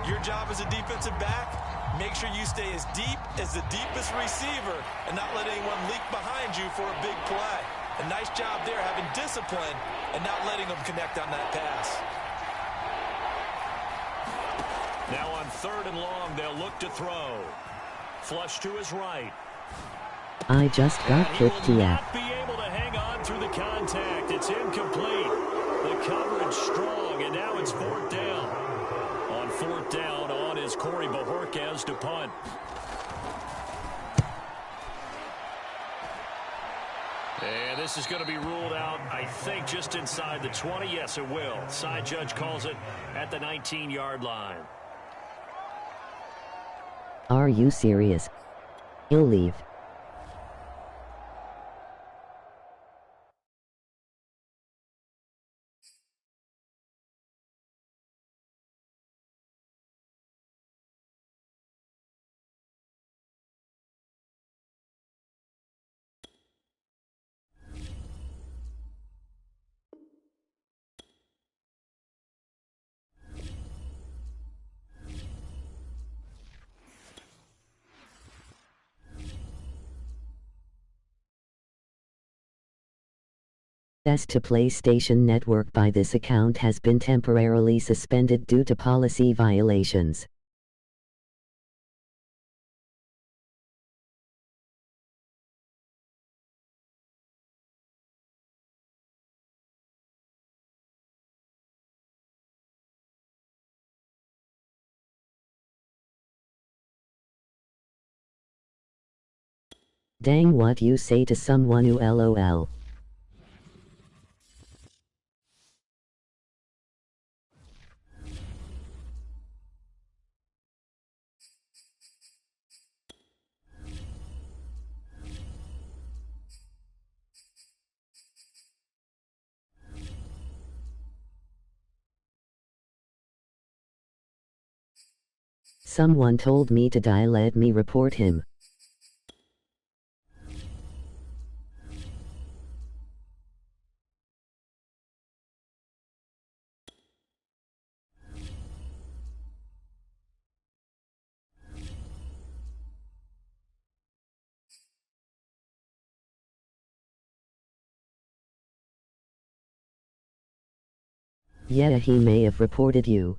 your job as a defensive back, make sure you stay as deep as the deepest receiver and not let anyone leak behind you for a big play. A nice job there having discipline and not letting them connect on that pass. Now on 3rd and long, they'll look to throw. Flush to his right. I just got He will 50 not be able to hang on through the contact. It's incomplete. The coverage strong, and now it's 4th down. On 4th down, on is Corey Bojorquez to punt. And this is going to be ruled out, I think, just inside the 20. Yes, it will. Side judge calls it at the 19-yard line. Are you serious? He'll leave. Access to PlayStation Network by this account has been temporarily suspended due to policy violations. Dang, what you say to someone who LOL. Someone told me to die, let me report him. Yeah, he may have reported you.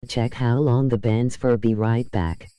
Check how long the ban's for. Be right back.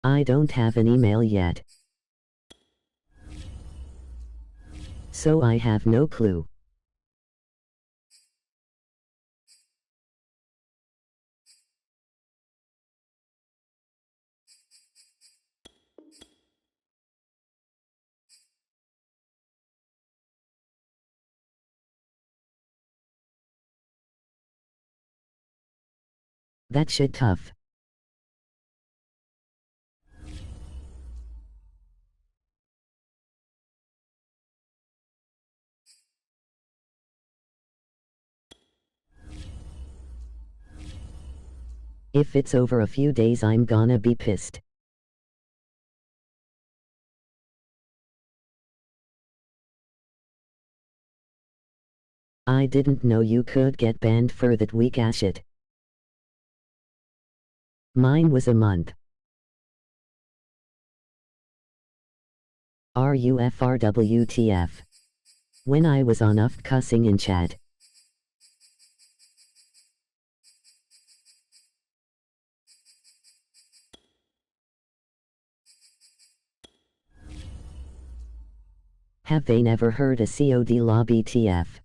I don't have an email yet. So I have no clue. That shit tough. If it's over a few days, I'm gonna be pissed. I didn't know you could get banned for that weak ass shit. Mine was a month. RUFRWTF. When I was on off cussing in chat. Have they never heard a COD lobby TF?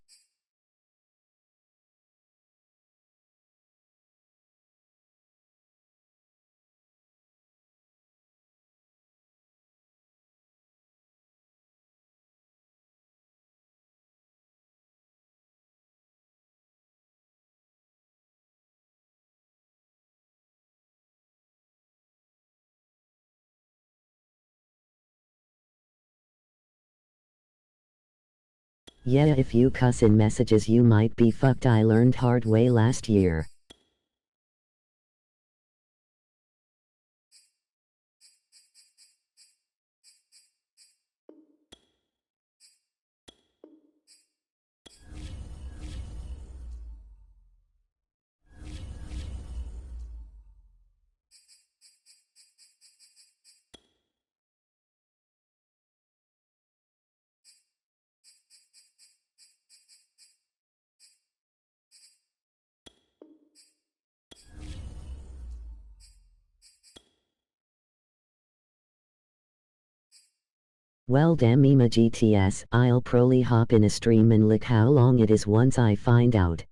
Yeah, if you cuss in messages you might be fucked. I learned hard way last year. Well damn Ema GTS, I'll probably hop in a stream and look how long it is once I find out.